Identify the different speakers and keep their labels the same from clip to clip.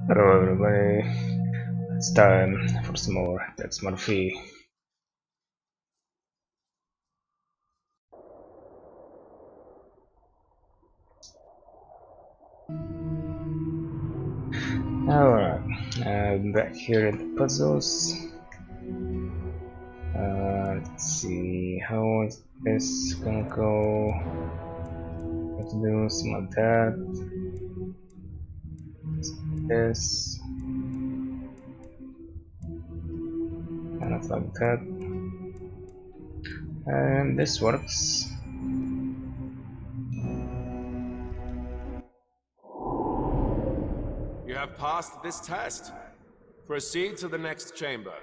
Speaker 1: Hello everybody, it's time for some more That's Murphy. Alright, I'm back here in the puzzles. Let's see how is this gonna go. Let's do some of that. This. Kind of like that. And this works.
Speaker 2: You have passed this test. Proceed to the next chamber.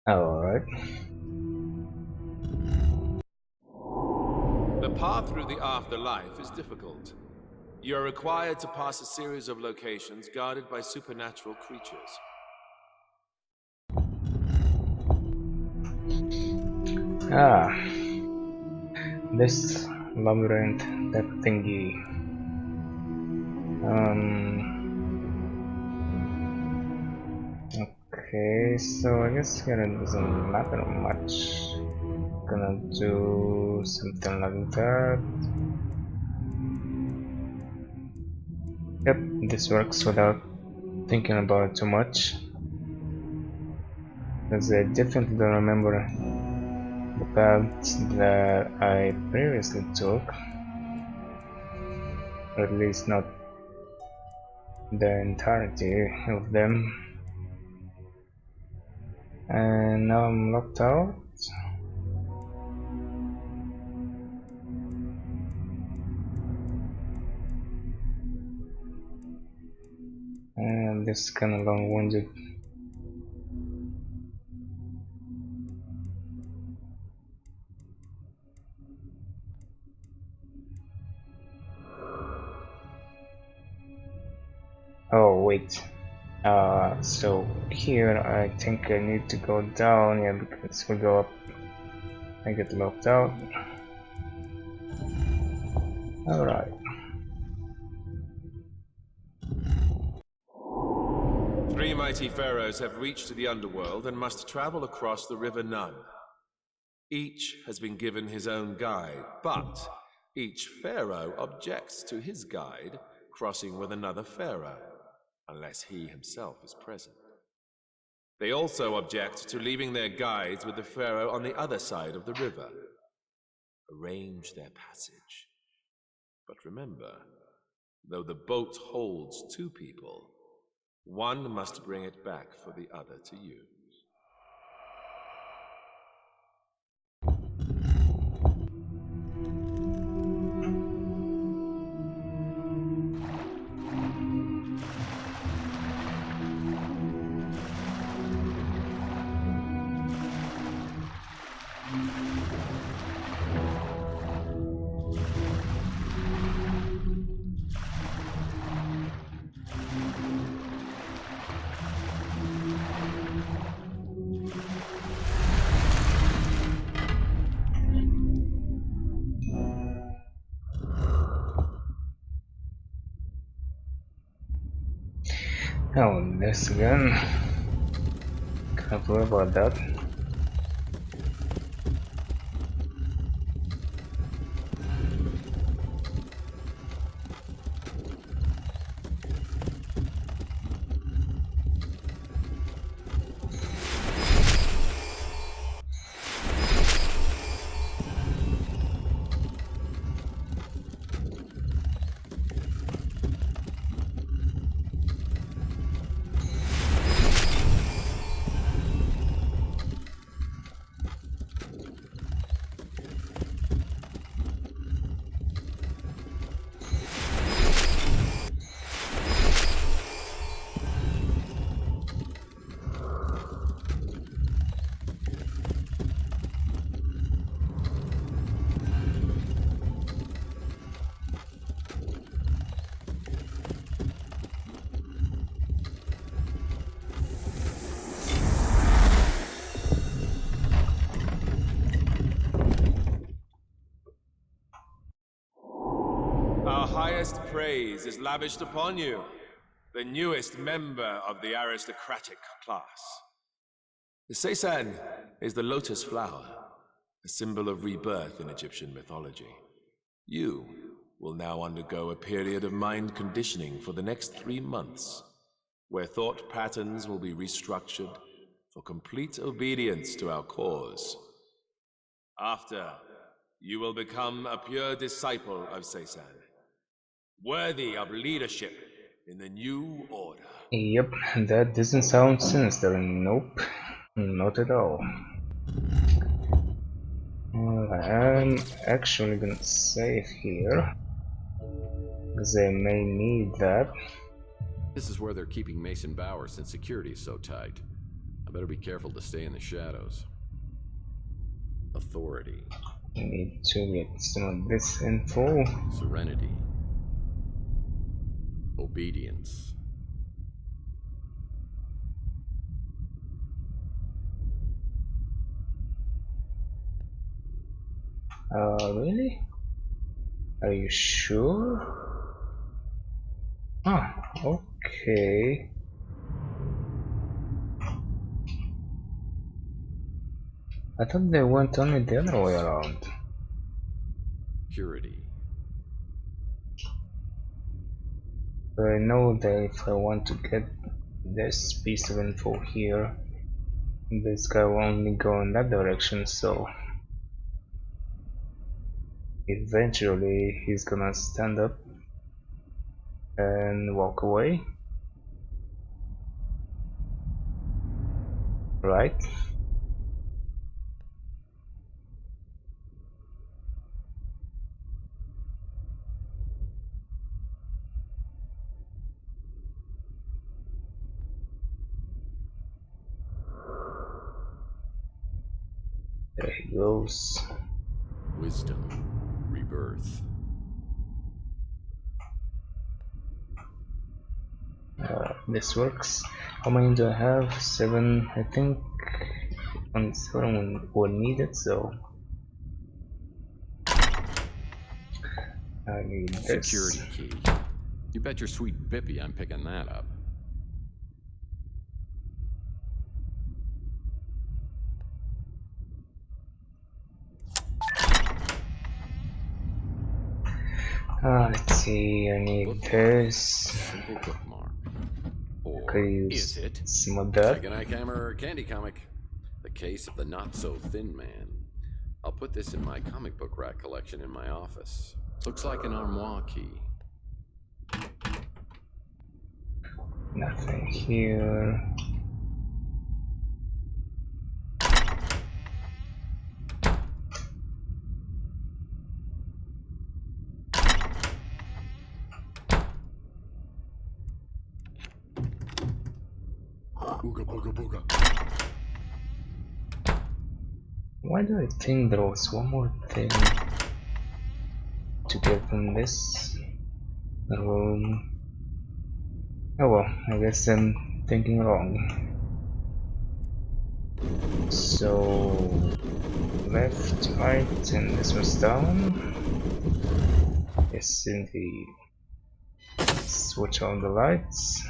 Speaker 1: Alright.
Speaker 2: The path through the afterlife is difficult. You are required to pass a series of locations guarded by supernatural creatures.
Speaker 1: This labyrinth, that thingy. Okay, so I guess here it doesn't matter much. Gonna do something like that. Yep, this works without thinking about it too much. Because I definitely don't remember the paths that I previously took. Or at least not the entirety of them. And now I'm locked out. And this is kinda long-winded. Oh wait, so here I think I need to go down, yeah, because we go up I get locked out. Alright.
Speaker 2: Three mighty pharaohs have reached the underworld and must travel across the river Nun. Each has been given his own guide, but each pharaoh objects to his guide crossing with another pharaoh, unless he himself is present. They also object to leaving their guides with the pharaoh on the other side of the river. Arrange their passage. But remember, though the boat holds two people, one must bring it back for the other to use.
Speaker 1: Oh, this again. Can't worry about that.
Speaker 2: praise is lavished upon you, the newest member of the aristocratic class. The seisan is the lotus flower, a symbol of rebirth in Egyptian mythology. You will now undergo a period of mind conditioning for the next 3 months, where thought patterns will be restructured for complete obedience to our cause. After, you will become a pure disciple of Seisan, worthy of leadership in the new order.
Speaker 1: Yep, that doesn't sound sinister. Nope, not at all. I'm actually gonna save here, because I may need that.
Speaker 3: This is where they're keeping Mason Bowers since security is so tight. I better be careful to stay in the shadows. Authority.
Speaker 1: I need to get some of this info.
Speaker 3: Serenity. Obedience.
Speaker 1: Really? Are you sure? Ah, okay. I thought they went only the other way around.
Speaker 3: Purity.
Speaker 1: But I know that if I want to get this piece of info here, this guy will only go in that direction, so eventually he's gonna stand up and walk away, right? There he goes.
Speaker 3: Wisdom. Rebirth.
Speaker 1: This works. How many do I have? 7, I think. Only 7 were needed, so I need this.
Speaker 3: Security key. You bet your sweet Bippy I'm picking that up.
Speaker 1: Let's see, I need this.
Speaker 3: Simple bookmark. Or
Speaker 1: Could use
Speaker 3: is it?
Speaker 1: some of that.
Speaker 3: Like an Ike Hammer candy comic. The case of the not-so-thin man. I'll put this in my comic book rack collection in my office. Looks like an armoire key.
Speaker 1: Nothing here.
Speaker 3: Booga booga booga.
Speaker 1: Why do I think there was one more thing to get from this room? Oh well, I guess I'm thinking wrong. So left, right, and this was down. Yes, indeed. Switch on the lights.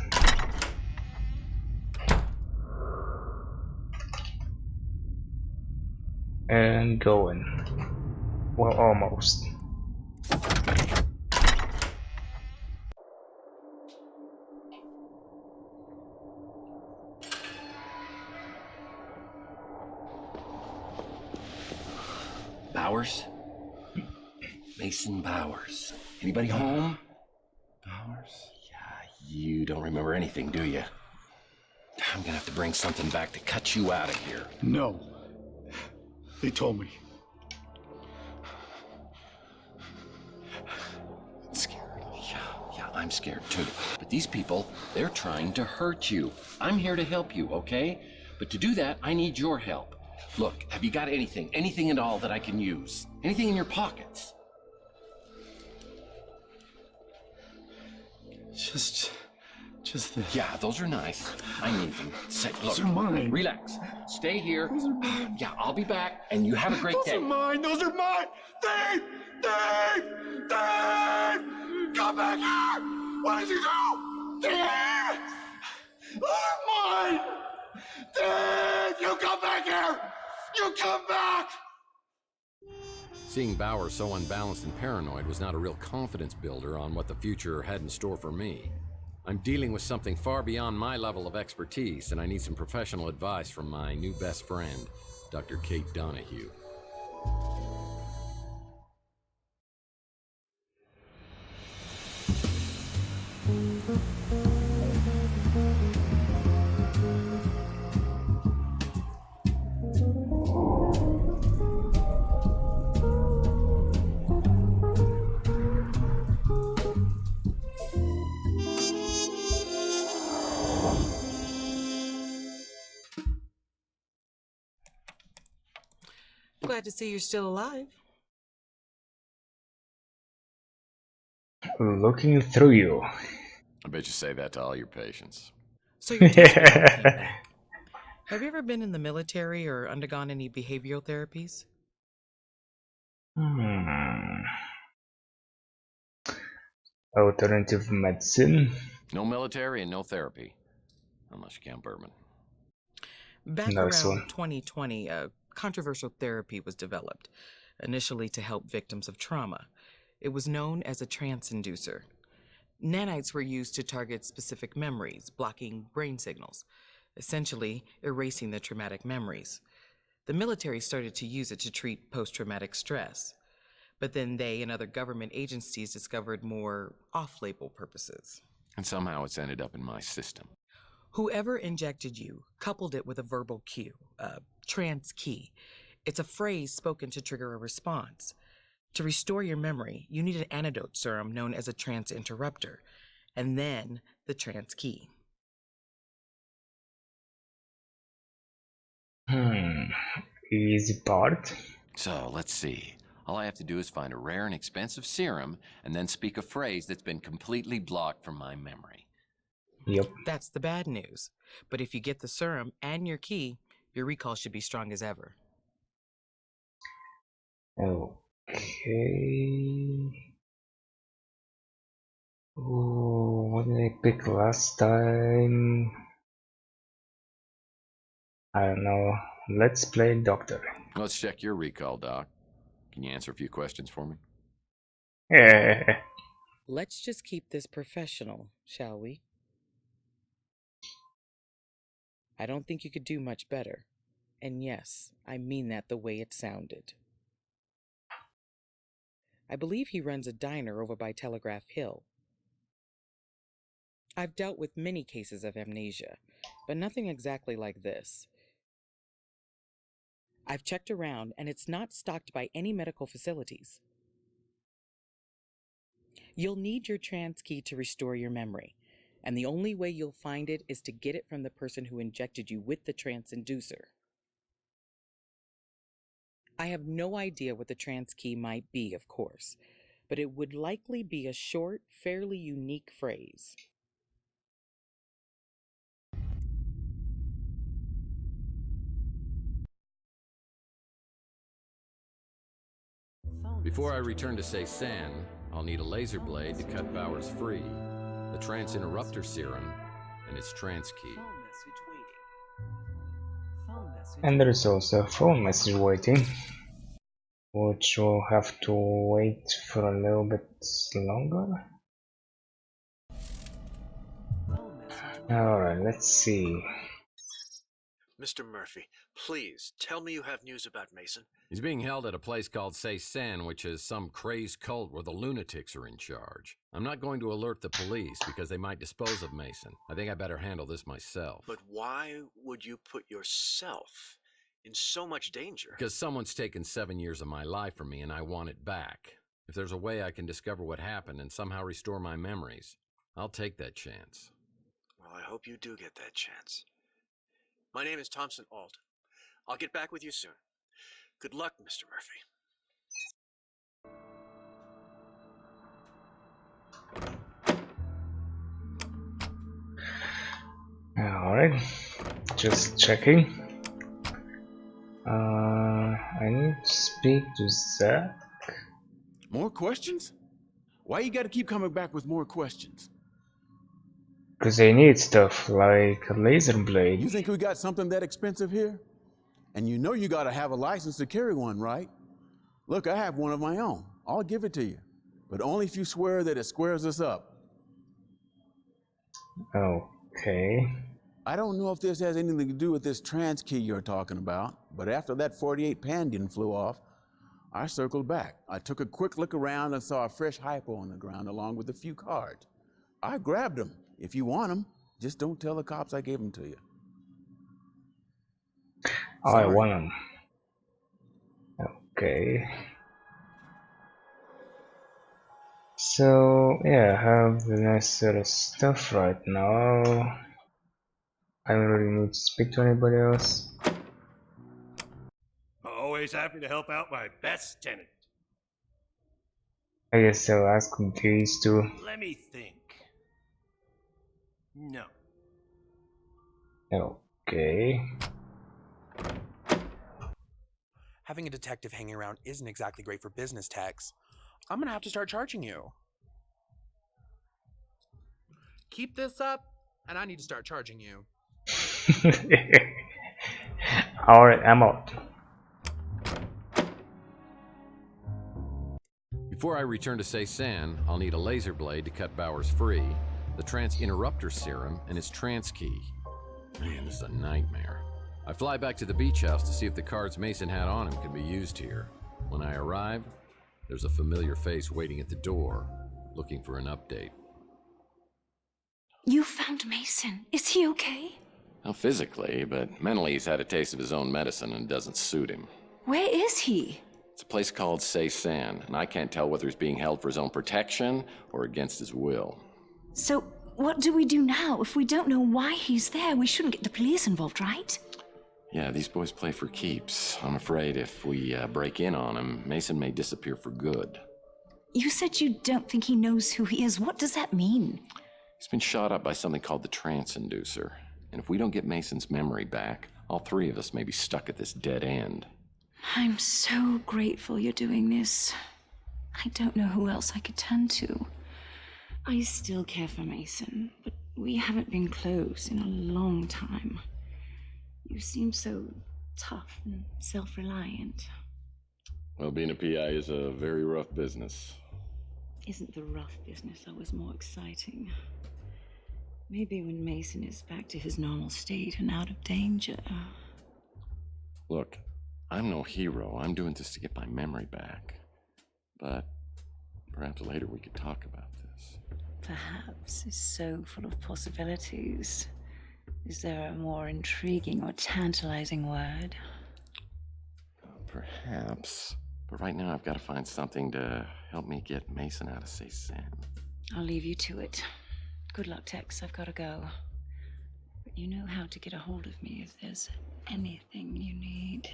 Speaker 1: And going. Well, almost.
Speaker 4: Bowers? Mason Bowers. Anybody home? Bowers? Yeah, you don't remember anything, do you? I'm gonna have to bring something back to cut you out of here.
Speaker 5: No. They told me.
Speaker 4: I'm scared. Yeah, I'm scared too. But these people, they're trying to hurt you. I'm here to help you, okay? But to do that, I need your help. Look, have you got anything? Anything at all that I can use? Anything in your pockets?
Speaker 5: Just this.
Speaker 4: Yeah, those are nice. I need them. Look,
Speaker 5: Those are mine.
Speaker 4: Relax. Stay here.
Speaker 5: Those are mine.
Speaker 4: Yeah, I'll be back, and you have a great day.
Speaker 5: Those are mine. Those are mine. Thief! Thief! Thief! Come back here! What did you do? Dad! Oh, mine! Dad! You come back here! You come back!
Speaker 3: Seeing Bauer so unbalanced and paranoid was not a real confidence builder on what the future had in store for me. I'm dealing with something far beyond my level of expertise, and I need some professional advice from my new best friend, Dr. Kate Donahue.
Speaker 6: Glad to see you're still alive.
Speaker 1: Looking through you.
Speaker 3: I bet you say that to all your patients.
Speaker 6: So your test result came back. Have you ever been in the military or undergone any behavioral therapies?
Speaker 1: Alternative medicine.
Speaker 3: No military and no therapy. Unless you count bourbon.
Speaker 6: Back
Speaker 1: Nice
Speaker 6: around
Speaker 1: one.
Speaker 6: 2020, a controversial therapy was developed, initially to help victims of trauma. It was known as a trance inducer. Nanites were used to target specific memories, blocking brain signals, essentially erasing the traumatic memories. The military started to use it to treat post-traumatic stress, but then they and other government agencies discovered more off-label purposes.
Speaker 3: And somehow it's ended up in my system.
Speaker 6: Whoever injected you coupled it with a verbal cue, a trance key. It's a phrase spoken to trigger a response. To restore your memory, you need an antidote serum known as a trance interrupter, and then the trance key.
Speaker 1: Easy part.
Speaker 3: So, let's see. All I have to do is find a rare and expensive serum, and then speak a phrase that's been completely blocked from my memory.
Speaker 1: Yep.
Speaker 6: That's the bad news. But if you get the serum and your key, your recall should be strong as ever.
Speaker 1: Okay. Oh, what did I pick last time? I don't know. Let's play doctor.
Speaker 3: Let's check your recall, Doc. Can you answer a few questions for me?
Speaker 1: Yeah.
Speaker 6: Let's just keep this professional, shall we? I don't think you could do much better. And yes, I mean that the way it sounded. I believe he runs a diner over by Telegraph Hill. I've dealt with many cases of amnesia, but nothing exactly like this. I've checked around, and it's not stocked by any medical facilities. You'll need your trance key to restore your memory, and the only way you'll find it is to get it from the person who injected you with the trance inducer. I have no idea what the trance key might be, of course, but it would likely be a short, fairly unique phrase.
Speaker 3: Before I return to Cymon, I'll need a laser blade to cut Bowers free, the trance interrupter serum, and its trance key.
Speaker 1: And there is also a phone message waiting, which will have to wait for a little bit longer. Alright, let's see.
Speaker 7: Mr. Murphy, please tell me you have news about Mason.
Speaker 3: He's being held at a place called Cymon, which is some crazed cult where the lunatics are in charge. I'm not going to alert the police because they might dispose of Mason. I think I better handle this myself.
Speaker 7: But why would you put yourself in so much danger?
Speaker 3: Because someone's taken 7 years of my life from me and I want it back. If there's a way I can discover what happened and somehow restore my memories, I'll take that chance.
Speaker 7: Well, I hope you do get that chance. My name is Thompson Alt. I'll get back with you soon. Good luck, Mr. Murphy.
Speaker 1: Alright, just checking. I need to speak to Zach.
Speaker 2: More questions?
Speaker 5: Why you gotta keep coming back with more questions?
Speaker 1: Because they need stuff like a laser blade.
Speaker 5: You think we got something that expensive here? And you know you gotta have a license to carry one, right? Look, I have one of my own. I'll give it to you. But only if you swear that it squares us up.
Speaker 1: Okay.
Speaker 5: I don't know if this has anything to do with this trans key you're talking about, but after that 48 Pandian flew off, I circled back. I took a quick look around and saw a fresh hypo on the ground along with a few cards. I grabbed them. If you want them, just don't tell the cops I gave them to you.
Speaker 1: Oh, I
Speaker 5: Sorry.
Speaker 1: want them. Okay. So yeah, I have the necessary stuff right now. I don't really need to speak to anybody else.
Speaker 8: Always happy to help out my best tenant.
Speaker 1: I guess I'll ask these two.
Speaker 8: Let me think. No.
Speaker 1: Okay.
Speaker 9: Having a detective hanging around isn't exactly great for business, Tex. I'm gonna have to start charging you. Keep this up, and I need to start charging you.
Speaker 1: Alright, I'm out.
Speaker 3: Before I return to Cymon, I'll need a laser blade to cut Bowers free, the trans interrupter serum, and his trans key. Man, this is a nightmare. I fly back to the beach house to see if the cards Mason had on him can be used here. When I arrive, there's a familiar face waiting at the door, looking for an update.
Speaker 10: You found Mason. Is he okay?
Speaker 4: Not physically, but mentally he's had a taste of his own medicine and it doesn't suit him.
Speaker 10: Where is he?
Speaker 4: It's a place called Cymon, and I can't tell whether he's being held for his own protection or against his will.
Speaker 10: So, what do we do now? If we don't know why he's there, we shouldn't get the police involved, right?
Speaker 4: Yeah, these boys play for keeps. I'm afraid if we break in on him, Mason may disappear for good.
Speaker 10: You said you don't think he knows who he is. What does that mean?
Speaker 4: He's been shot up by something called the trance-inducer. And if we don't get Mason's memory back, all three of us may be stuck at this dead end.
Speaker 10: I'm so grateful you're doing this. I don't know who else I could turn to. I still care for Mason, but we haven't been close in a long time. You seem so tough and self-reliant.
Speaker 4: Well, being a PI is a very rough business.
Speaker 10: Isn't the rough business always more exciting? Maybe when Mason is back to his normal state and out of danger.
Speaker 4: Look, I'm no hero. I'm doing this to get my memory back. But perhaps later we could talk about this.
Speaker 10: Perhaps is so full of possibilities. Is there a more intriguing or tantalizing word?
Speaker 4: Perhaps. But right now I've got to find something to help me get Mason out of Cymon.
Speaker 10: I'll leave you to it. Good luck, Tex. I've got to go. But you know how to get a hold of me if there's anything you need.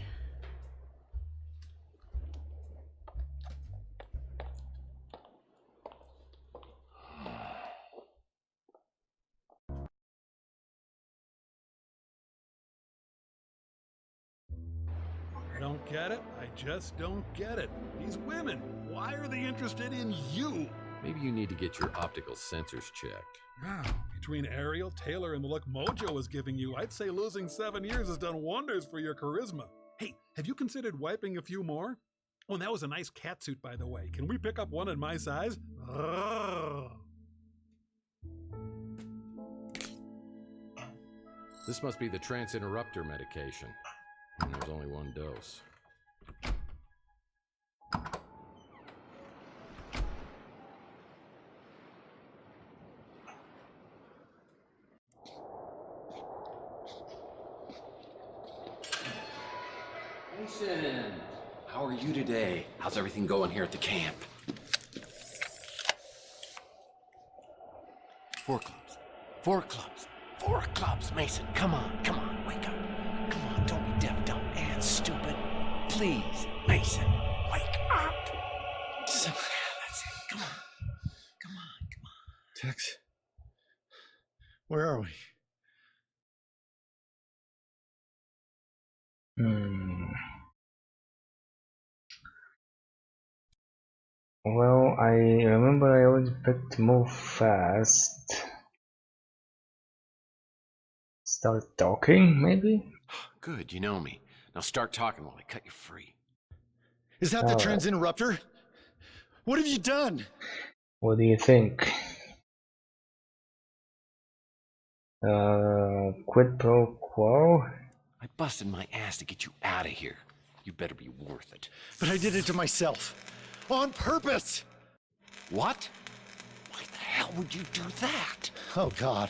Speaker 8: I don't get it. I just don't get it. These women, why are they interested in you?
Speaker 3: Maybe you need to get your optical sensors checked.
Speaker 8: Between Ariel, Taylor, and the look Mojo was giving you, I'd say losing 7 years has done wonders for your charisma. Hey, have you considered wiping a few more? Oh, and that was a nice catsuit, by the way. Can we pick up one in my size?
Speaker 3: This must be the trance interrupter medication. And there's only one dose.
Speaker 4: Mason, how are you today? How's everything going here at the camp? 4 clubs. 4 clubs. 4 clubs, Mason. Come on, wake up. Come on, don't be deaf, dumb, and stupid. Please, Mason, wake up. That's it. Come on.
Speaker 5: Tex, where are we?
Speaker 1: Well, I remember I always picked to move fast. Start talking, maybe?
Speaker 4: Good, you know me. Now start talking while I cut you free.
Speaker 11: Is that the trans interrupter? What have you done?
Speaker 1: What do you think? Quid pro quo?
Speaker 4: I busted my ass to get you out of here. You better be worth it.
Speaker 11: But I did it to myself. On purpose!
Speaker 4: What? Why the hell would you do that?
Speaker 11: Oh, God.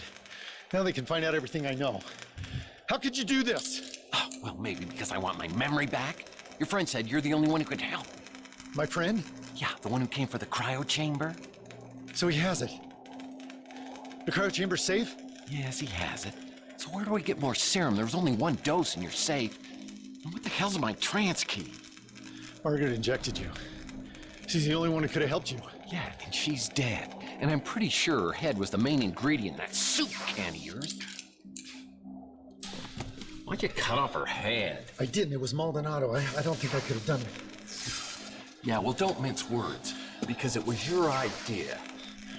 Speaker 11: Now they can find out everything I know. How could you do this?
Speaker 4: Oh, well, maybe because I want my memory back. Your friend said you're the only one who could help.
Speaker 11: My friend?
Speaker 4: Yeah, the one who came for the cryo chamber.
Speaker 11: So he has it. The cryo chamber's safe?
Speaker 4: Yes, he has it. So where do I get more serum? There's only one dose in your safe. And what the hell's my trance key?
Speaker 11: Margaret injected you. She's the only one who could have helped you.
Speaker 4: Yeah, and she's dead. And I'm pretty sure her head was the main ingredient in that soup can of yours. Why'd you cut off her head?
Speaker 11: I didn't. It was Maldonado. I don't think I could have done it.
Speaker 4: Yeah, well, don't mince words, because it was your idea.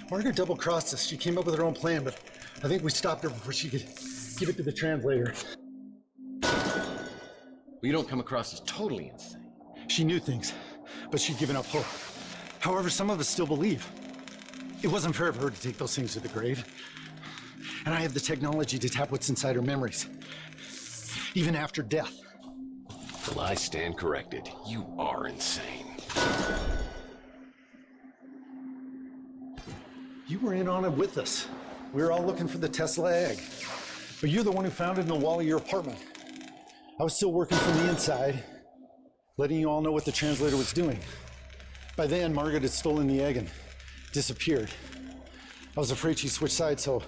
Speaker 11: Margaret double-crossed us. She came up with her own plan, but I think we stopped her before she could give it to the translator.
Speaker 4: Well, you don't come across as totally insane.
Speaker 11: She knew things, but she'd given up hope. However, some of us still believe. It wasn't fair of her to take those things to the grave. And I have the technology to tap what's inside her memories, even after death.
Speaker 3: Well, I stand corrected. You are insane.
Speaker 11: You were in on it with us. We were all looking for the Tesla egg. But you're the one who found it in the wall of your apartment. I was still working from the inside, letting you all know what the translator was doing. By then, Margaret had stolen the egg and disappeared. I was afraid she switched sides, so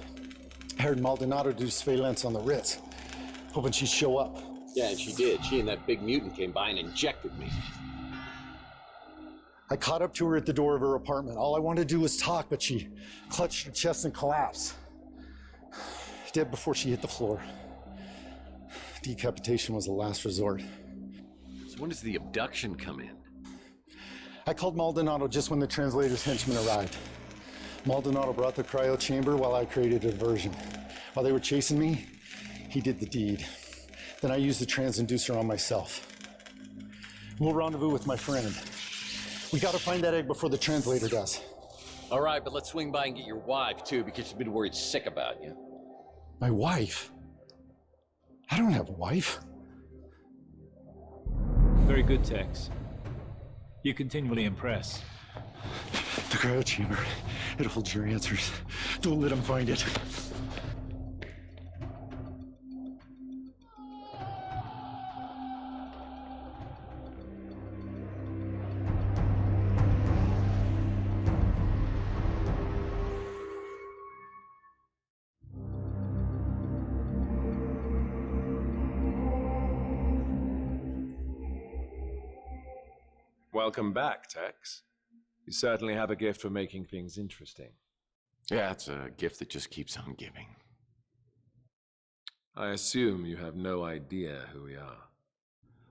Speaker 11: I hired Maldonado to do surveillance on the Ritz, hoping she'd show up.
Speaker 3: Yeah, and she did. She and that big mutant came by and injected me.
Speaker 11: I caught up to her at the door of her apartment. All I wanted to do was talk, but she clutched her chest and collapsed. Dead before she hit the floor. Decapitation was the last resort.
Speaker 3: So when does the abduction come in?
Speaker 11: I called Maldonado just when the translator's henchmen arrived. Maldonado brought the cryo chamber while I created a diversion. While they were chasing me, he did the deed. Then I used the transducer on myself. We'll rendezvous with my friend. We gotta find that egg before the translator does.
Speaker 3: All right, but let's swing by and get your wife, too, because she's been worried sick about you.
Speaker 11: My wife? I don't have a wife.
Speaker 12: Very good, Tex. You continually impress.
Speaker 11: The cryo chamber. It holds your answers. Don't let him find it.
Speaker 2: Welcome back, Tex. You certainly have a gift for making things interesting.
Speaker 3: Yeah, it's a gift that just keeps on giving.
Speaker 2: I assume you have no idea who we are.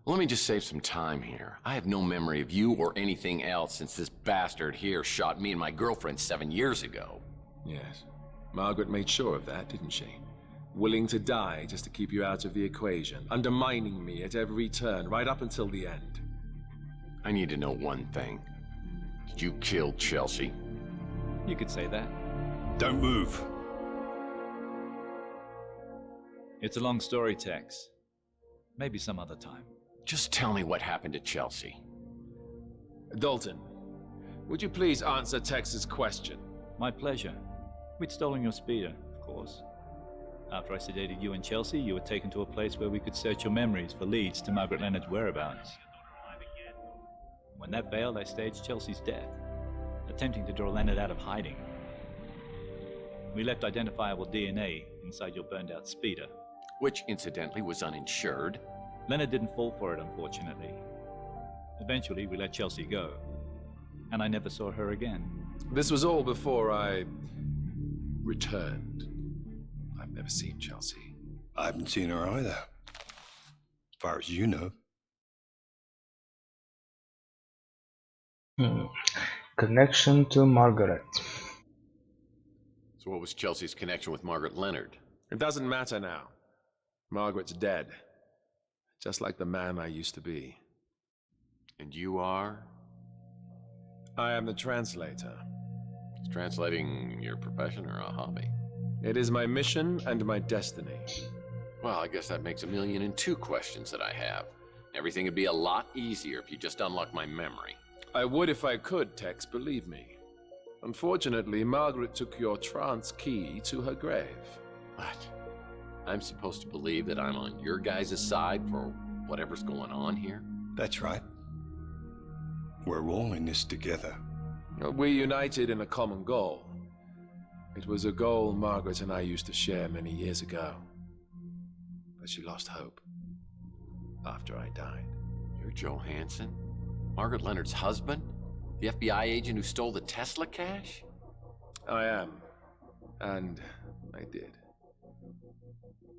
Speaker 3: Well, let me just save some time here. I have no memory of you or anything else since this bastard here shot me and my girlfriend 7 years ago.
Speaker 2: Yes. Margaret made sure of that, didn't she? Willing to die just to keep you out of the equation, undermining me at every turn, right up until the end.
Speaker 3: I need to know one thing. Did you kill Chelsea?
Speaker 12: You could say that.
Speaker 11: Don't move.
Speaker 12: It's a long story, Tex. Maybe some other time.
Speaker 3: Just tell me what happened to Chelsea.
Speaker 2: Dalton, would you please answer Tex's question?
Speaker 12: My pleasure. We'd stolen your speeder, of course. After I sedated you and Chelsea, you were taken to a place where we could search your memories for leads to Margaret Leonard's whereabouts. When that failed, I staged Chelsea's death, attempting to draw Leonard out of hiding. We left identifiable DNA inside your burned-out speeder.
Speaker 3: Which, incidentally, was uninsured.
Speaker 12: Leonard didn't fall for it, unfortunately. Eventually, we let Chelsea go, and I never saw her again.
Speaker 2: This was all before I returned. I've never seen Chelsea.
Speaker 13: I haven't seen her either, as far as you know.
Speaker 1: Connection to Margaret.
Speaker 3: So what was Chelsea's connection with Margaret Leonard?
Speaker 2: It doesn't matter now. Margaret's dead. Just like the man I used to be.
Speaker 3: And you are?
Speaker 2: I am the translator.
Speaker 3: Is translating your profession or a hobby?
Speaker 2: It is my mission and my destiny.
Speaker 3: Well, I guess that makes 1,000,002 questions that I have. Everything would be a lot easier if you just unlocked my memory.
Speaker 2: I would if I could, Tex, believe me. Unfortunately, Margaret took your trance key to her grave.
Speaker 3: What? I'm supposed to believe that I'm on your guys' side for whatever's going on here?
Speaker 13: That's right. We're all in this together.
Speaker 2: We united in a common goal. It was a goal Margaret and I used to share many years ago. But she lost hope after I died.
Speaker 3: You're Joe Hansen? Margaret Leonard's husband? The FBI agent who stole the Tesla cash?
Speaker 2: I am. And I did.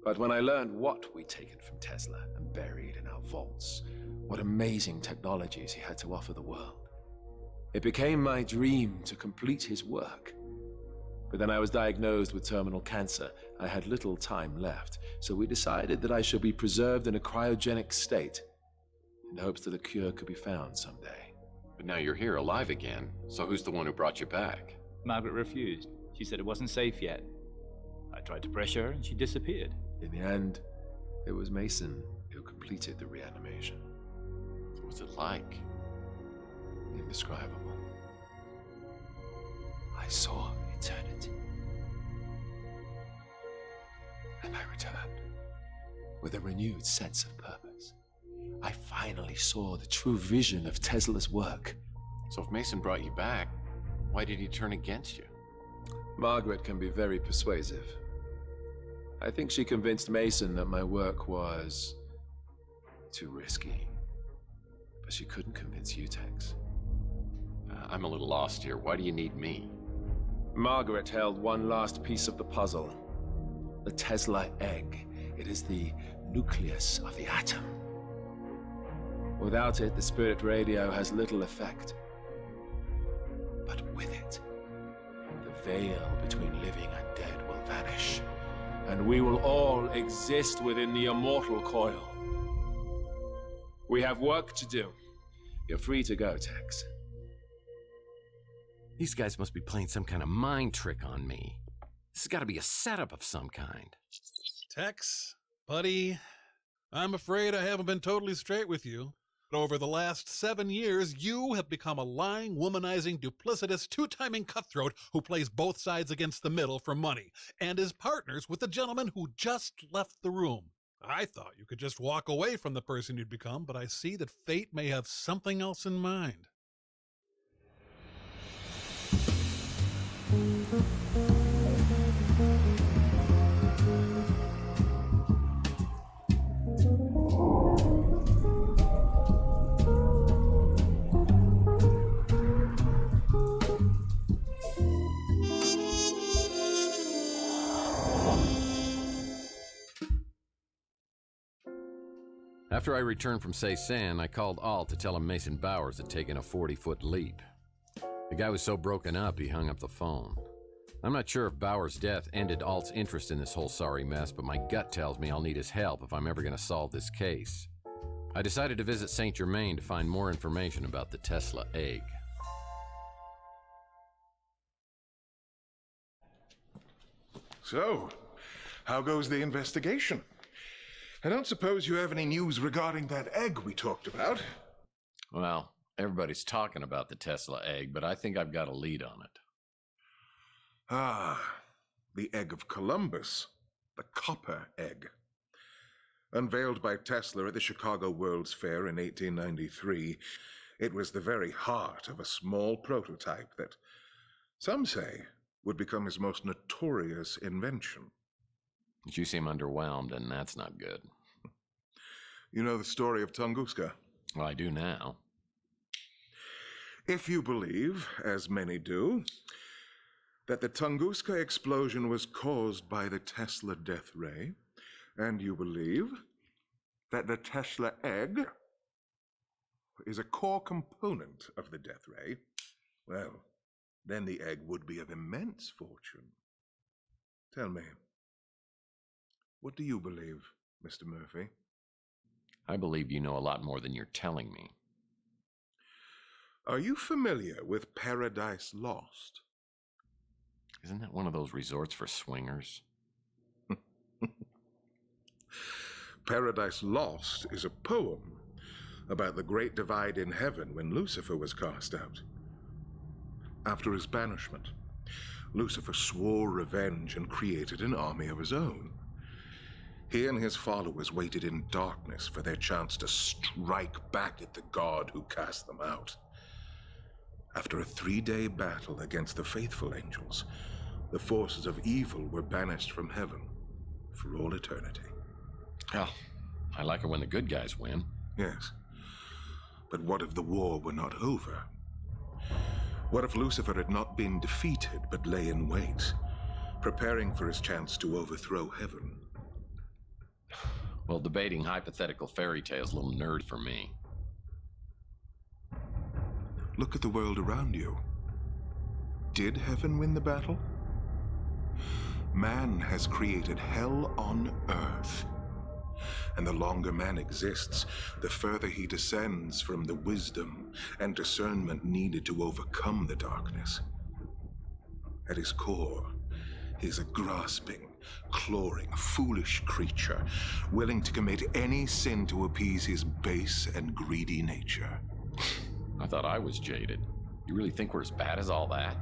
Speaker 2: But when I learned what we'd taken from Tesla and buried in our vaults, what amazing technologies he had to offer the world, it became my dream to complete his work. But then I was diagnosed with terminal cancer. I had little time left, so we decided that I should be preserved in a cryogenic state, in hopes that a cure could be found someday.
Speaker 3: But now you're here, alive again, so who's the one who brought you back?
Speaker 12: Margaret refused. She said it wasn't safe yet. I tried to pressure her, and she disappeared.
Speaker 2: In the end, it was Mason who completed the reanimation.
Speaker 3: What was it like?
Speaker 2: Indescribable. I saw eternity. And I returned with a renewed sense of purpose. I finally saw the true vision of Tesla's work.
Speaker 3: So if Mason brought you back, why did he turn against you?
Speaker 2: Margaret can be very persuasive. I think she convinced Mason that my work was too risky. But she couldn't convince you, Tex.
Speaker 3: I'm a little lost here. Why do you need me?
Speaker 2: Margaret held one last piece of the puzzle. The Tesla egg. It is the nucleus of the atom. Without it, the spirit radio has little effect. But with it, the veil between living and dead will vanish, and we will all exist within the immortal coil. We have work to do. You're free to go, Tex.
Speaker 3: These guys must be playing some kind of mind trick on me. This has got to be a setup of some kind.
Speaker 8: Tex, buddy, I'm afraid I haven't been totally straight with you. But over the last 7 years, you have become a lying, womanizing, duplicitous, two-timing cutthroat who plays both sides against the middle for money, and is partners with the gentleman who just left the room. I thought you could just walk away from the person you'd become, but I see that fate may have something else in mind.
Speaker 3: After I returned from Cymon, I called Alt to tell him Mason Bowers had taken a 40-foot leap. The guy was so broken up, he hung up the phone. I'm not sure if Bowers' death ended Alt's interest in this whole sorry mess, but my gut tells me I'll need his help if I'm ever going to solve this case. I decided to visit St. Germain to find more information about the Tesla egg.
Speaker 14: So, how goes the investigation? I don't suppose you have any news regarding that egg we talked about?
Speaker 3: Well, everybody's talking about the Tesla egg, but I think I've got a lead on it.
Speaker 14: Ah, the egg of Columbus, the copper egg. Unveiled by Tesla at the Chicago World's Fair in 1893, it was the very heart of a small prototype that, some say, would become his most notorious invention.
Speaker 3: But you seem underwhelmed, and that's not good.
Speaker 14: You know the story of Tunguska?
Speaker 3: Well, I do now.
Speaker 14: If you believe, as many do, that the Tunguska explosion was caused by the Tesla death ray, and you believe that the Tesla egg is a core component of the death ray, Well, then the egg would be of immense fortune. Tell me, what do you believe, Mr. Murphy?
Speaker 3: I believe you know a lot more than you're telling me.
Speaker 14: Are you familiar with Paradise Lost?
Speaker 3: Isn't that one of those resorts for swingers?
Speaker 14: Paradise Lost is a poem about the great divide in heaven when Lucifer was cast out. After his banishment, Lucifer swore revenge and created an army of his own. He and his followers waited in darkness for their chance to strike back at the god who cast them out. After a 3-day battle against the faithful angels, the forces of evil were banished from heaven for all eternity.
Speaker 3: Oh, I like it when the good guys win.
Speaker 14: Yes. But what if the war were not over? What if Lucifer had not been defeated but lay in wait, preparing for his chance to overthrow heaven?
Speaker 3: Well, debating hypothetical fairy tales is a little nerd for me.
Speaker 14: Look at the world around you. Did heaven win the battle? Man has created hell on earth. And the longer man exists, the further he descends from the wisdom and discernment needed to overcome the darkness. At his core, he's a grasping, clawing, foolish creature, willing to commit any sin to appease his base and greedy nature.
Speaker 3: I thought I was jaded. You really think we're as bad as all that?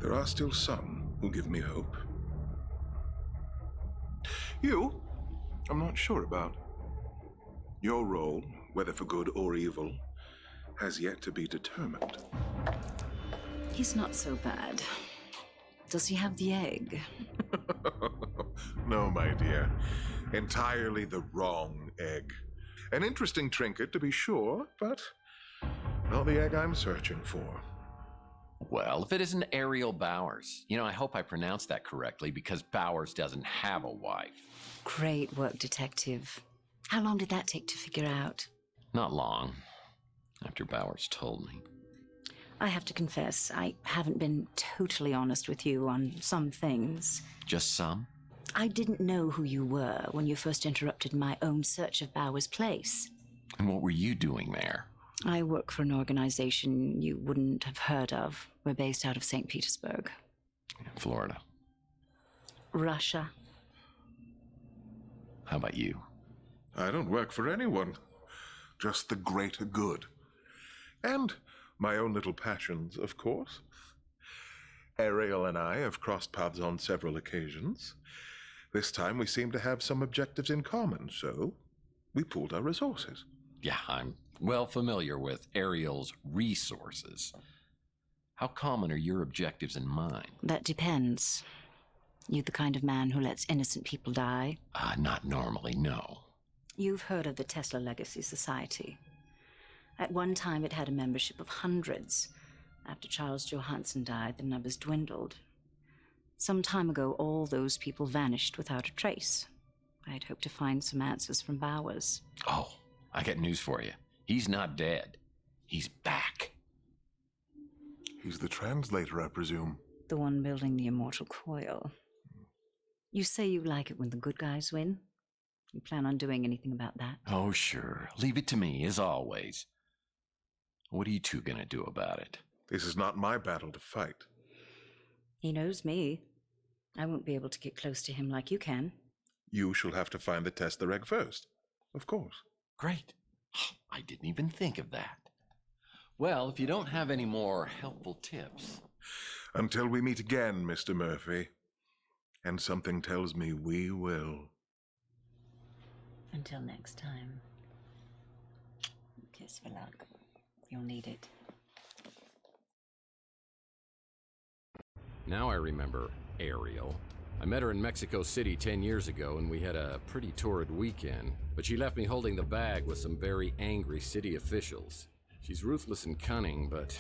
Speaker 14: There are still some who give me hope. You, I'm not sure about. Your role, whether for good or evil, has yet to be determined.
Speaker 10: He's not so bad. Does he have the egg?
Speaker 14: No, my dear. Entirely the wrong egg. An interesting trinket, to be sure, but not the egg I'm searching for.
Speaker 3: Well, if it isn't Ariel Bowers. You know, I hope I pronounced that correctly because Bowers doesn't have a wife.
Speaker 10: Great work, Detective. How long did that take to figure out?
Speaker 3: Not long, after Bowers told me.
Speaker 10: I have to confess, I haven't been totally honest with you on some things.
Speaker 3: Just some?
Speaker 10: I didn't know who you were when you first interrupted my own search of Bowers' place.
Speaker 3: And what were you doing there?
Speaker 10: I work for an organization you wouldn't have heard of. We're based out of St. Petersburg.
Speaker 3: Florida.
Speaker 10: Russia.
Speaker 3: How about you?
Speaker 14: I don't work for anyone. Just the greater good. And my own little passions, of course. Ariel and I have crossed paths on several occasions. This time we seem to have some objectives in common, so we pooled our resources.
Speaker 3: Yeah, I'm well familiar with Ariel's resources. How common are your objectives and mine?
Speaker 10: That depends. You the kind of man who lets innocent people die?
Speaker 3: Not normally, no.
Speaker 10: You've heard of the Tesla Legacy Society. At one time it had a membership of hundreds. After Charles Johansson died, the numbers dwindled. Some time ago, all those people vanished without a trace. I'd hoped to find some answers from Bowers.
Speaker 3: Oh, I got news for you. He's not dead. He's back.
Speaker 14: He's the translator, I presume.
Speaker 10: The one building the immortal coil. You say you like it when the good guys win? You plan on doing anything about that?
Speaker 3: Oh, sure. Leave it to me, as always. What are you two gonna do about it?
Speaker 14: This is not my battle to fight.
Speaker 10: He knows me. I won't be able to get close to him like you can.
Speaker 14: You shall have to find the Tesla egg first. Of course.
Speaker 3: Great. I didn't even think of that. Well, if you don't have any more helpful tips...
Speaker 14: Until we meet again, Mr. Murphy. And something tells me we will.
Speaker 10: Until next time. Kiss for luck. You'll need it.
Speaker 3: Now I remember Ariel. I met her in Mexico City 10 years ago, and we had a pretty torrid weekend. But she left me holding the bag with some very angry city officials. She's ruthless and cunning, but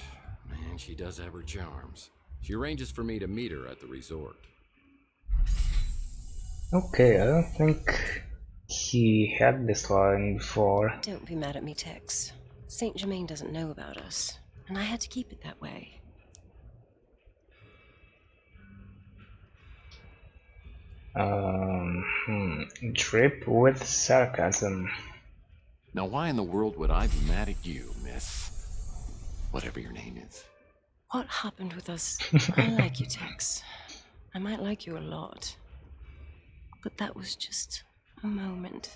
Speaker 3: man, she does have her charms. She arranges for me to meet her at the resort.
Speaker 1: Okay, I don't think he had this line before.
Speaker 15: Don't be mad at me, Tex. Saint Germain doesn't know about us.
Speaker 10: and I had to keep it that way.
Speaker 1: Drip with sarcasm.
Speaker 4: Now, why in the world would I be mad at you, miss? Whatever your name is.
Speaker 10: What happened with us? I like you, Tex. I might like you a lot. But that was just a moment.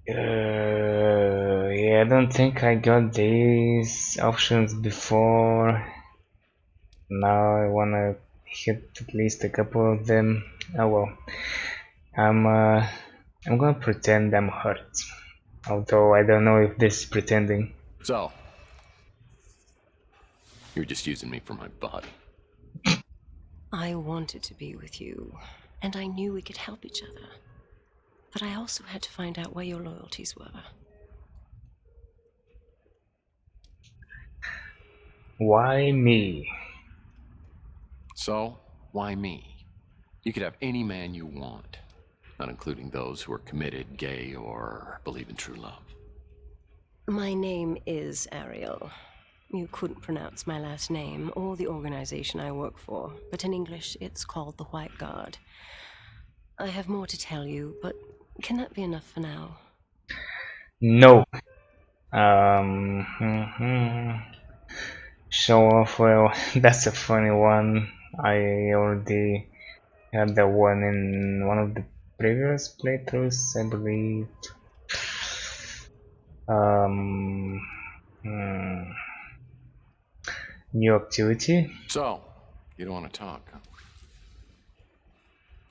Speaker 1: Yeah, I don't think I got these options before. Now I wanna hit at least a couple of them. Oh well. I'm gonna pretend I'm hurt. Although I don't know if this is pretending.
Speaker 4: So, you're just using me for my body.
Speaker 10: I wanted to be with you, and I knew we could help each other. But I also had to find out where your loyalties were.
Speaker 1: Why me?
Speaker 4: So, why me? You could have any man you want, not including those who are committed, gay, or believe in true love.
Speaker 10: My name is Ariel. You couldn't pronounce my last name or the organization I work for, but in English it's called the White Guard. I have more to tell you, but can that be enough for now?
Speaker 1: No. Show off, well, that's a funny one. I already had that one in one of the previous playthroughs, I believe. New activity?
Speaker 4: So, you don't want to talk, huh?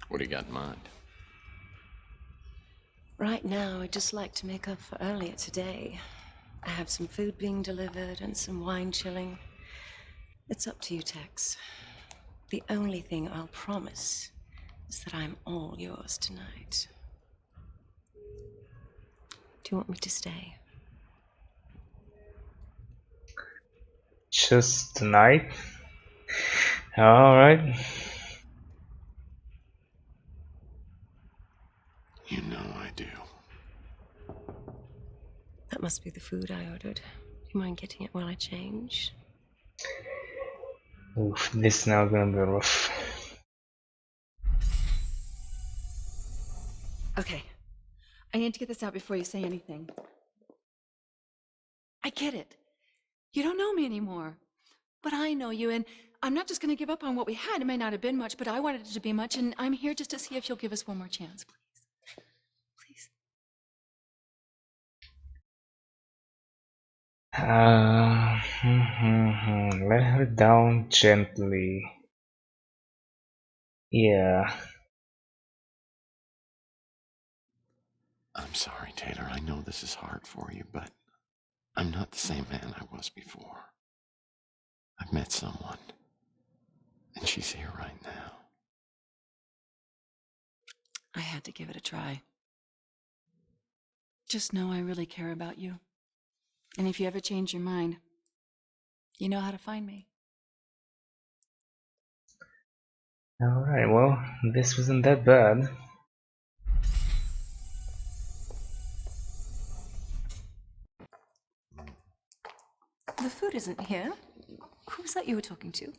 Speaker 4: What do you got in mind?
Speaker 10: Right now, I'd just like to make up for earlier today. I have some food being delivered and some wine chilling. It's up to you, Tex. The only thing I'll promise is that I'm all yours tonight. Do you want me to stay?
Speaker 1: Just tonight? Alright.
Speaker 4: You know I do.
Speaker 10: That must be the food I ordered. Do you mind getting it while I change?
Speaker 1: Oof, this is now gonna be rough.
Speaker 15: Okay. I need to get this out before you say anything. I get it. You don't know me anymore. But I know you, and I'm not just going to give up on what we had. It may not have been much, but I wanted it to be much, and I'm here just to see if you'll give us one more chance, please. Please.
Speaker 1: Let her down gently. Yeah.
Speaker 4: I'm sorry, Taylor. I know this is hard for you, but I'm not the same man I was before. I've met someone, and she's here right now.
Speaker 15: I had to give it a try. Just know I really care about you. And if you ever change your mind, you know how to find me.
Speaker 1: Alright, well, this wasn't that bad.
Speaker 15: The food isn't here. Who was that you were talking to?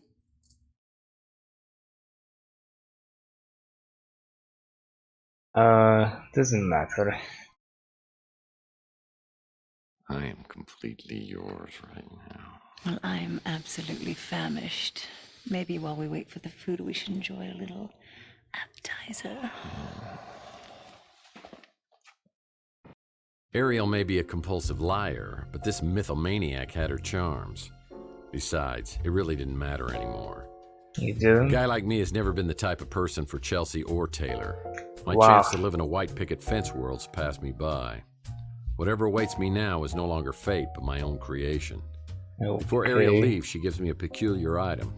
Speaker 1: Doesn't matter.
Speaker 4: I am completely yours right now.
Speaker 10: Well, I'm absolutely famished. Maybe while we wait for the food, we should enjoy a little appetizer.
Speaker 3: Ariel may be a compulsive liar, but this mythomaniac had her charms. Besides, it really didn't matter anymore.
Speaker 1: You do?
Speaker 3: A guy like me has never been the type of person for Chelsea or Taylor. My
Speaker 1: Wow.
Speaker 3: chance to live in a white picket fence world's passed me by. Whatever awaits me now is no longer fate, but my own creation.
Speaker 1: Okay.
Speaker 3: Before Ariel leaves, she gives me a peculiar item,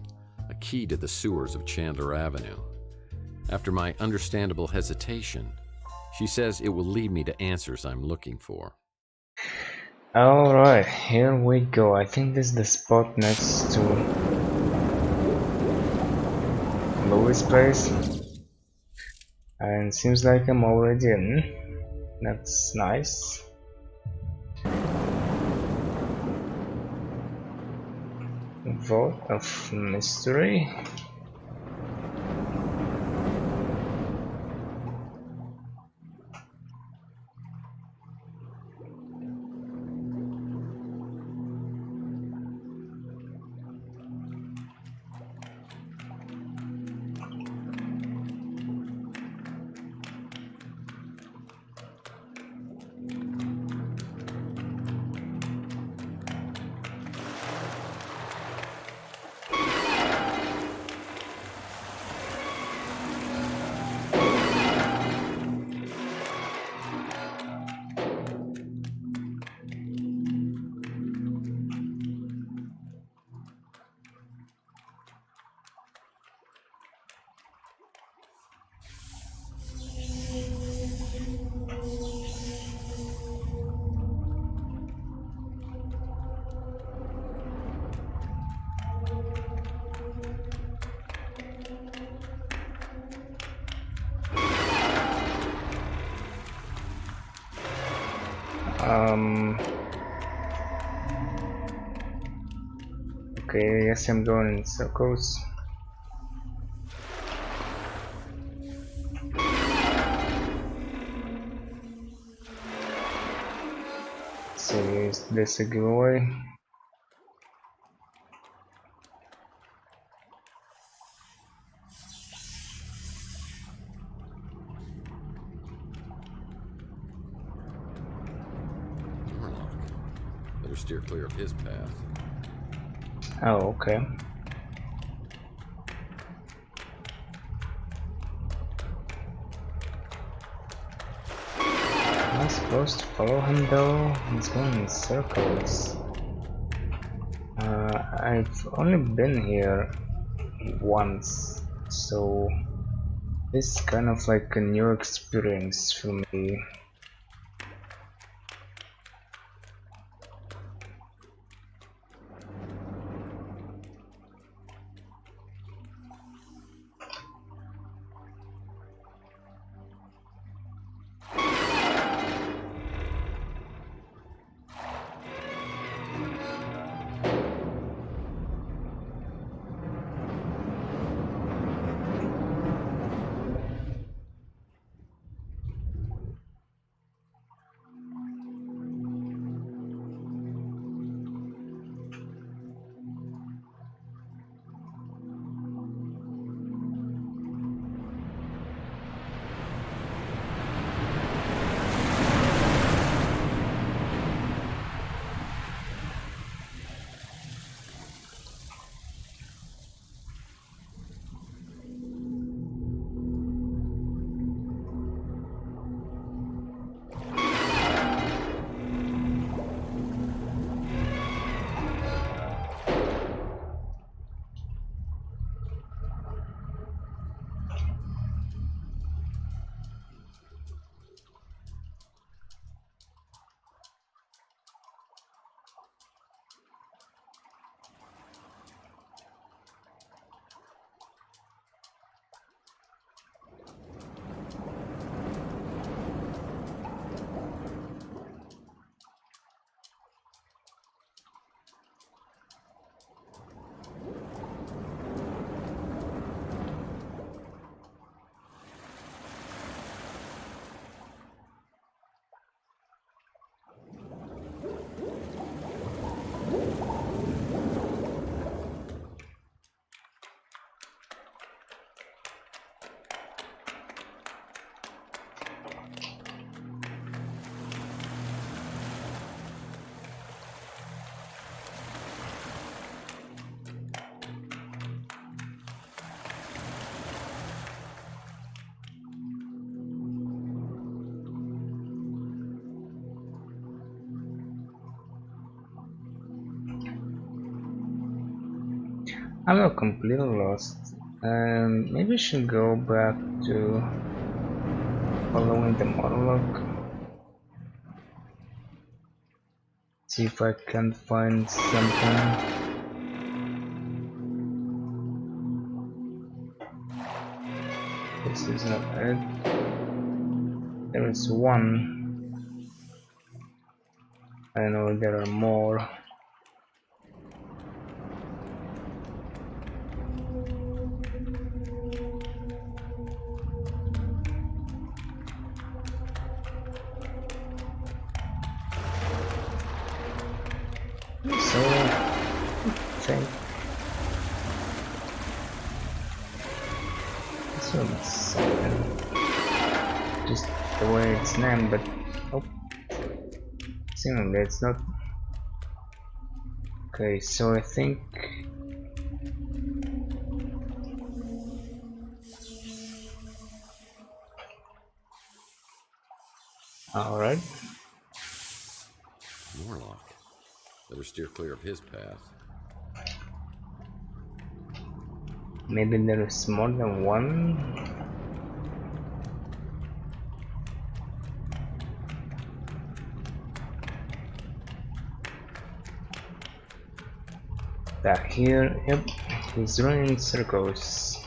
Speaker 3: a key to the sewers of Chandler Avenue. After my understandable hesitation, she says it will lead me to answers I'm looking for.
Speaker 1: Alright, here we go. I think this is the spot next to Louis' place. And seems like I'm already in. That's nice. Vault of Mystery. Okay, I guess I'm going in circles. So is this a giveaway?
Speaker 3: Better steer clear of his path.
Speaker 1: Oh, okay. Am I supposed to follow him though? He's going in circles. I've only been here once, so this is kind of like a new experience for me. I'm not completely lost. Maybe I should go back to following the monologue. See if I can find something. This is not it. There is one. I know there are more. So, think this one's just the way it's named, but oh, Cymon, that's not okay. So I think all right.
Speaker 3: Morlock. Better steer clear of his path.
Speaker 1: Maybe there is more than one. Back here, yep, he's running in circles.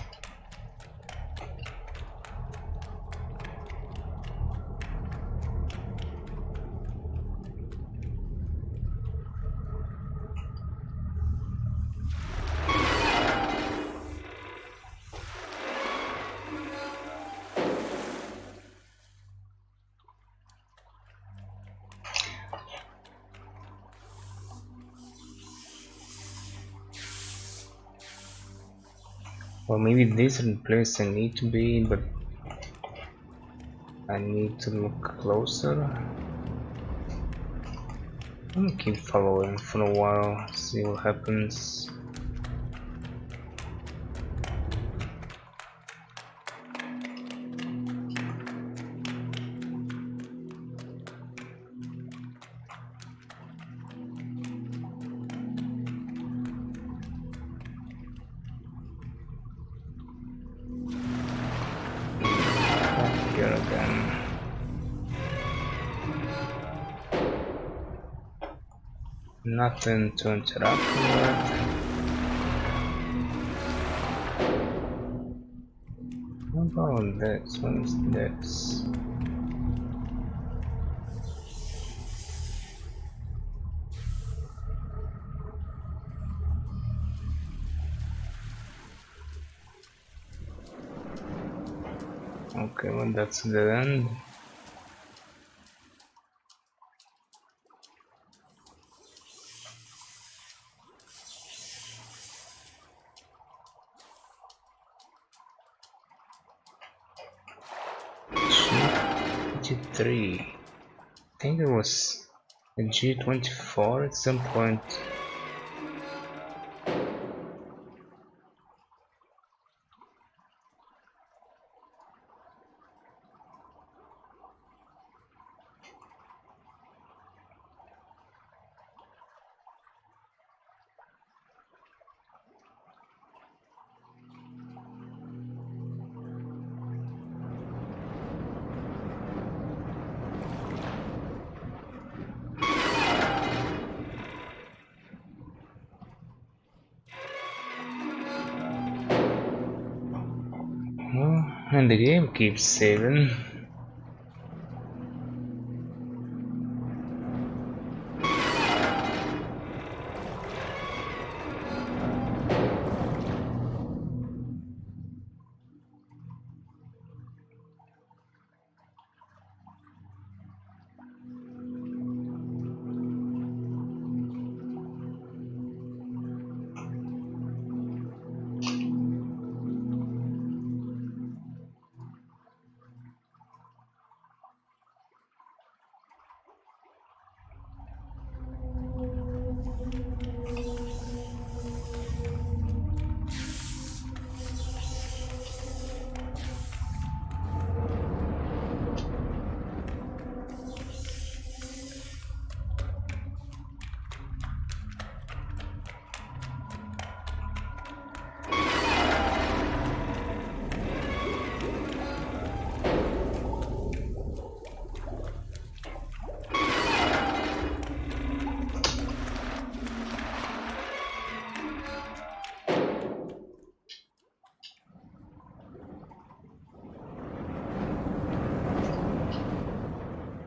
Speaker 1: Or maybe this is the place I need to be, but I need to look closer. I'm gonna keep following for a while, see what happens. Back here again. Nothing to interact with. What about this? What is this? Okay, well that's the end. G3. I think it was a G24 at some point. And the game keeps saving.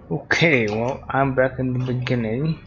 Speaker 1: Okay, well, I'm back in the beginning.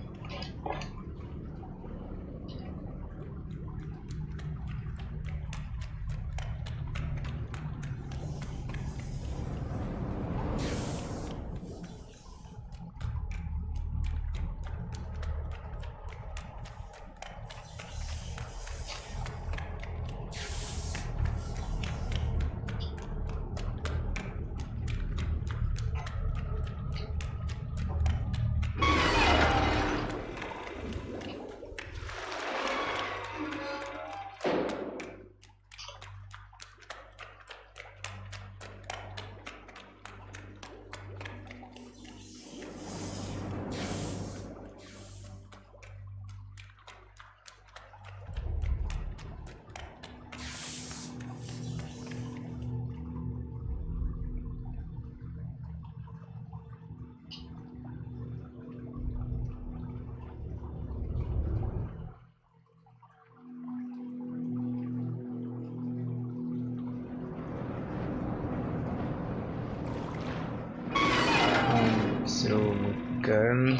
Speaker 1: this room again.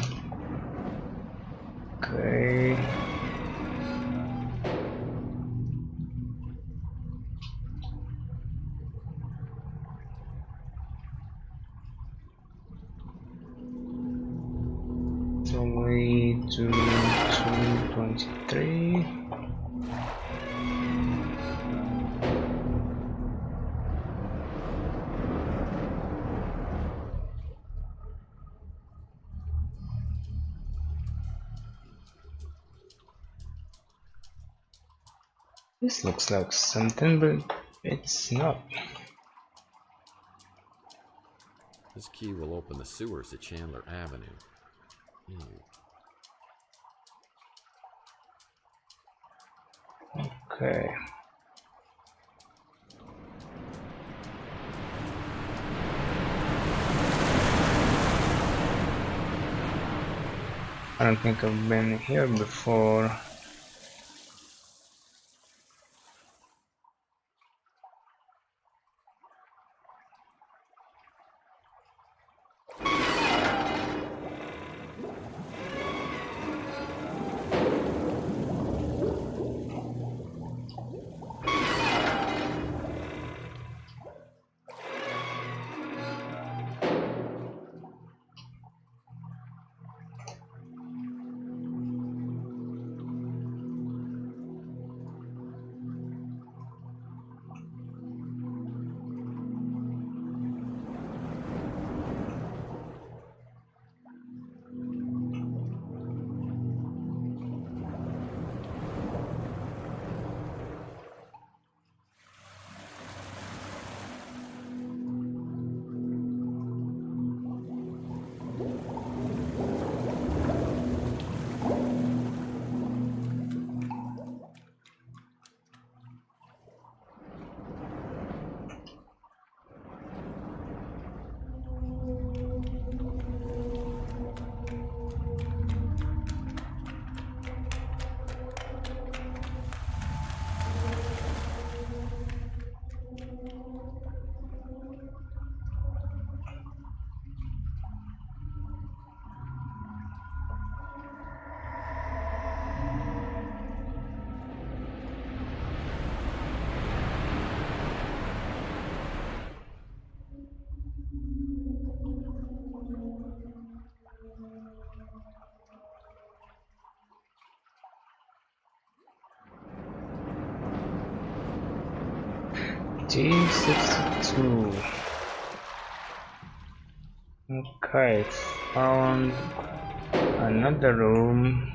Speaker 1: Okay. So we do 223. This looks like something, but it's not.
Speaker 3: This key will open the sewers at Chandler Avenue.
Speaker 1: Okay. I don't think I've been here before. G62. Okay, found another room.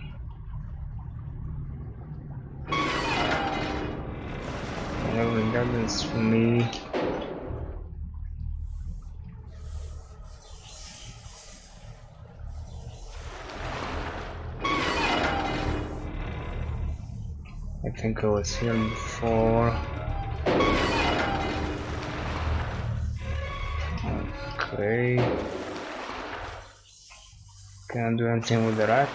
Speaker 1: Whatever that is for me. I think I was here before. Okay. Can't do anything with the rat.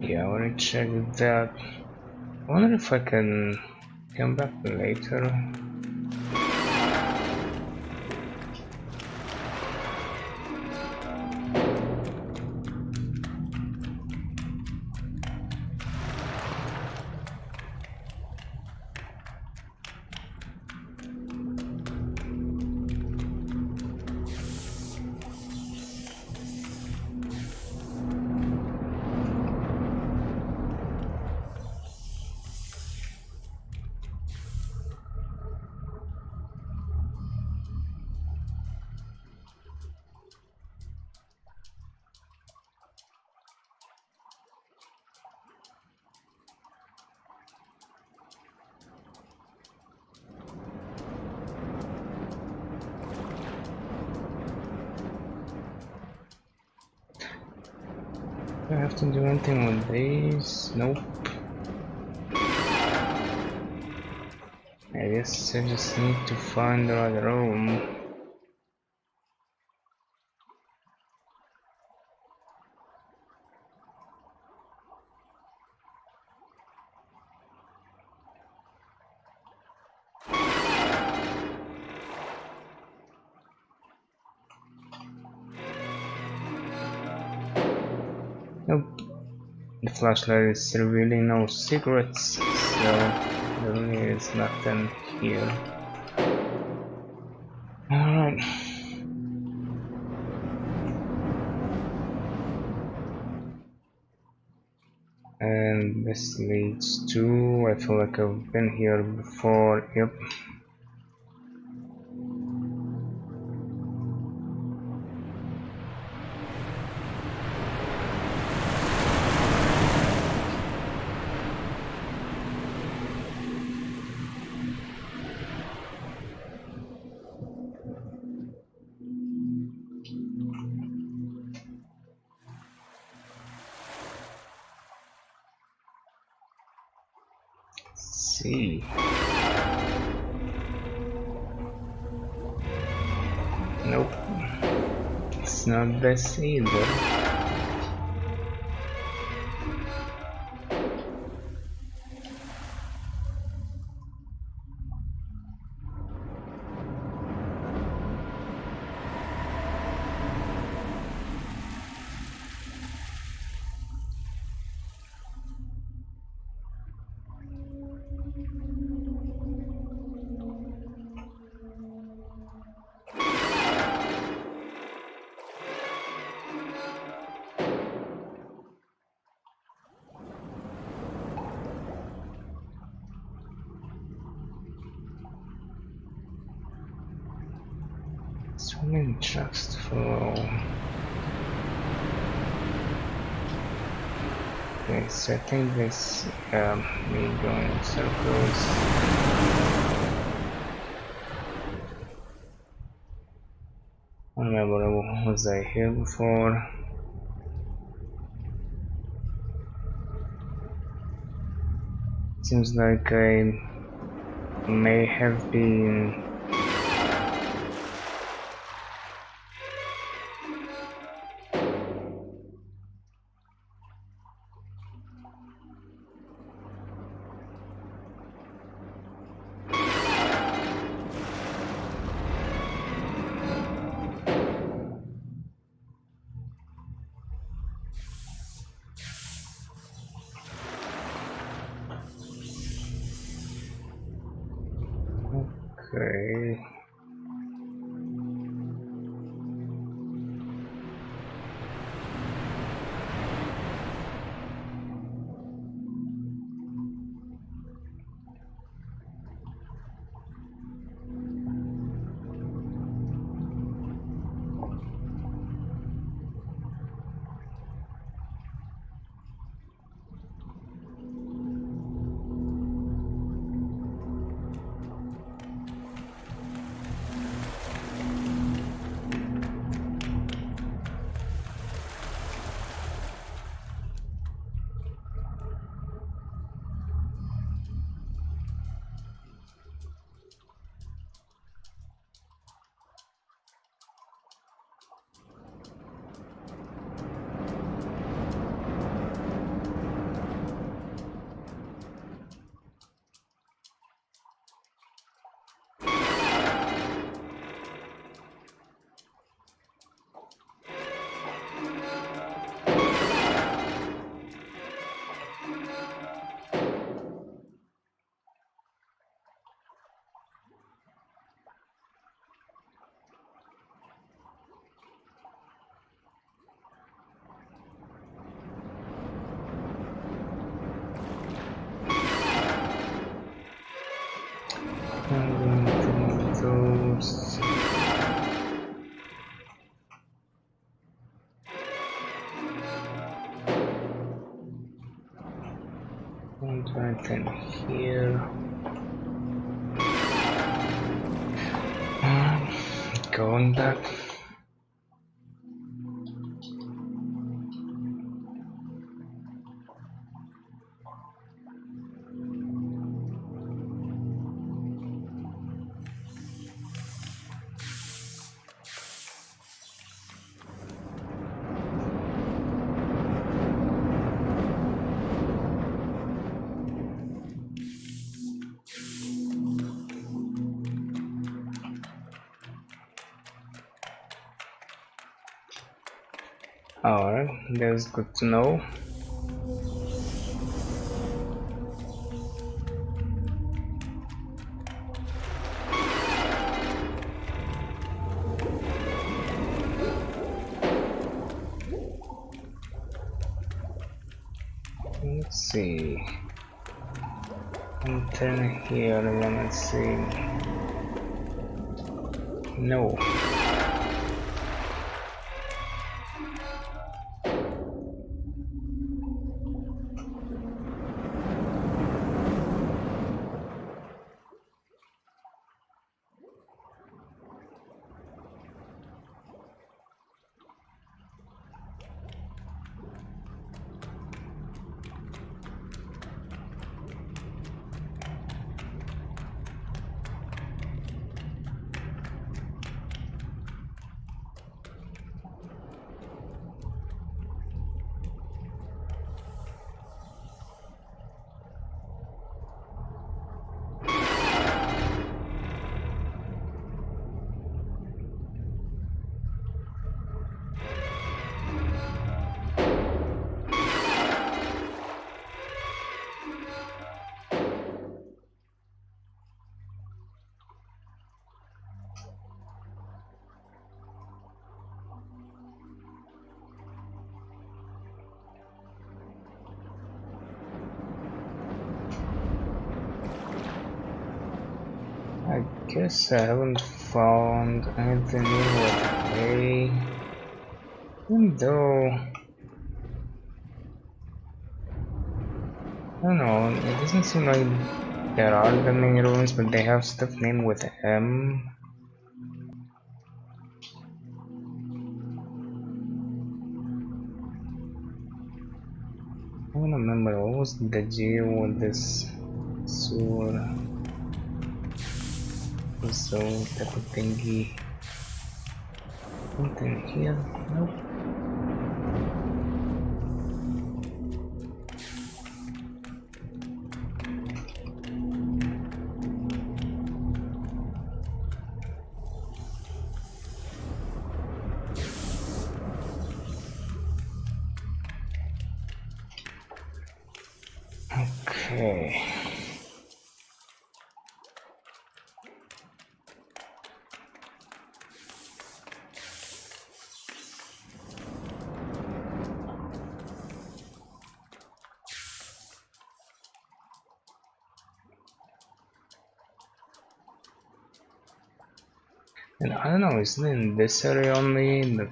Speaker 1: Yeah, I wanna check that. I wonder if I can come back later. Do I have to do anything with these? Nope. I guess I just need to find the right room. Nope. The flashlight is revealing no secrets, so there really is nothing here. Alright. And this leads to... I feel like I've been here before. Yep. See. Nope. It's not this either. Swimming trust flow. Okay, so I think this me going in circles. I don't remember, was I here before? Seems like I may have been okay. Those. And right in here. Going back. Alright, that's good to know. Let's see. And then here, let's see. No. I guess I haven't found anything new today. Even though, I don't know, it doesn't seem like there are that many ruins, but they have stuff named with M. I don't remember what was the G with this sewer. So type of thingy. Something here? Nope. Okay. And I don't know, isn't it in this area only that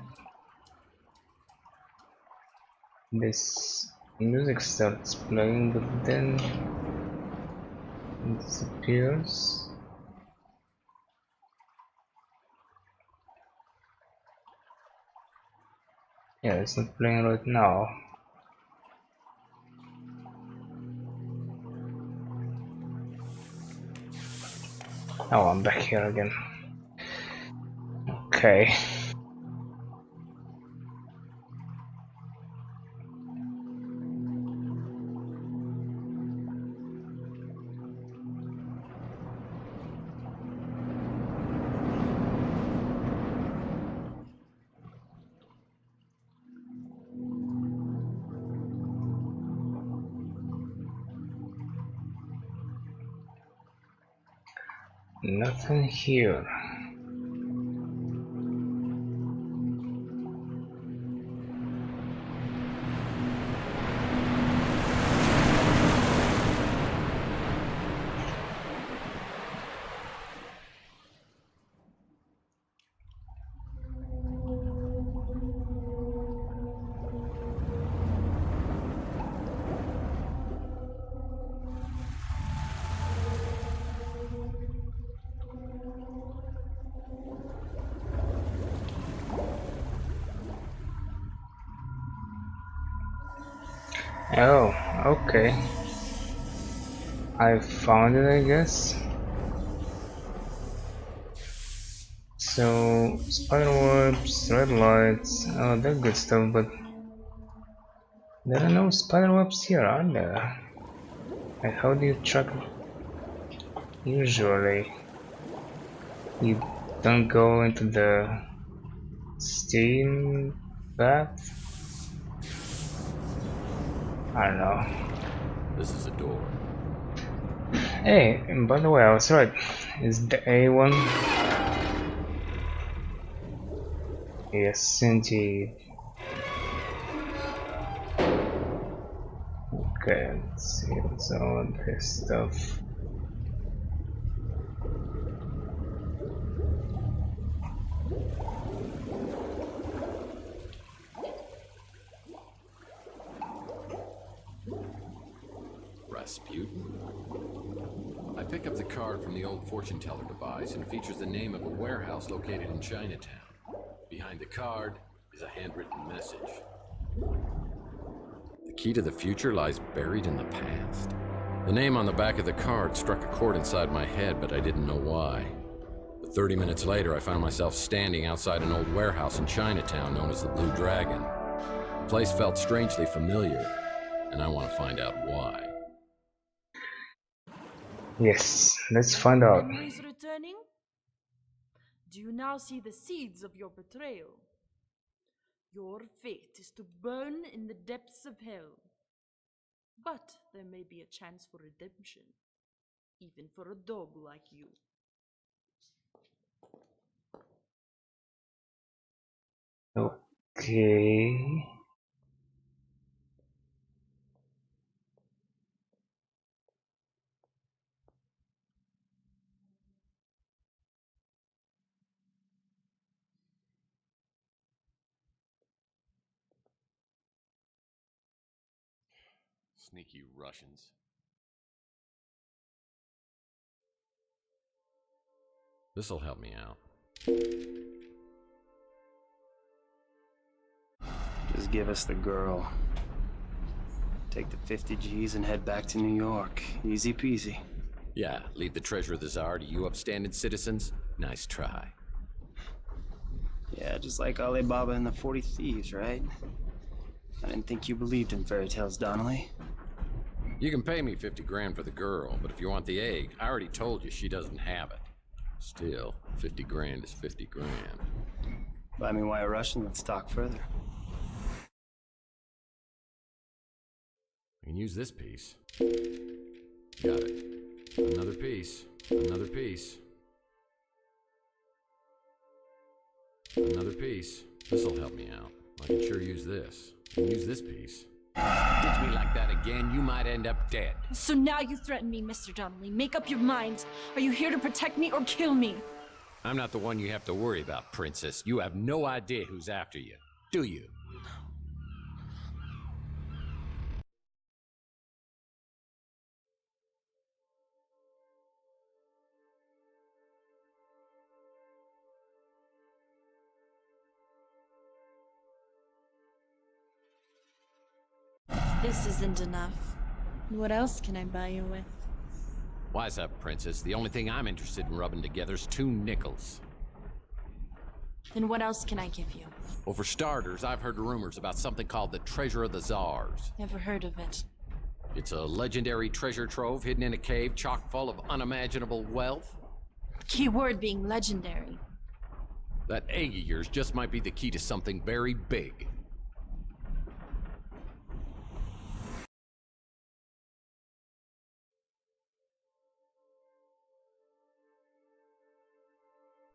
Speaker 1: this music starts playing but then it disappears? Yeah, it's not playing right now. Oh, I'm back here again. Okay. Nothing here. Oh, okay. I found it, I guess. So, spider webs, red lights, oh, they're good stuff, but there are no spider webs here, are there? Like, how do you track it? Usually, you don't go into the Steam path. I don't know.
Speaker 3: This is a door.
Speaker 1: Hey, and by the way, I was right. Is the A1? Yes, indeed. Okay, let's see what's all this stuff.
Speaker 3: Rasputin? I pick up the card from the old fortune teller device and it features the name of a warehouse located in Chinatown. Behind the card is a handwritten message. The key to the future lies buried in the past. The name on the back of the card struck a chord inside my head, but I didn't know why. But 30 minutes later, I found myself standing outside an old warehouse in Chinatown known as the Blue Dragon. The place felt strangely familiar, and I want to find out why.
Speaker 1: Yes, let's find out.
Speaker 16: Memories returning? Do you now see the seeds of your betrayal? Your fate is to burn in the depths of hell. But there may be a chance for redemption, even for a dog like you.
Speaker 1: Okay.
Speaker 3: Sneaky Russians. This'll help me out.
Speaker 17: Just give us the girl. Take the 50 G's and head back to New York. Easy peasy.
Speaker 3: Yeah, leave the treasure of the Tsar to you upstanding citizens? Nice try.
Speaker 17: Yeah, just like Alibaba and the 40 Thieves, right? I didn't think you believed in fairy tales, Donnelly.
Speaker 3: You can pay me 50 grand for the girl, but if you want the egg, I already told you she doesn't have it. Still, 50 grand is 50 grand.
Speaker 17: Buy me White Russian, let's talk further.
Speaker 3: I can use this piece. Got it. Another piece. Another piece. Another piece. This'll help me out. I can sure use this. I can use this piece. Ditch me like that again, you might end up dead.
Speaker 16: So now you threaten me, Mr. Donnelly. Make up your mind. Are you here to protect me or kill me?
Speaker 3: I'm not the one you have to worry about, Princess. You have no idea who's after you, do you?
Speaker 16: This isn't enough. What else can I buy you with?
Speaker 3: Wise up, Princess. The only thing I'm interested in rubbing together is 2 nickels.
Speaker 16: Then what else can I give you?
Speaker 3: Well, for starters, I've heard rumors about something called the Treasure of the Tsars.
Speaker 16: Never heard of it.
Speaker 3: It's a legendary treasure trove hidden in a cave chock full of unimaginable wealth.
Speaker 16: Key word being legendary.
Speaker 3: That egg of yours just might be the key to something very big.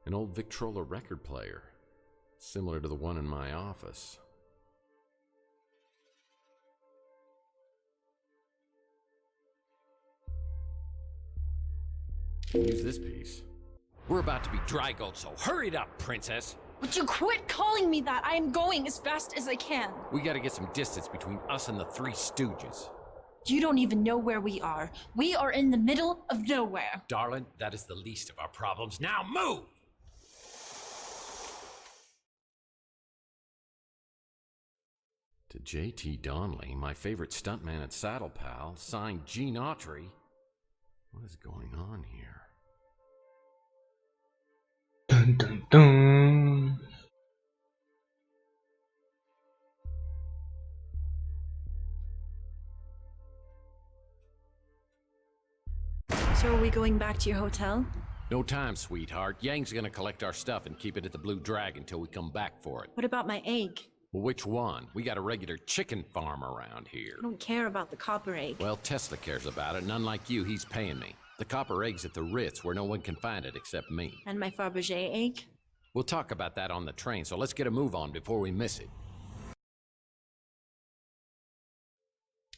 Speaker 3: An old Victrola record player, similar to the one in my office. Use this piece. We're about to be dry gulched, so hurry it up, Princess!
Speaker 16: Would you quit calling me that? I am going as fast as I can.
Speaker 3: We gotta get some distance between us and the Three Stooges.
Speaker 16: You don't even know where we are. We are in the middle of nowhere.
Speaker 3: Darling, that is the least of our problems. Now move! To J.T. Donnelly, my favorite stuntman and saddle pal, signed Gene Autry. What is going on here?
Speaker 1: Dun dun dun.
Speaker 16: So are we going back to your hotel?
Speaker 3: No time, sweetheart. Yang's gonna collect our stuff and keep it at the Blue Dragon till we come back for it.
Speaker 16: What about my egg?
Speaker 3: Well, which one? We got a regular chicken farm around here.
Speaker 18: I don't care about the copper egg.
Speaker 3: Well, Tesla cares about it, and unlike you, he's paying me. The copper egg's at the Ritz, where no one can find it except me.
Speaker 18: And my Fabergé egg?
Speaker 3: We'll talk about that on the train, so let's get a move on before we miss it.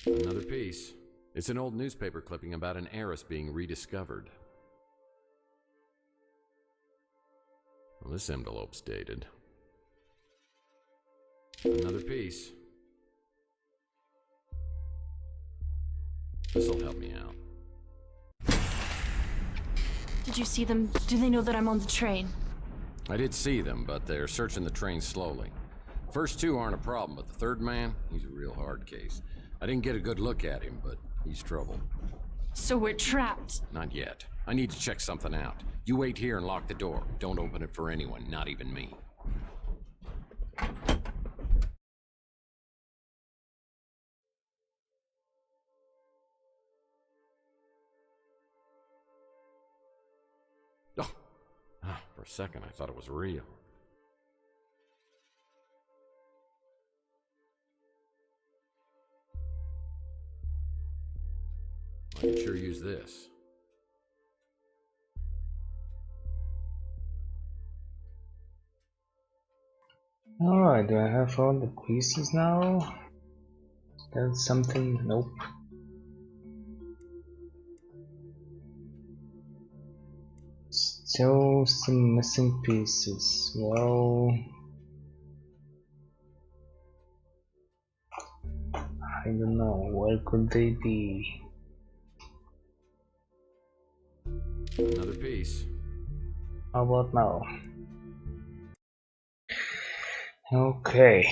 Speaker 3: Another piece. It's an old newspaper clipping about an heiress being rediscovered. Well, this envelope's dated. Another piece. This'll help me out.
Speaker 18: Did you see them? Do they know that I'm on the train?
Speaker 3: I did see them, but they're searching the train slowly. First two aren't a problem, but the third man, he's a real hard case. I didn't get a good look at him, but he's trouble.
Speaker 18: So we're trapped.
Speaker 3: Not yet. I need to check something out. You wait here and lock the door. Don't open it for anyone, not even me. For a second, I thought it was real. I can sure use this.
Speaker 1: Alright, do I have all the pieces now? That's something. Nope. Still some missing pieces. Well, I don't know. Where could they be?
Speaker 3: Another piece.
Speaker 1: How about now? Okay.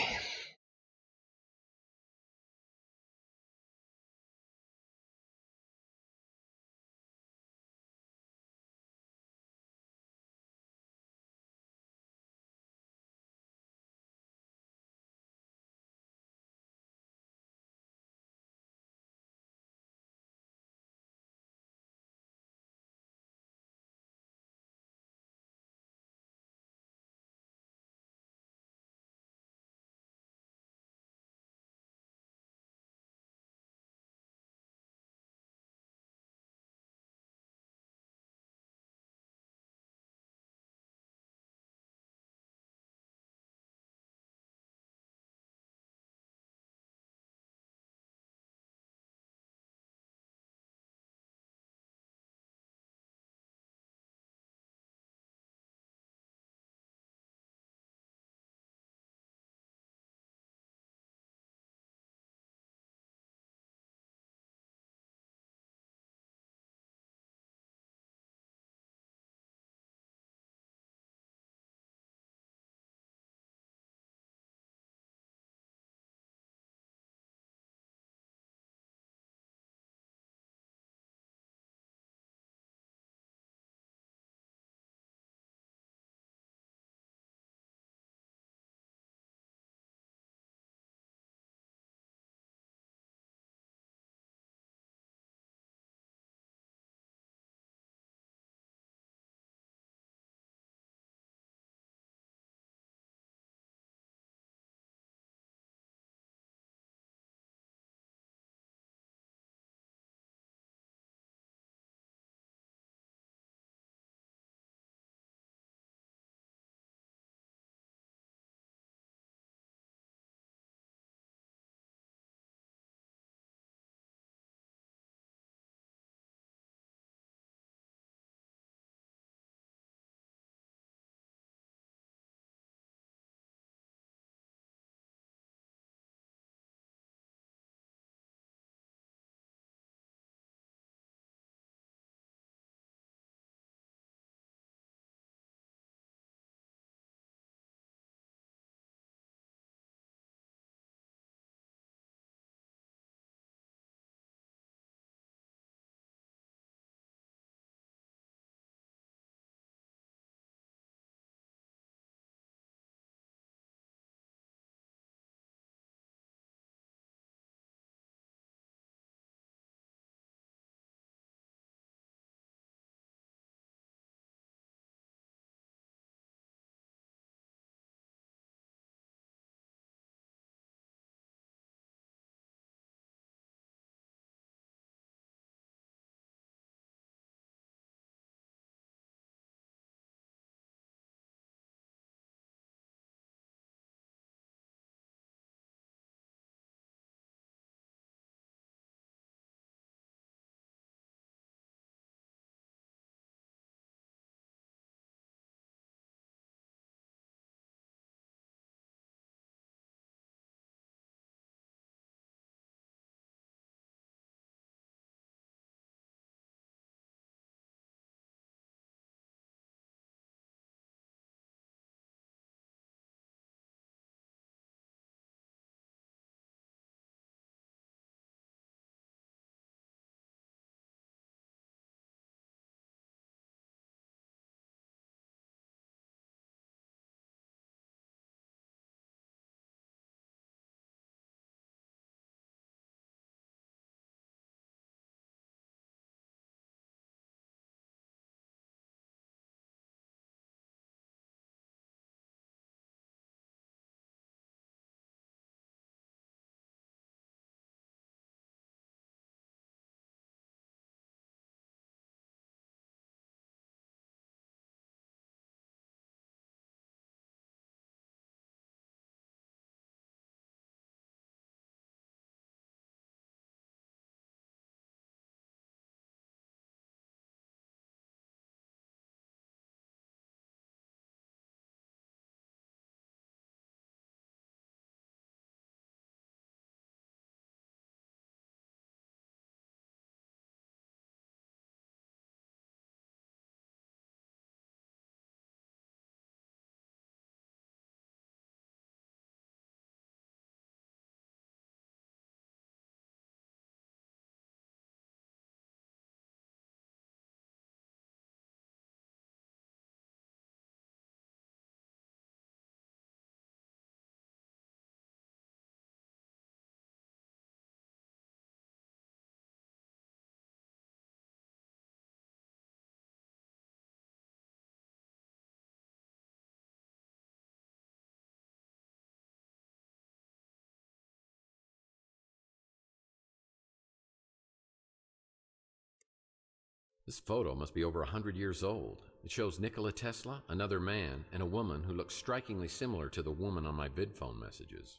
Speaker 3: This photo must be over 100 years old. It shows Nikola Tesla, another man, and a woman who looks strikingly similar to the woman on my vidphone messages.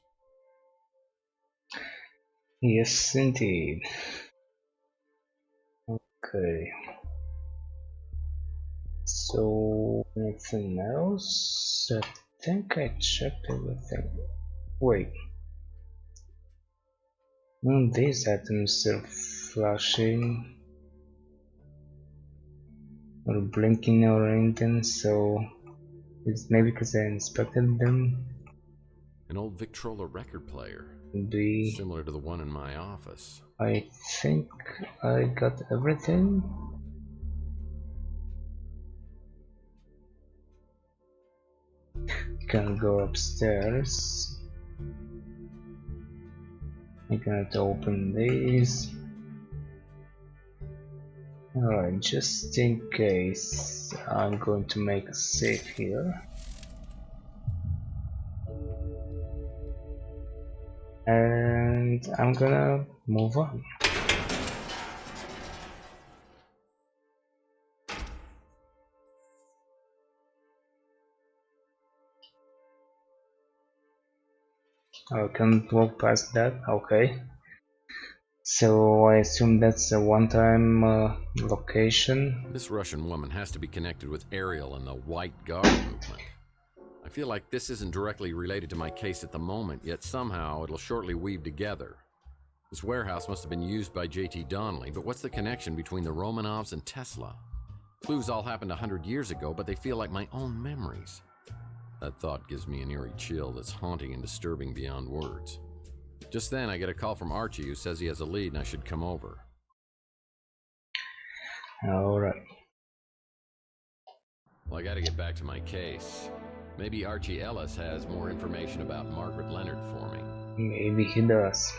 Speaker 1: Yes, indeed. Okay. So, anything else? I think I checked everything. Wait. These items are flashing or blinking or anything, so it's maybe because I inspected them.
Speaker 3: An old Victrola record player.
Speaker 1: Be
Speaker 3: similar to the one in my office.
Speaker 1: I think I got everything. Can go upstairs. I cannot open these. Alright, just in case, I'm going to make a save here. And I'm gonna move on. I can't walk past that, okay. So I assume that's a one-time location.
Speaker 3: This Russian woman has to be connected with Ariel and the White Guard movement. I feel like this isn't directly related to my case at the moment, yet somehow it'll shortly weave together. This warehouse must have been used by J.T. Donnelly, but what's the connection between the Romanovs and Tesla? Clues all happened 100 years ago, but they feel like my own memories. That thought gives me an eerie chill that's haunting and disturbing beyond words. Just then, I get a call from Archie who says he has a lead and I should come over.
Speaker 1: Alright.
Speaker 3: Well, I gotta get back to my case. Maybe Archie Ellis has more information about Margaret Leonard for me.
Speaker 1: Maybe he does.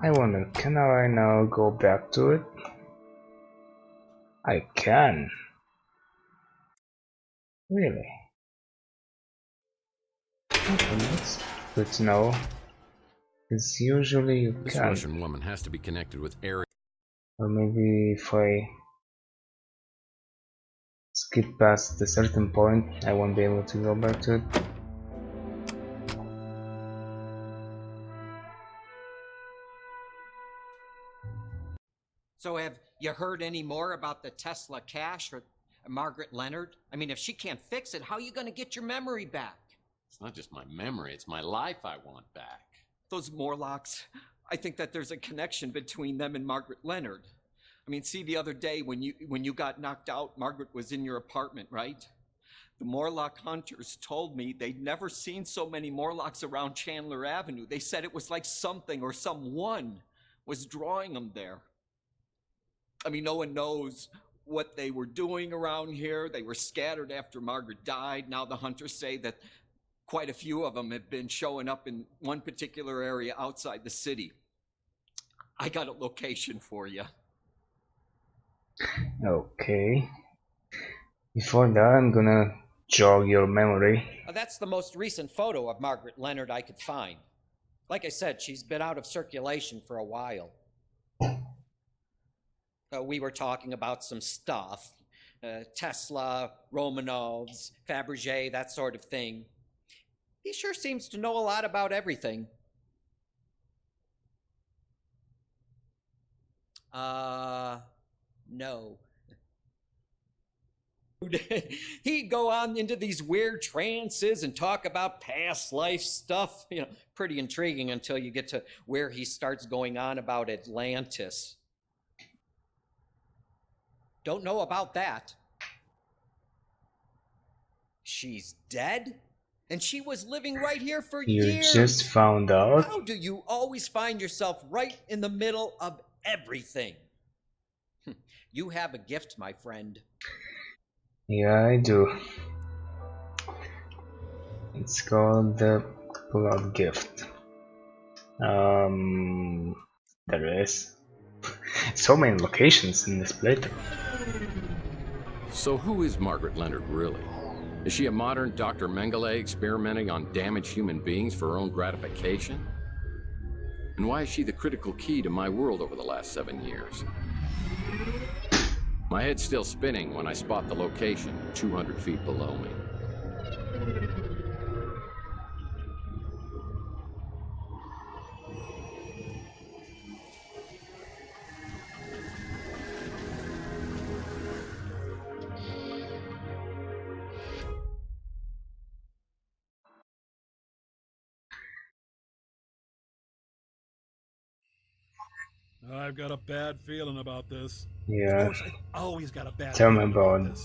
Speaker 1: I wonder, can I now go back to it? I can. Really? Okay, that's good to know. Because usually you
Speaker 3: This
Speaker 1: can't.
Speaker 3: Russian woman has to be connected with Ariel.
Speaker 1: Or maybe if I skip past a certain point, I won't be able to go back to it.
Speaker 19: So have you heard any more about the Tesla cache or Margaret Leonard? I mean, if she can't fix it, how are you going to get your memory back?
Speaker 3: It's not just my memory, it's my life I want back.
Speaker 19: Those Morlocks, I think that there's a connection between them and Margaret Leonard. I mean, see, the other day when you got knocked out, Margaret was in your apartment, right? The Morlock hunters told me they'd never seen so many Morlocks around Chandler Avenue. They said it was like something or someone was drawing them there. I mean, no one knows what they were doing around here. They were scattered after Margaret died. Now the hunters say that quite a few of them have been showing up in one particular area outside the city. I got a location for you.
Speaker 1: Okay. Before that, I'm gonna jog your memory.
Speaker 19: That's the most recent photo of Margaret Leonard I could find. Like I said, she's been out of circulation for a while. We were talking about some stuff. Tesla, Romanovs, Fabergé, that sort of thing. He sure seems to know a lot about everything. No. He'd go on into these weird trances and talk about past life stuff. You know, pretty intriguing until you get to where he starts going on about Atlantis. Don't know about that. She's dead? And she was living right here for years.
Speaker 1: You just found out?
Speaker 19: How do you always find yourself right in the middle of everything? You have a gift, my friend.
Speaker 1: Yeah, I do. It's called the Blood Gift. There is so many locations in this playthrough.
Speaker 3: So who is Margaret Leonard really? Is she a modern Dr. Mengele experimenting on damaged human beings for her own gratification? And why is she the critical key to my world over the last 7 years? My head's still spinning when I spot the location 200 feet below me.
Speaker 8: I've got a bad feeling about this.
Speaker 1: Yeah.
Speaker 8: Of course, I've always got a bad
Speaker 1: Tell me
Speaker 8: feeling
Speaker 1: about
Speaker 8: about this.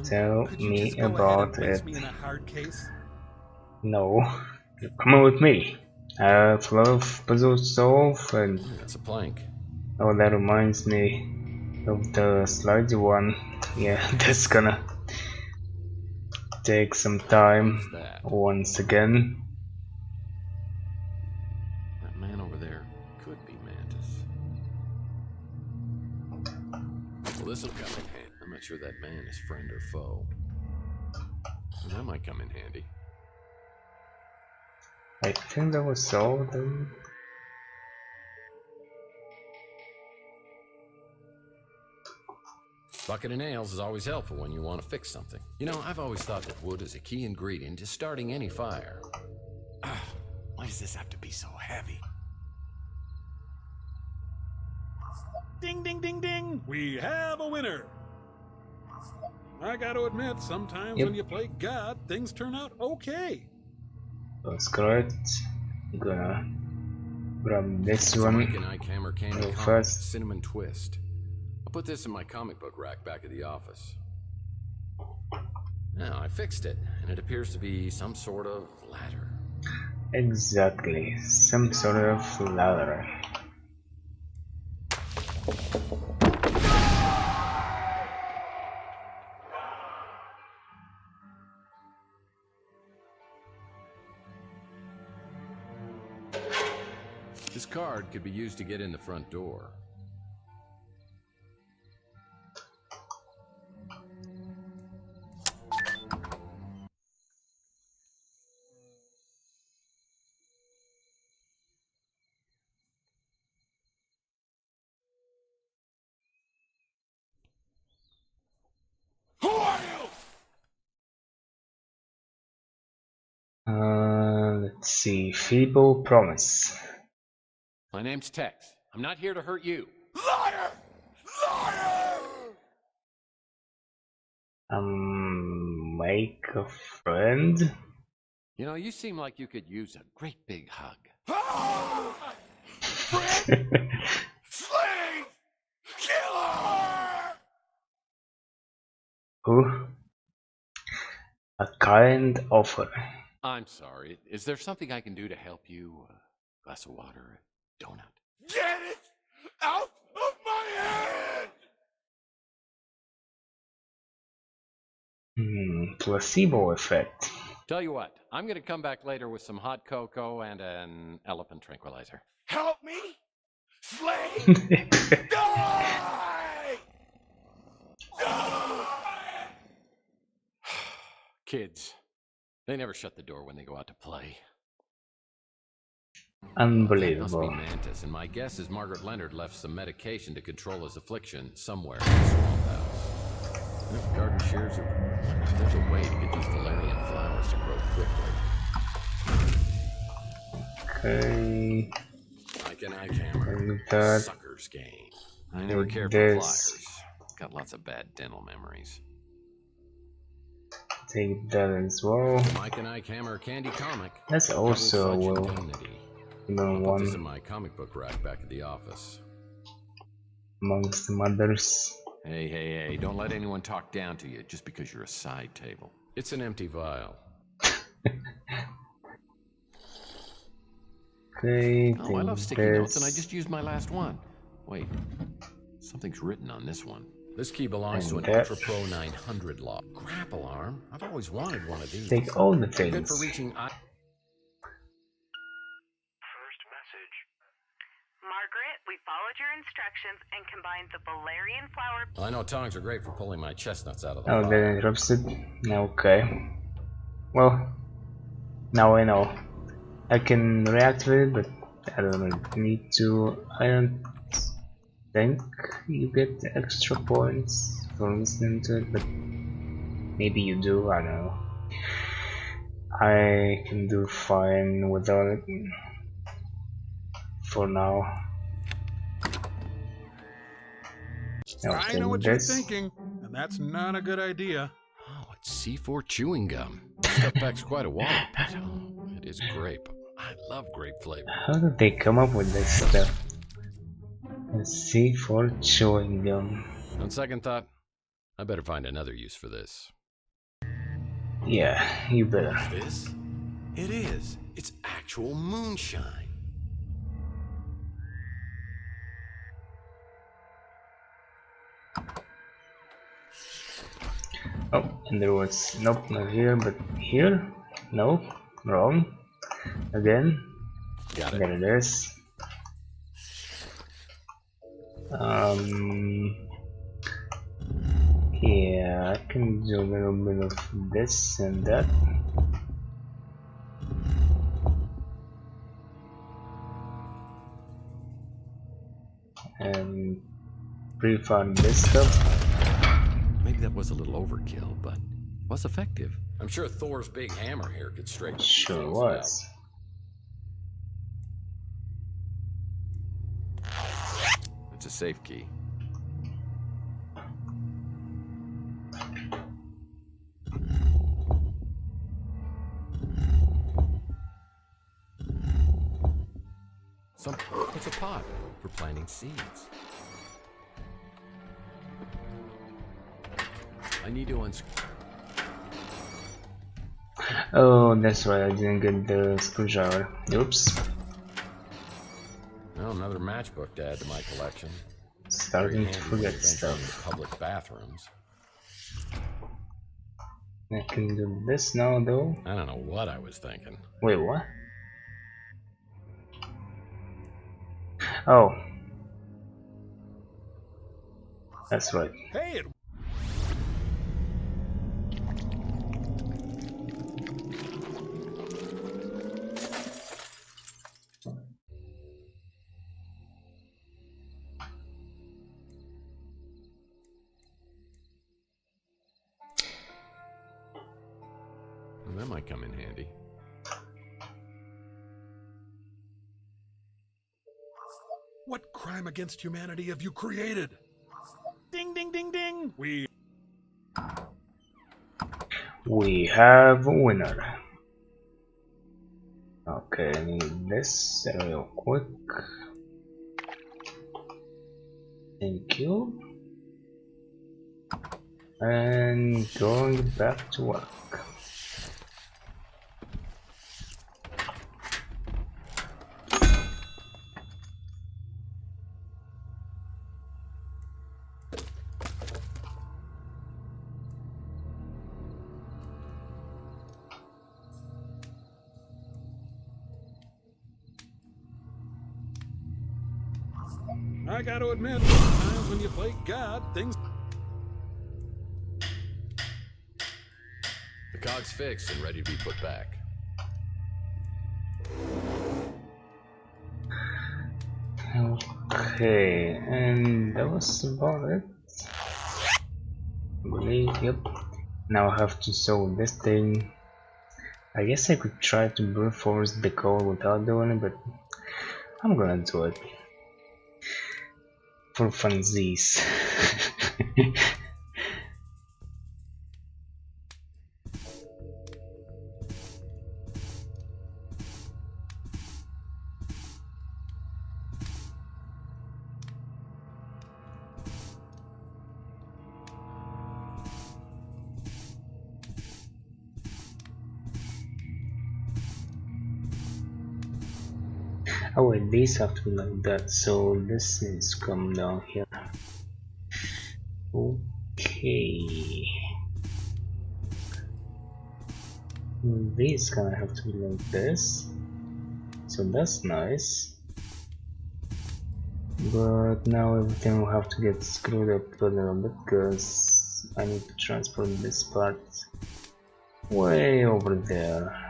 Speaker 1: Tell
Speaker 8: Could you
Speaker 1: me
Speaker 8: just go ahead and
Speaker 1: about
Speaker 8: place
Speaker 1: it.
Speaker 8: me in a hard case?
Speaker 1: No. Come on with me. I have a lot of puzzles to solve and
Speaker 3: That's a plank.
Speaker 1: oh, that reminds me of the slidey one. Yeah, that's gonna take some time once again.
Speaker 3: That man over there could be Mantis. Well, this'll come in handy. I'm not sure that man is friend or foe. That might come in handy.
Speaker 1: I think that was all of them.
Speaker 3: Bucket of nails is always helpful when you want to fix something. You know, I've always thought that wood is a key ingredient to starting any fire.
Speaker 5: Why does this have to be so heavy?
Speaker 8: Ding, ding, ding, ding! We have a winner! I gotta admit, sometimes when you play God, things turn out okay.
Speaker 1: That's correct. I'm gonna grab this one
Speaker 3: Mike and Ike Hammer Candy
Speaker 1: real
Speaker 3: Comic,
Speaker 1: fast.
Speaker 3: Cinnamon Twist. I'll put this in my comic book rack back at the office. Now, I fixed it, and it appears to be some sort of ladder.
Speaker 1: Exactly, some sort of ladder.
Speaker 3: This card could be used to get in the front door.
Speaker 1: Let's see, feeble promise.
Speaker 3: My name's Tex. I'm not here to hurt you.
Speaker 5: Liar! Liar!
Speaker 1: Make a friend?
Speaker 3: You know, you seem like you could use a great big hug.
Speaker 5: Slave! Killer!
Speaker 1: Ooh. A kind offer.
Speaker 3: I'm sorry. Is there something I can do to help you? A glass of water? A donut?
Speaker 5: Get it out of my head!
Speaker 1: Placebo effect.
Speaker 3: Tell you what, I'm gonna come back later with some hot cocoa and an elephant tranquilizer.
Speaker 5: Help me? Slave! Die! Die!
Speaker 3: Kids. They never shut the door when they go out to play.
Speaker 1: Unbelievable.
Speaker 3: That must be Mantis, and my guess is Margaret Leonard left some medication to control his affliction somewhere in the swamp house. If garden shears are... If there's a way to get these valerian flowers to grow quickly.
Speaker 1: Okay.
Speaker 3: Mike and Ike Hammer.
Speaker 1: That.
Speaker 3: Sucker's game. I never cared for pliers. Got lots of bad dental memories.
Speaker 1: Take that as well.
Speaker 3: Mike and Ike Hammer Candy Comic.
Speaker 1: That's also
Speaker 3: Double
Speaker 1: well.
Speaker 3: Fudge Indemnity.
Speaker 1: Number
Speaker 3: I'll put
Speaker 1: one
Speaker 3: this in my comic book rack back at the office.
Speaker 1: amongst the mothers.
Speaker 3: Hey, don't let anyone talk down to you just because you're a side table. It's an empty vial.
Speaker 1: Okay,
Speaker 3: oh, I love sticky notes, and I just used my last one. Wait, something's written on this one. This key belongs to an Ultra Pro 900 lock. Grapple arm? I've always wanted one of these.
Speaker 1: Take all the
Speaker 3: Good
Speaker 1: things.
Speaker 3: for reaching...
Speaker 20: Margaret, we followed your instructions and combined the valerian flower.
Speaker 3: I know tongs are great for pulling my chestnuts out of the
Speaker 1: Oh,
Speaker 3: fire.
Speaker 1: that interrupts it. Okay. Well, now I know. I can react with it, but I don't need to. I don't think you get extra points for listening to it, but maybe you do, I don't know. I can do fine without it for now. I'll
Speaker 8: I
Speaker 1: take
Speaker 8: know what you're
Speaker 1: this.
Speaker 8: thinking, and that's not a good idea.
Speaker 3: Oh, it's C4 chewing gum. Stuff packs quite a wallop, but it is grape. I love grape flavor.
Speaker 1: How did they come up with this stuff? Let's see, for chewing gum.
Speaker 3: On second thought, I better find another use for this.
Speaker 1: Yeah, you better.
Speaker 3: This? It is. It's actual moonshine.
Speaker 1: Oh, and there was, nope, not here, but here? No, wrong. Again.
Speaker 3: Got it.
Speaker 1: There it is. Yeah, I can do a little bit of this and that. And pre-fund this stuff.
Speaker 3: Maybe that was a little overkill, but was effective. I'm sure Thor's big hammer here could straighten
Speaker 1: Sure was.
Speaker 3: It's a safe key. It's a pot for planting seeds. I need to unscrew.
Speaker 1: Oh, that's right, I didn't get the screwdriver. Oops.
Speaker 3: Well, another matchbook to add to my collection.
Speaker 1: Starting to forget stuff.
Speaker 3: Public bathrooms.
Speaker 1: I can do this now, though.
Speaker 3: I don't know what I was thinking.
Speaker 1: Wait, what? Oh. That's right.
Speaker 8: Hey,
Speaker 3: Well, that might come in handy.
Speaker 8: what crime against humanity have you created? Ding, ding, ding, ding.
Speaker 1: We have a winner. Okay, I need this real quick. Thank you. And going back to work.
Speaker 8: I gotta admit, sometimes when you play God, things...
Speaker 3: The cog's fixed and ready to be put back.
Speaker 1: Okay, and that was about it. I believe, yep. Now I have to solve this thing. I guess I could try to brute force the code without doing it, but I'm gonna do it. For funsies. Oh wait, these have to be like that, so this is come down here. Okay. These gonna have to be like this. So that's nice. But now everything will have to get screwed up a little bit because I need to transport this part way over there.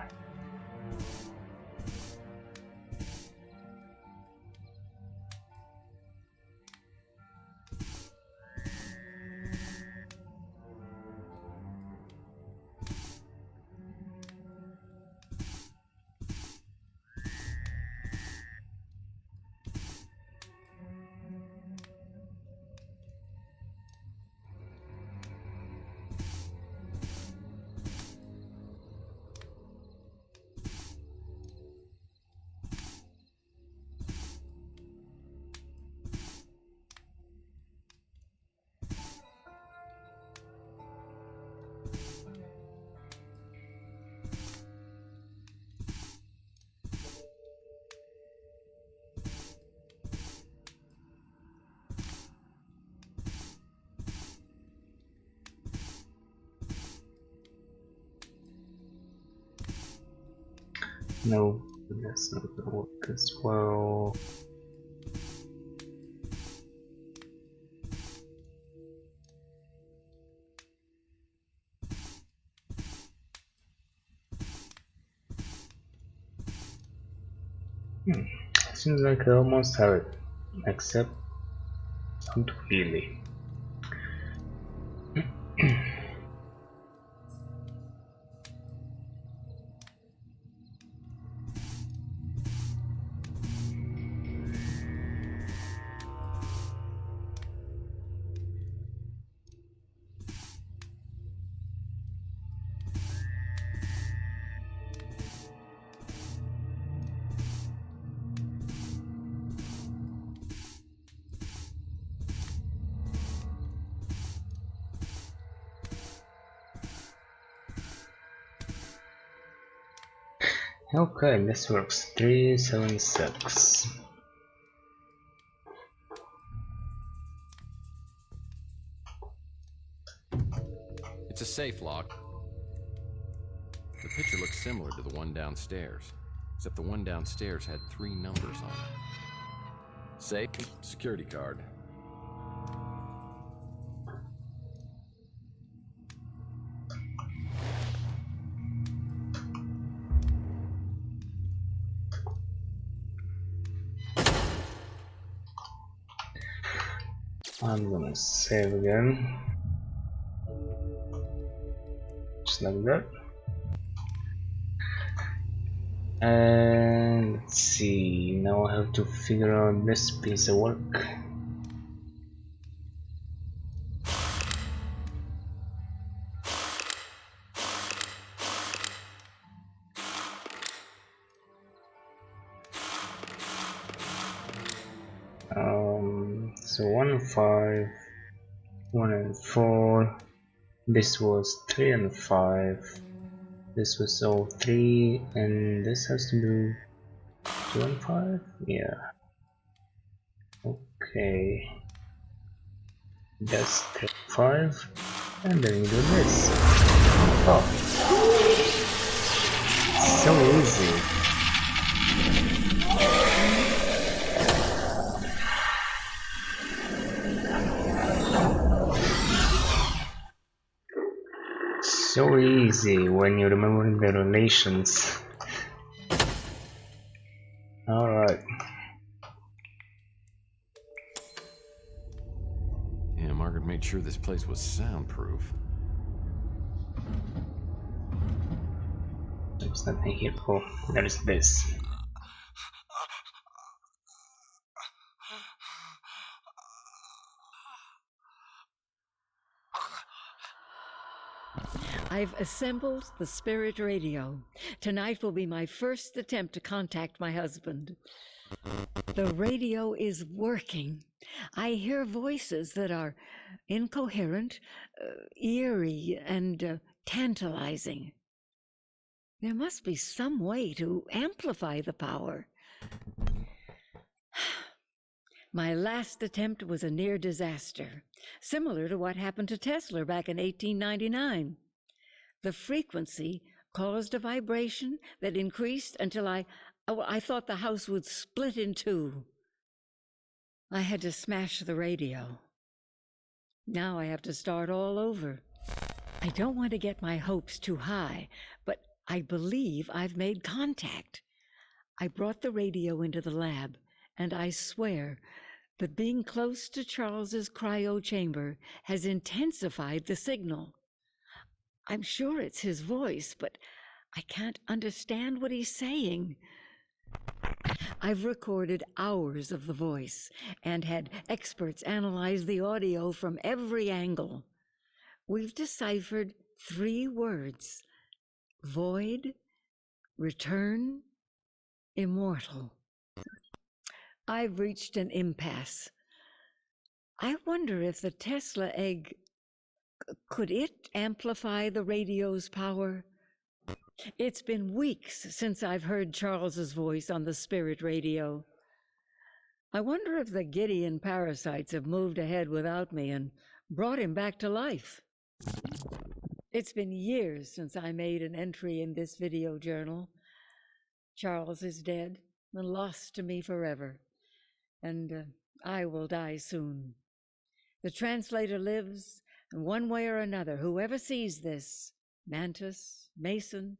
Speaker 1: No, that's not gonna work as well. Seems like I almost have it, except not really. Okay, this works. 376.
Speaker 3: It's a safe lock. The picture looks similar to the one downstairs, except the one downstairs had 3 numbers on it. Safe, security card.
Speaker 1: I'm gonna save again. Just like that. And let's see, now I have to figure out this piece of work. So 1 and 5, 1 and 4, this was 3 and 5, this was all 3, and this has to be 2 and 5? Yeah. Okay. That's 3 and 5, and then we do this. Oh. So easy. So easy when you remember the relations. Alright.
Speaker 3: Yeah, Margaret made sure this place was soundproof.
Speaker 1: There's nothing here. Oh, there is this.
Speaker 21: I've assembled the spirit radio. Tonight will be my first attempt to contact my husband. The radio is working. I hear voices that are incoherent, eerie, and tantalizing. There must be some way to amplify the power. My last attempt was a near disaster, similar to what happened to Tesla back in 1899. The frequency caused a vibration that increased until I thought the house would split in two. I had to smash the radio. Now I have to start all over. I don't want to get my hopes too high, but I believe I've made contact. I brought the radio into the lab, and I swear that being close to Charles's cryo chamber has intensified the signal. I'm sure it's his voice, but I can't understand what he's saying. I've recorded hours of the voice and had experts analyze the audio from every angle. We've deciphered 3 words: void, return, immortal. I've reached an impasse. I wonder if the Tesla egg, could it amplify the radio's power? It's been weeks since I've heard Charles's voice on the spirit radio. I wonder if the Gideon parasites have moved ahead without me and brought him back to life. It's been years since I made an entry in this video journal. Charles is dead and lost to me forever, and I will die soon. The translator lives, and one way or another, whoever sees this, Mantis, Mason,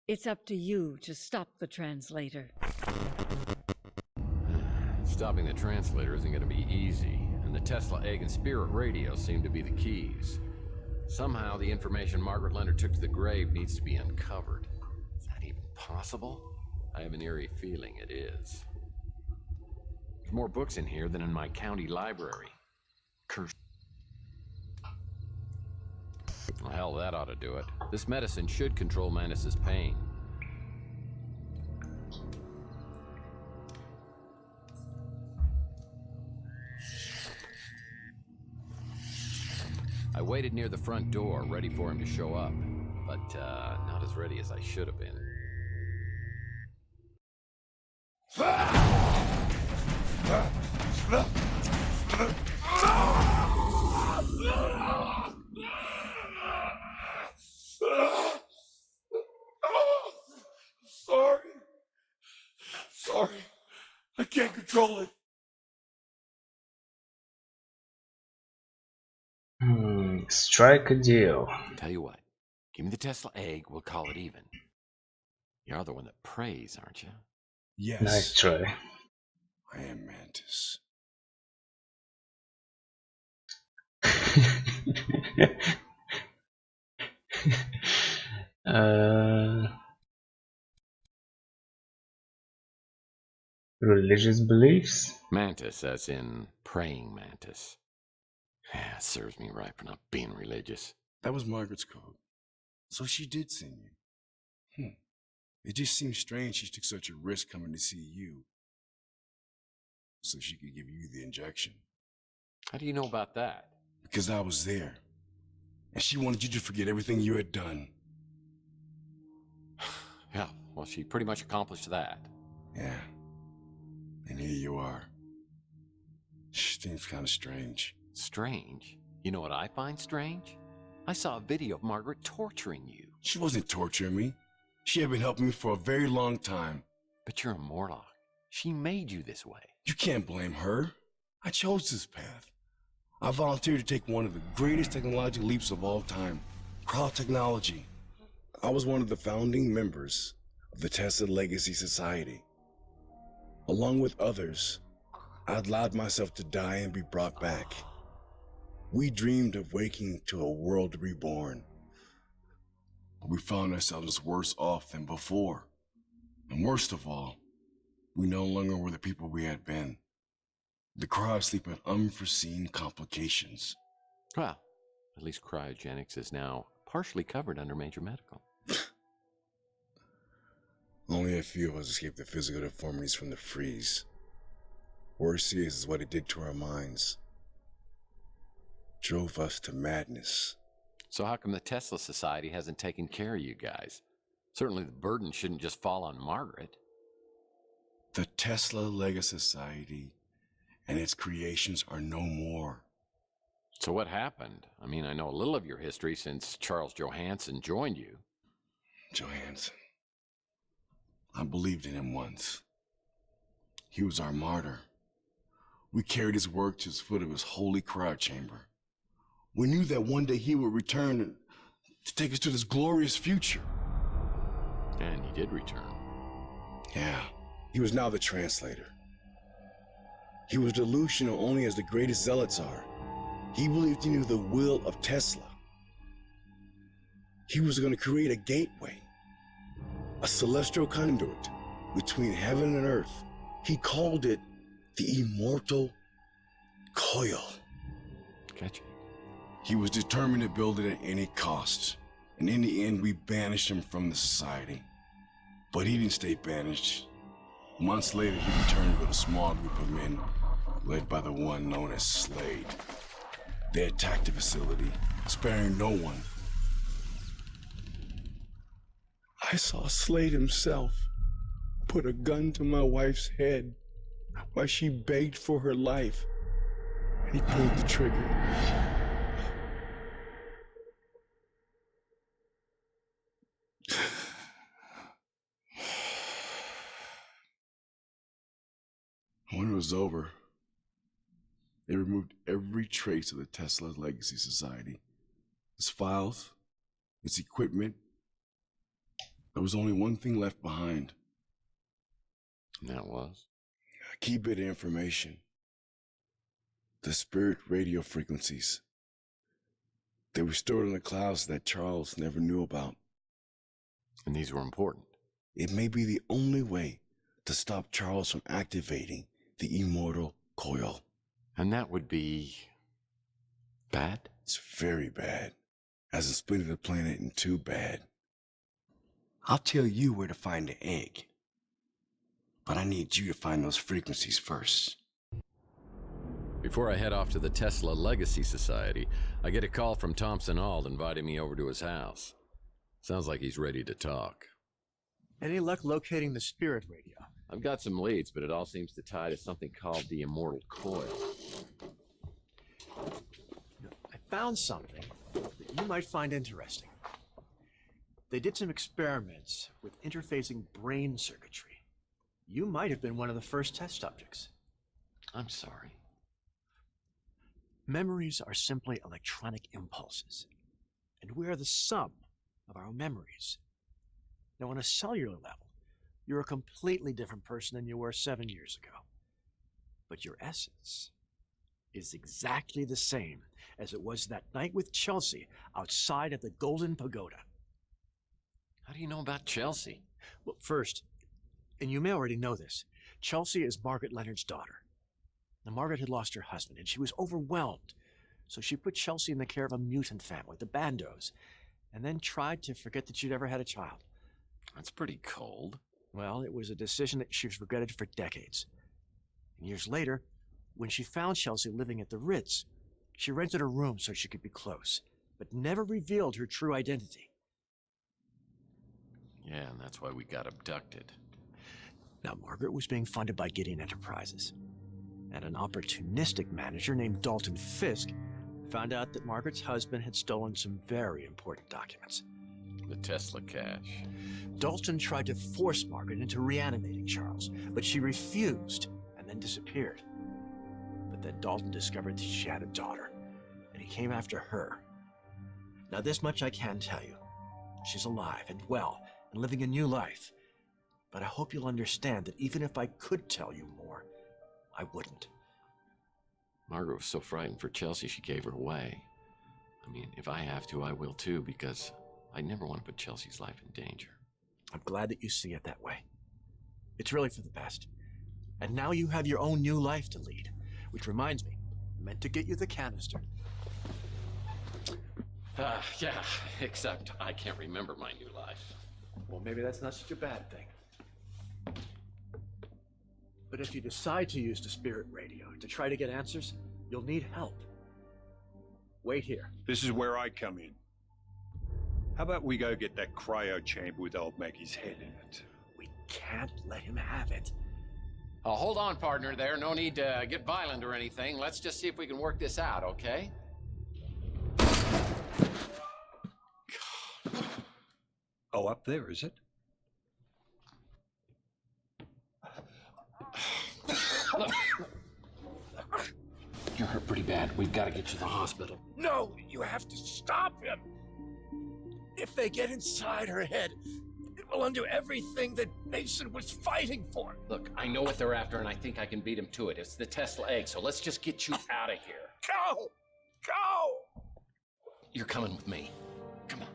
Speaker 21: it's up to you to stop the translator.
Speaker 3: Stopping the translator isn't going to be easy, and the Tesla egg and spirit radio seem to be the keys. Somehow the information Margaret Leonard took to the grave needs to be uncovered. Is that even possible? I have an eerie feeling it is. There's more books in here than in my county library. Curse. Well, hell, that ought to do it. This medicine should control Mantis's pain. I waited near the front door, ready for him to show up, but not as ready as I should have been.
Speaker 6: Sorry. I can't control it.
Speaker 1: Strike a deal.
Speaker 3: Tell you what, give me the Tesla egg, we'll call it even. You're the one that prays, aren't you?
Speaker 13: Yes.
Speaker 1: Nice try.
Speaker 13: I am Mantis.
Speaker 1: Religious beliefs?
Speaker 3: Mantis, as in praying mantis. Yeah, serves me right for not being religious.
Speaker 13: That was Margaret's code. So she did send you. It just seems strange she took such a risk coming to see you, so she could give you the injection.
Speaker 3: How do you know about that?
Speaker 13: Because I was there, and she wanted you to forget everything you had done.
Speaker 3: Yeah, well, she pretty much accomplished that.
Speaker 13: Yeah. And here you are. Seems kind of strange.
Speaker 3: Strange? You know what I find strange? I saw a video of Margaret torturing you.
Speaker 13: She wasn't torturing me. She had been helping me for a very long time.
Speaker 3: But you're a Morlock. She made you this way.
Speaker 13: You can't blame her. I chose this path. I volunteered to take one of the greatest technological leaps of all time, cryo technology. I was one of the founding members of the Tesla Legacy Society. Along with others, I allowed myself to die and be brought back. We dreamed of waking to a world reborn. We found ourselves worse off than before. And worst of all, we no longer were the people we had been. The cryosleep had unforeseen complications.
Speaker 3: Well, at least cryogenics is now partially covered under major medical.
Speaker 13: Only a few of us escaped the physical deformities from the freeze. Worse is what it did to our minds. Drove us to madness.
Speaker 3: So how come the Tesla Society hasn't taken care of you guys? Certainly the burden shouldn't just fall on Margaret.
Speaker 13: The Tesla Legacy Society and its creations are no more.
Speaker 3: So what happened? I mean, I know a little of your history since Charles Johansson joined you.
Speaker 13: Johansson. I believed in him once. He was our martyr. We carried his work to the foot of his holy cryo chamber. We knew that one day he would return to take us to this glorious future.
Speaker 3: And he did return.
Speaker 13: Yeah, he was now the translator. He was delusional only as the greatest zealots are. He believed he knew the will of Tesla. He was going to create a gateway, a celestial conduit between heaven and earth. He called it the immortal coil.
Speaker 3: Gotcha.
Speaker 13: He was determined to build it at any cost. And in the end, we banished him from the society. But he didn't stay banished. Months later, he returned with a small group of men, led by the one known as Slade. They attacked the facility, sparing no one. I saw Slade himself put a gun to my wife's head while she begged for her life, and he pulled the trigger. was over. They removed every trace of the Tesla Legacy Society. Its files, its equipment. There was only one thing left behind.
Speaker 3: And that was?
Speaker 13: A key bit of information. The spirit radio frequencies. They were stored in the clouds that Charles never knew about.
Speaker 3: And these were important.
Speaker 13: It may be the only way to stop Charles from activating the immortal coil.
Speaker 3: And that would be bad?
Speaker 13: It's very bad. As in splitting the planet in two bad. I'll tell you where to find the egg. But I need you to find those frequencies first.
Speaker 3: Before I head off to the Tesla Legacy Society, I get a call from Thompson Ald inviting me over to his house. Sounds like he's ready to talk.
Speaker 7: Any luck locating the spirit radio?
Speaker 3: I've got some leads, but it all seems to tie to something called the immortal coil.
Speaker 7: I found something that you might find interesting. They did some experiments with interfacing brain circuitry. You might have been one of the first test subjects.
Speaker 3: I'm sorry.
Speaker 7: Memories are simply electronic impulses, and we are the sum of our memories. Now, on a cellular level, you're a completely different person than you were 7 years ago. But your essence is exactly the same as it was that night with Chelsea outside of the Golden Pagoda.
Speaker 3: How do you know about Chelsea?
Speaker 7: Well, first, and you may already know this, Chelsea is Margaret Leonard's daughter. Now, Margaret had lost her husband, and she was overwhelmed. So she put Chelsea in the care of a mutant family, the Bandos, and then tried to forget that she'd ever had a child.
Speaker 3: That's pretty cold.
Speaker 7: Well, it was a decision that she's regretted for decades. And years later, when she found Chelsea living at the Ritz, she rented a room so she could be close, but never revealed her true identity.
Speaker 3: Yeah, and that's why we got abducted.
Speaker 7: Now, Margaret was being funded by Gideon Enterprises, and an opportunistic manager named Dalton Fisk found out that Margaret's husband had stolen some very important documents.
Speaker 3: The Tesla cache.
Speaker 7: Dalton tried to force Margaret into reanimating Charles, but she refused and then disappeared. But then Dalton discovered that she had a daughter, and he came after her. Now, this much I can tell you. She's alive and well and living a new life. But I hope you'll understand that even if I could tell you more, I wouldn't.
Speaker 3: Margaret was so frightened for Chelsea she gave her away. I mean, if I have to, I will too, because I never want to put Chelsea's life in danger.
Speaker 7: I'm glad that you see it that way. It's really for the best. And now you have your own new life to lead. Which reminds me, I meant to get you the canister.
Speaker 3: Yeah, except I can't remember my new life.
Speaker 7: Well, maybe that's not such a bad thing. But if you decide to use the spirit radio to try to get answers, you'll need help. Wait here.
Speaker 6: This is where I come in. How about we go get that cryo chamber with old Maggie's head in it?
Speaker 7: We can't let him have it.
Speaker 3: Oh, hold on, partner there. No need to get violent or anything. Let's just see if we can work this out, okay?
Speaker 6: Oh, up there, is it?
Speaker 4: You're hurt pretty bad. We've got to get you to the hospital.
Speaker 6: No, you have to stop him. If they get inside her head, it will undo everything that Mason was fighting for.
Speaker 4: Look, I know what they're after, and I think I can beat them to it. It's the Tesla egg, so let's just get you out of here.
Speaker 6: Go! Go!
Speaker 4: You're coming with me. Come on.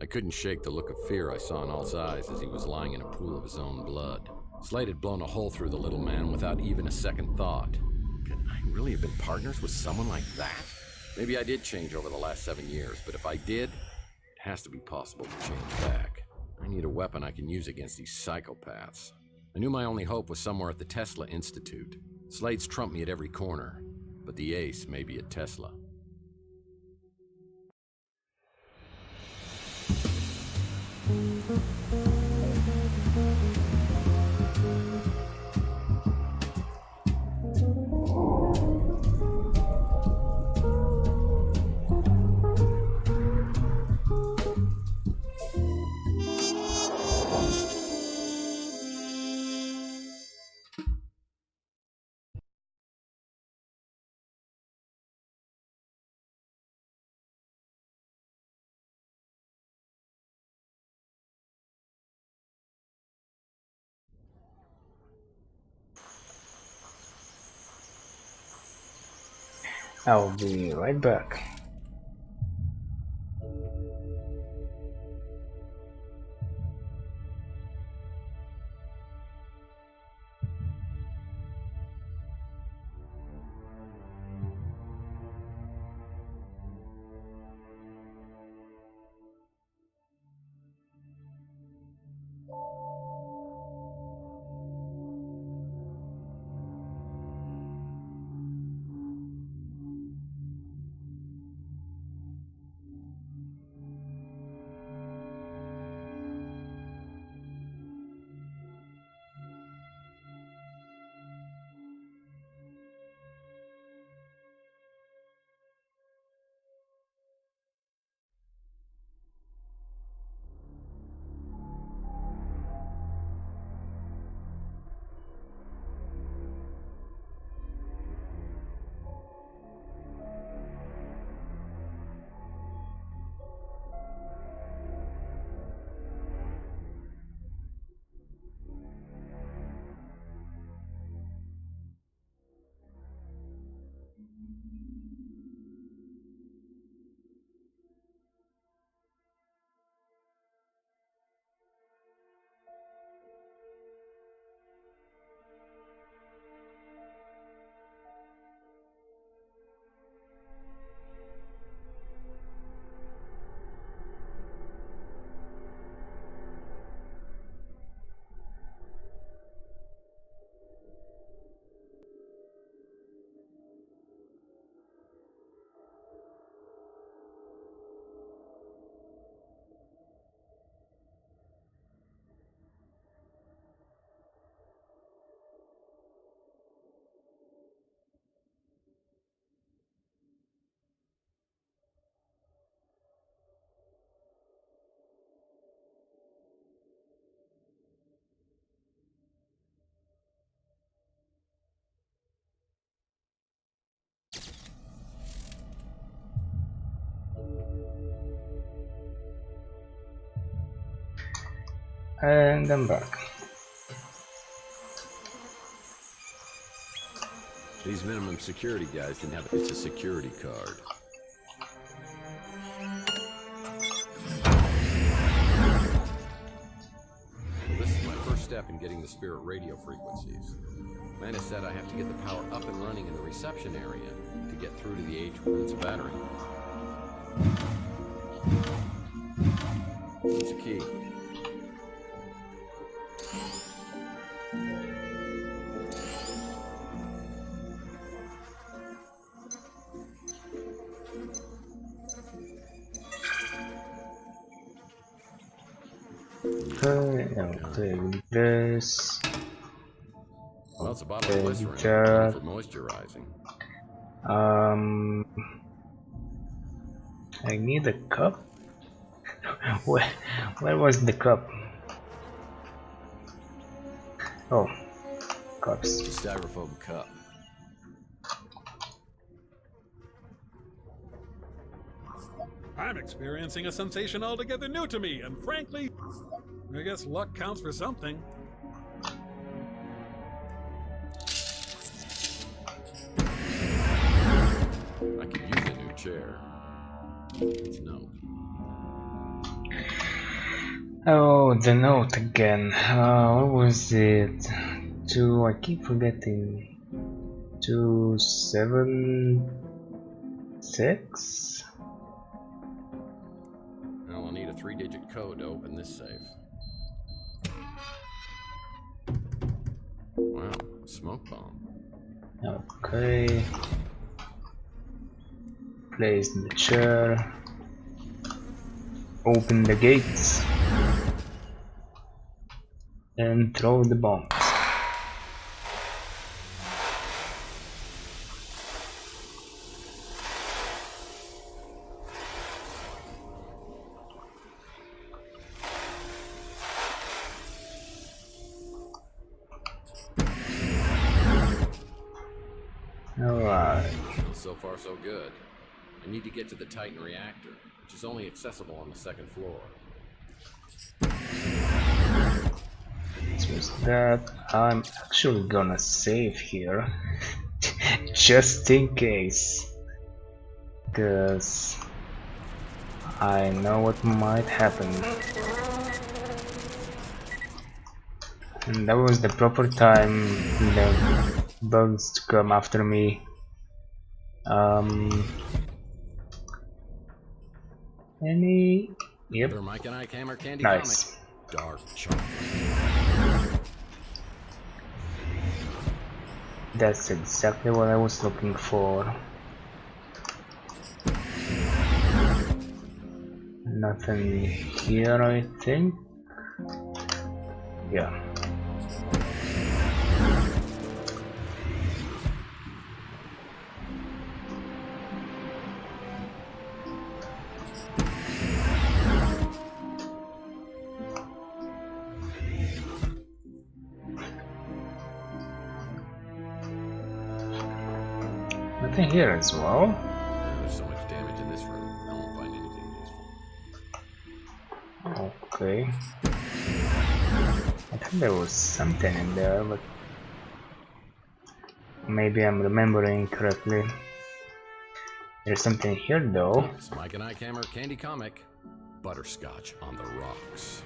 Speaker 3: I couldn't shake the look of fear I saw in Alt's eyes as he was lying in a pool of his own blood. Slade had blown a hole through the little man without even a second thought. Could I really have been partners with someone like that? Maybe I did change over the last 7 years, but if I did, it has to be possible to change back. I need a weapon I can use against these psychopaths. I knew my only hope was somewhere at the Tesla Institute. Slade's trumped me at every corner, but the ace may be at Tesla.
Speaker 1: I'll be right back. And I'm back.
Speaker 3: These minimum security guys didn't have it's a security card. Well, this is my first step in getting the spirit radio frequencies. Manus said I have to get the power up and running in the reception area to get through to the H-Wounds battery. It's a key.
Speaker 1: Okay, this.
Speaker 3: Well, it's a bottle of glycerin for moisturizing.
Speaker 1: I need a cup. Where was the cup? Oh, cups.
Speaker 3: Styrofoam cup.
Speaker 8: I'm experiencing a sensation altogether new to me, and frankly, I guess luck counts for something.
Speaker 3: I could use a new chair. It's a note.
Speaker 1: Oh, the note again. What was it? I keep forgetting. 276?
Speaker 3: Well, I'll need a 3-digit code to open this safe. Wow, smoke bomb.
Speaker 1: Okay. Place the chair. Open the gates. And throw the bombs. Alright.
Speaker 3: So far, so good. I need to get to the Titan reactor, which is only accessible on the 2nd floor.
Speaker 1: Just that. I'm actually gonna save here. Just in case. Cause I know what might happen. And that was the proper time the bugs to come after me. Any? Yep.
Speaker 3: Another Mike and Ike Hammer candy
Speaker 1: Nice.
Speaker 3: comic. Dark chocolate.
Speaker 1: That's exactly what I was looking for. Nothing here, I think. Yeah. Nothing here as well.
Speaker 3: There's so much damage in this room. I won't find anything useful.
Speaker 1: Okay. I think there was something in there, but maybe I'm remembering correctly. There's something here though.
Speaker 3: It's Mike and Ike Hammer candy comic. Butterscotch on the rocks.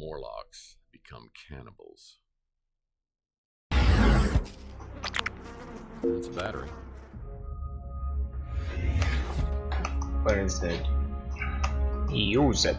Speaker 3: Morlocks become cannibals. That's a battery.
Speaker 1: Where is it? Use it.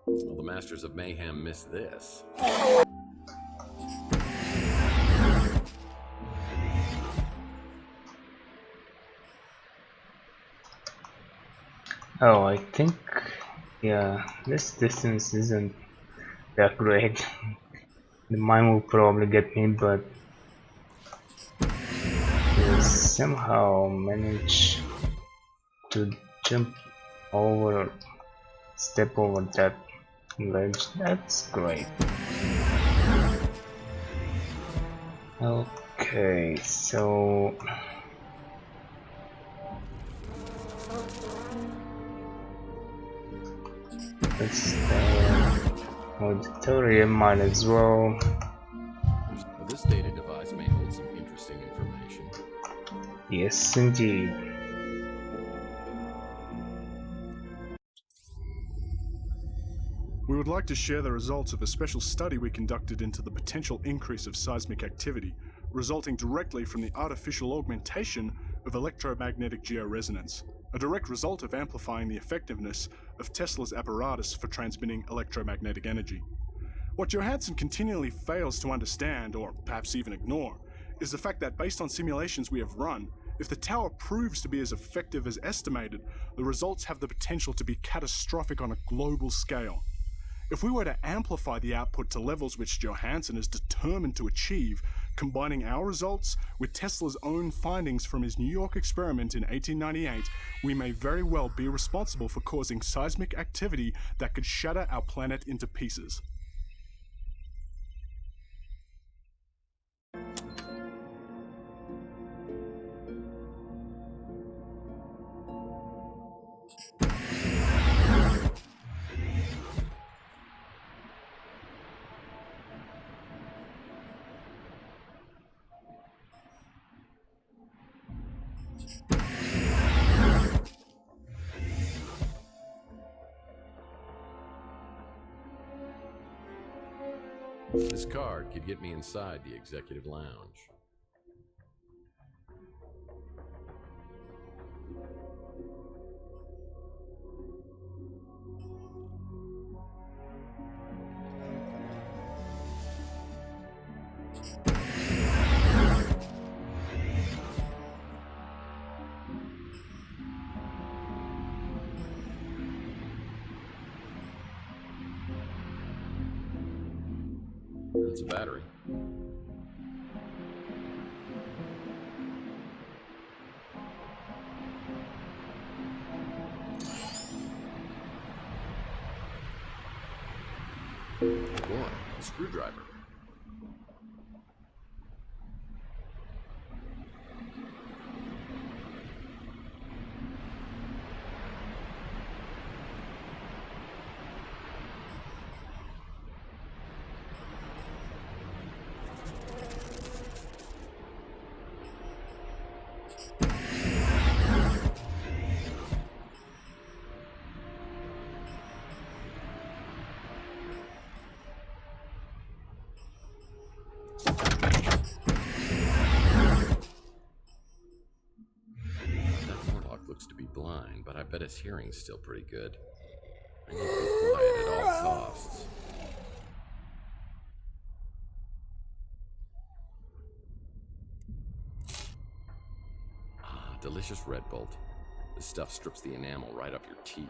Speaker 3: Well, the Masters of Mayhem missed this.
Speaker 1: Oh, I think, yeah, this distance isn't that great. The mine will probably get me, but we'll somehow manage to jump over, step over that ledge. That's great. Okay, so let's auditorium might as well.
Speaker 3: Well, this data device may hold some interesting information.
Speaker 1: Yes, indeed.
Speaker 9: We would like to share the results of a special study we conducted into the potential increase of seismic activity, resulting directly from the artificial augmentation of electromagnetic georesonance, a direct result of amplifying the effectiveness of Tesla's apparatus for transmitting electromagnetic energy. What Johansson continually fails to understand, or perhaps even ignore, is the fact that based on simulations we have run, if the tower proves to be as effective as estimated, the results have the potential to be catastrophic on a global scale. If we were to amplify the output to levels which Johansson is determined to achieve, combining our results with Tesla's own findings from his New York experiment in 1898, we may very well be responsible for causing seismic activity that could shatter our planet into pieces.
Speaker 3: This card could get me inside the executive lounge. That's a battery. Oh boy, a screwdriver. To be blind, but I bet his hearing's still pretty good. I need to be quiet at all costs. Ah, delicious red bolt. This stuff strips the enamel right off your teeth.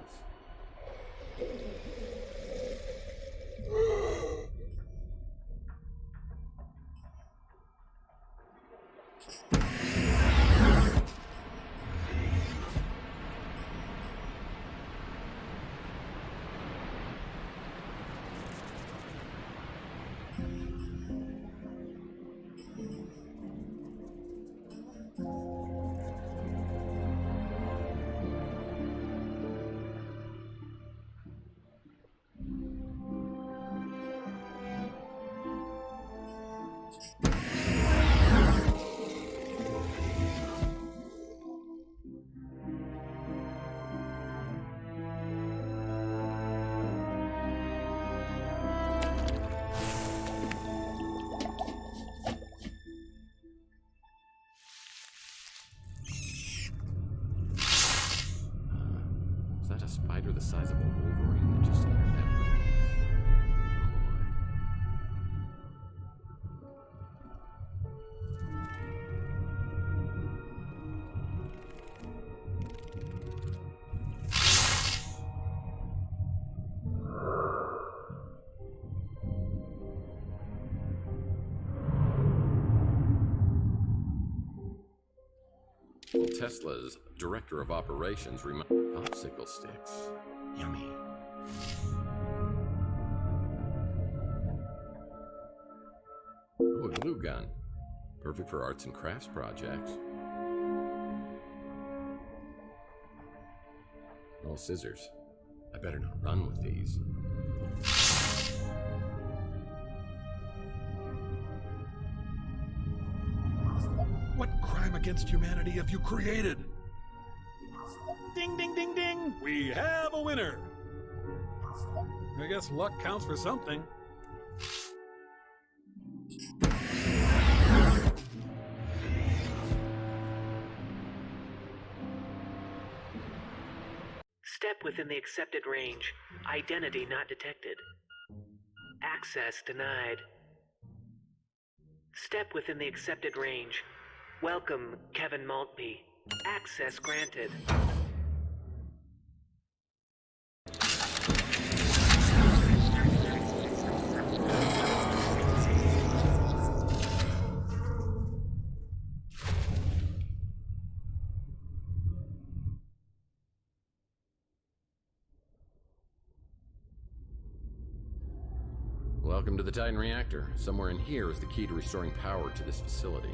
Speaker 3: Is that a spider the size of a Wolverine that just entered that room? Well, Tesla's director of operations popsicle sticks. Yummy. Ooh, a glue gun. Perfect for arts and crafts projects. Oh, scissors. I better not run with these.
Speaker 8: What crime against humanity have you created? Ding, ding, ding, ding! We have a winner! I guess luck counts for something.
Speaker 11: Step within the accepted range. Identity not detected. Access denied. Step within the accepted range. Welcome, Kevin Maltby. Access granted.
Speaker 3: Welcome to the Titan reactor. Somewhere in here is the key to restoring power to this facility.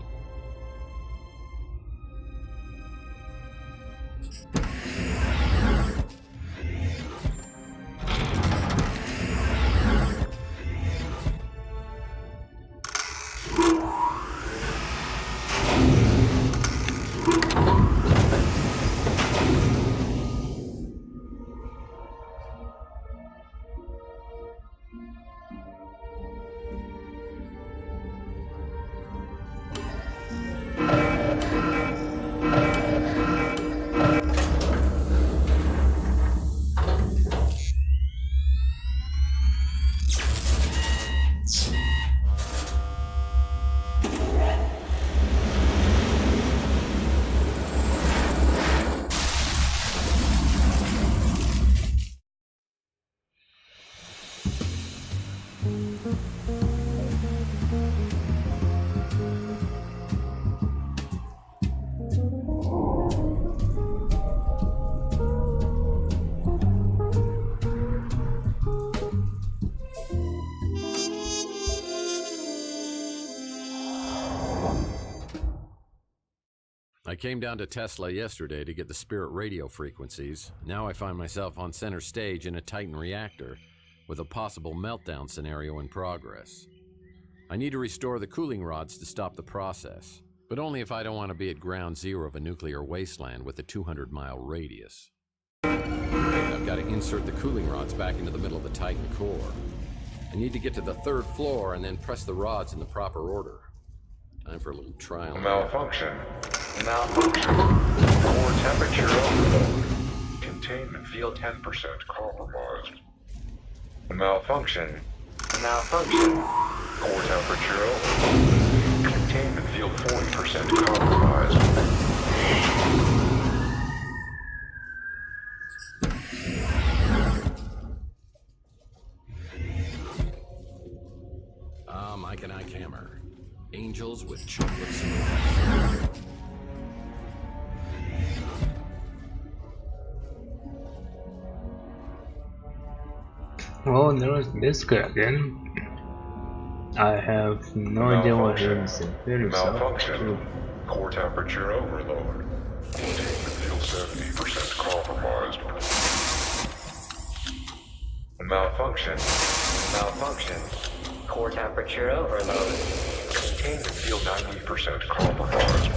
Speaker 3: came down to Tesla yesterday to get the Spirit radio frequencies. Now I find myself on center stage in a Titan reactor with a possible meltdown scenario in progress. I need to restore the cooling rods to stop the process, but only if I don't want to be at ground zero of a nuclear wasteland with a 200-mile radius. I've got to insert the cooling rods back into the middle of the Titan core. I need to get to the 3rd floor and then press the rods in the proper order. Time for a little trial.
Speaker 12: Malfunction. Malfunction. Core temperature overload. Containment field 10% compromised. Malfunction. Malfunction. Core temperature overload. Containment field 40% compromised.
Speaker 3: Mike and Ike Hammer. Angels with chocolate smokes.
Speaker 1: Oh, there was this guy again. I have no idea what he is.
Speaker 12: Malfunction. Core temperature overload. Containment field 70% compromised. Malfunction. Malfunction. Core temperature overload. Containment field 90% compromised.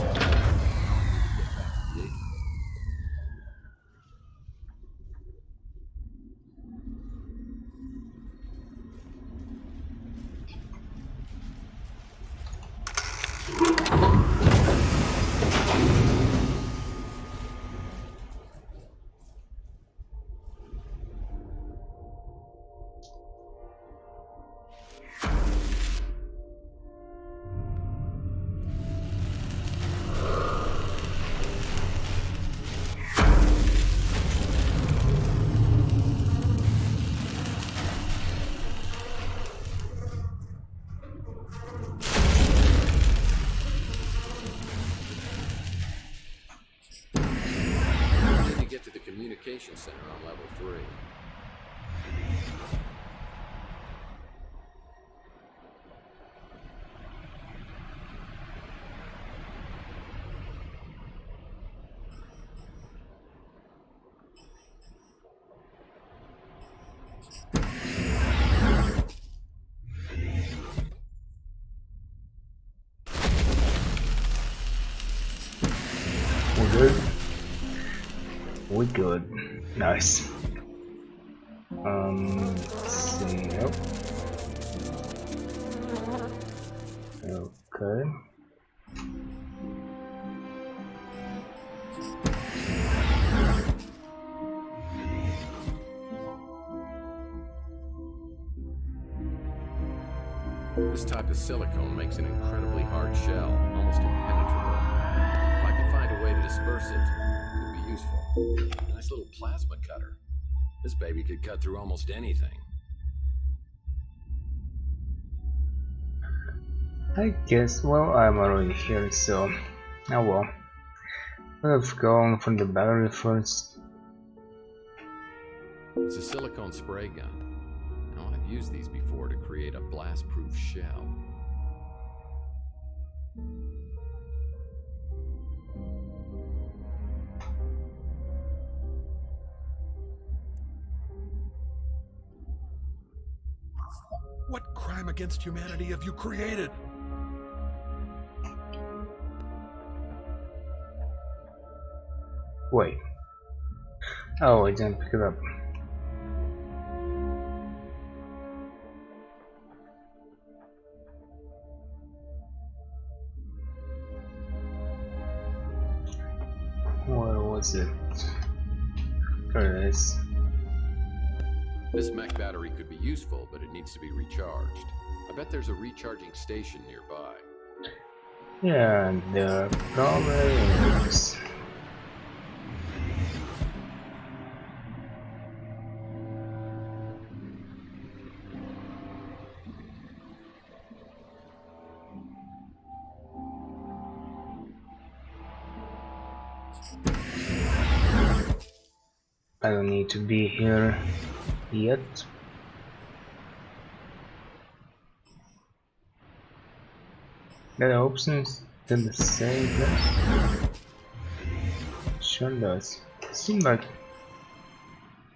Speaker 3: Communication center on level 3.
Speaker 1: We're good. We good. Nice. Let's see. Yep. Okay.
Speaker 3: This type of silicone makes an incredibly hard shell, almost impenetrable. If I could find a way to disperse it, it could be useful. Nice little plasma cutter. This baby could cut through almost anything.
Speaker 1: I guess, well, I'm already here, so... Oh well. Let's go for the battery first.
Speaker 3: It's a silicone spray gun. Now, I've used these before to create a blast-proof shell.
Speaker 8: What crime against humanity have you created?
Speaker 1: Wait. Oh, I didn't pick it up. Where was it? There it is.
Speaker 3: This mech battery could be useful, but it needs to be recharged. I bet there's a recharging station nearby.
Speaker 1: Yeah, there probably is. I don't need to be here yet. That opens in the same place. sure does. It seemed like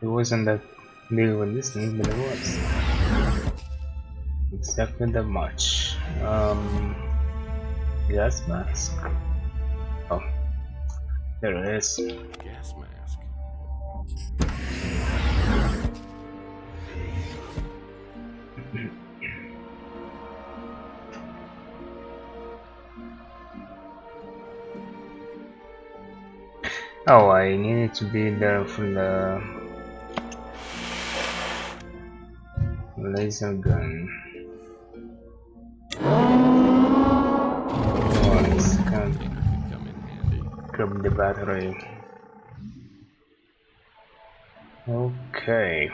Speaker 1: it wasn't that big of a distance, but it was. Exactly that much. Gas mask? Oh, there it is.
Speaker 3: Gas mask.
Speaker 1: Oh, I needed to be there for the laser gun. One second. Grab the battery. Okay.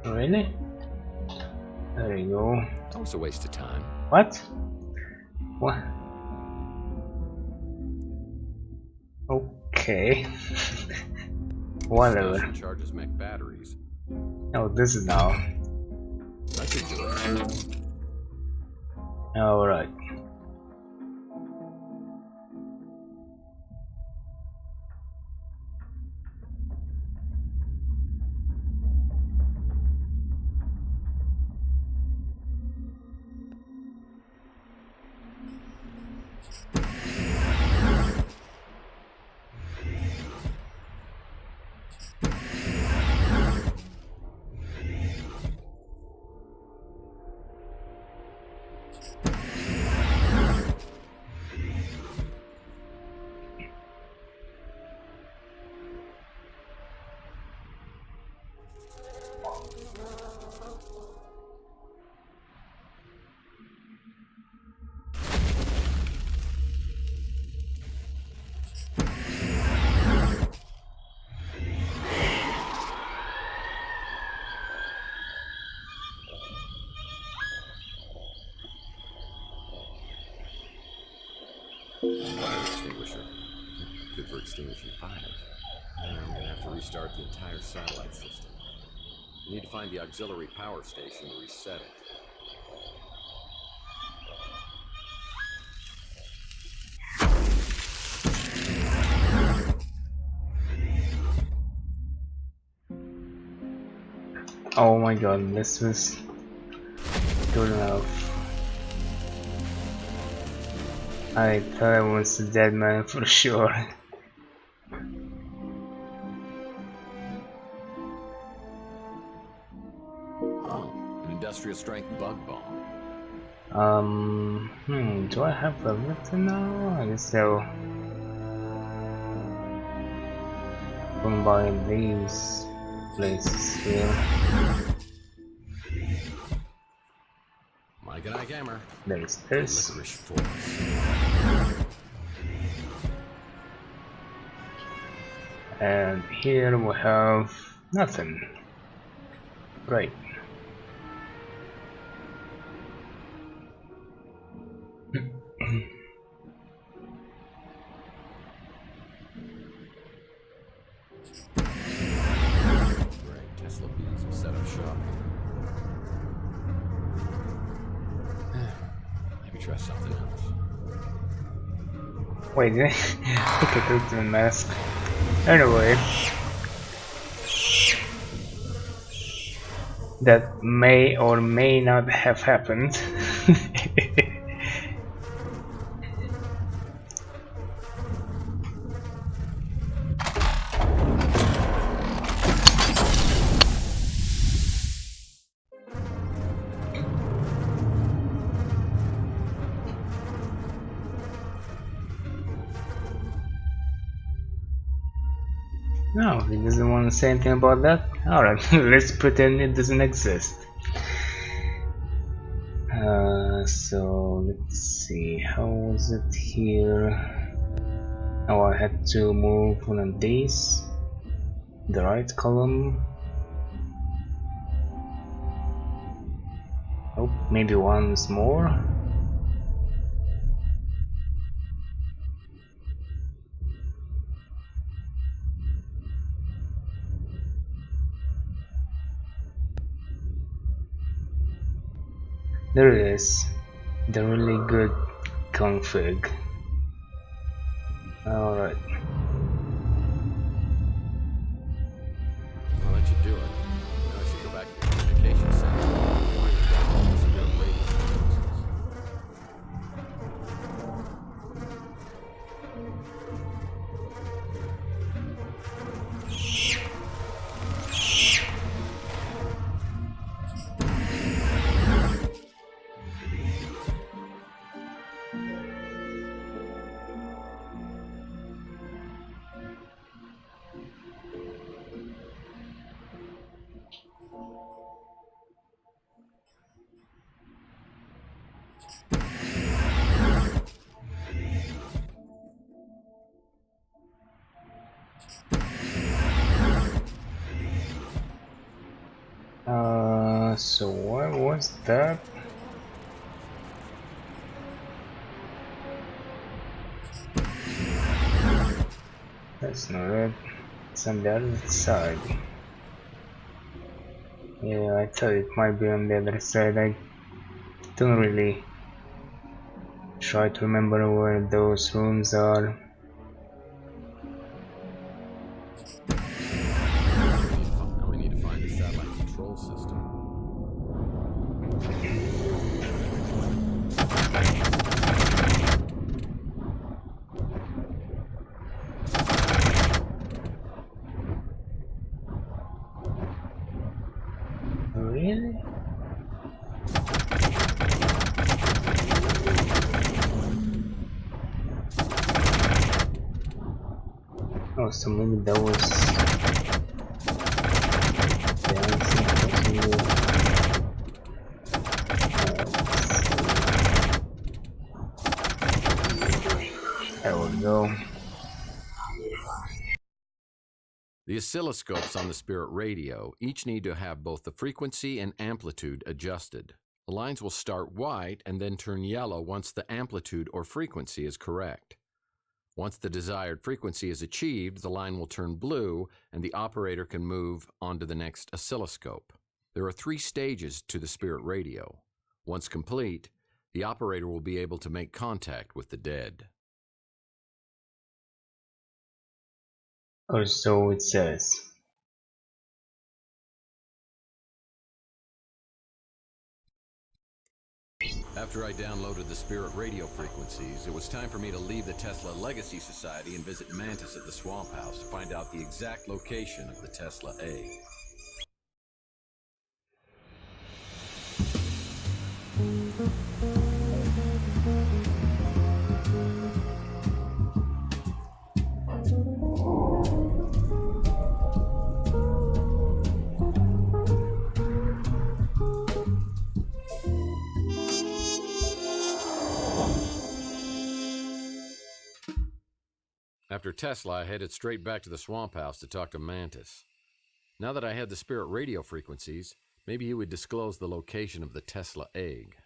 Speaker 1: Really? There you go.
Speaker 3: That was a waste of time.
Speaker 1: What? What? Okay. Whatever.
Speaker 3: Station charges mech batteries.
Speaker 1: Oh, this is now.
Speaker 3: I could do it.
Speaker 1: Alright.
Speaker 3: Fire extinguisher. Good for extinguishing fire. Now I'm gonna have to restart the entire satellite system. I need to find the auxiliary power station to reset it.
Speaker 1: Oh my god, this was good enough. I thought I was a dead man for sure.
Speaker 3: Oh, an industrial strength bug bomb.
Speaker 1: Do I have everything now? I guess so. Combine these places here.
Speaker 3: My good eye hammer.
Speaker 1: There's this.
Speaker 3: Licorice force.
Speaker 1: And here we have nothing. Right.
Speaker 3: Great, Tesla bees will set up shop here. Maybe try something else.
Speaker 1: Wait, I think I took the mask. Anyway, that may or may not have happened. No, he doesn't want to say anything about that. Alright, let's pretend it doesn't exist. So let's see, how was it here? Oh, I had to move one of these. The right column. Oh, maybe once more. There it is. The really good config. Alright.
Speaker 3: I'll let you do it. Now I should go back to the communication center and find the data on the spirit radio frequencies.
Speaker 1: So what was that? That's not it. It's on the other side. Yeah, I thought it might be on the other side. I don't really try to remember where those rooms are.
Speaker 3: Now we need to find the satellite control system.
Speaker 1: Really? Oh, so maybe that was there we go.
Speaker 3: The oscilloscopes on the spirit radio each need to have both the frequency and amplitude adjusted. The lines will start white and then turn yellow once the amplitude or frequency is correct. Once the desired frequency is achieved, the line will turn blue and the operator can move on to the next oscilloscope. There are 3 stages to the spirit radio. Once complete, the operator will be able to make contact with the dead.
Speaker 1: Or so it says.
Speaker 3: After I downloaded the spirit radio frequencies, it was time for me to leave the Tesla Legacy Society and visit Mantis at the Swamp House to find out the exact location of the Tesla egg. After Tesla, I headed straight back to the Swamp House to talk to Mantis. Now that I had the spirit radio frequencies, maybe he would disclose the location of the Tesla egg.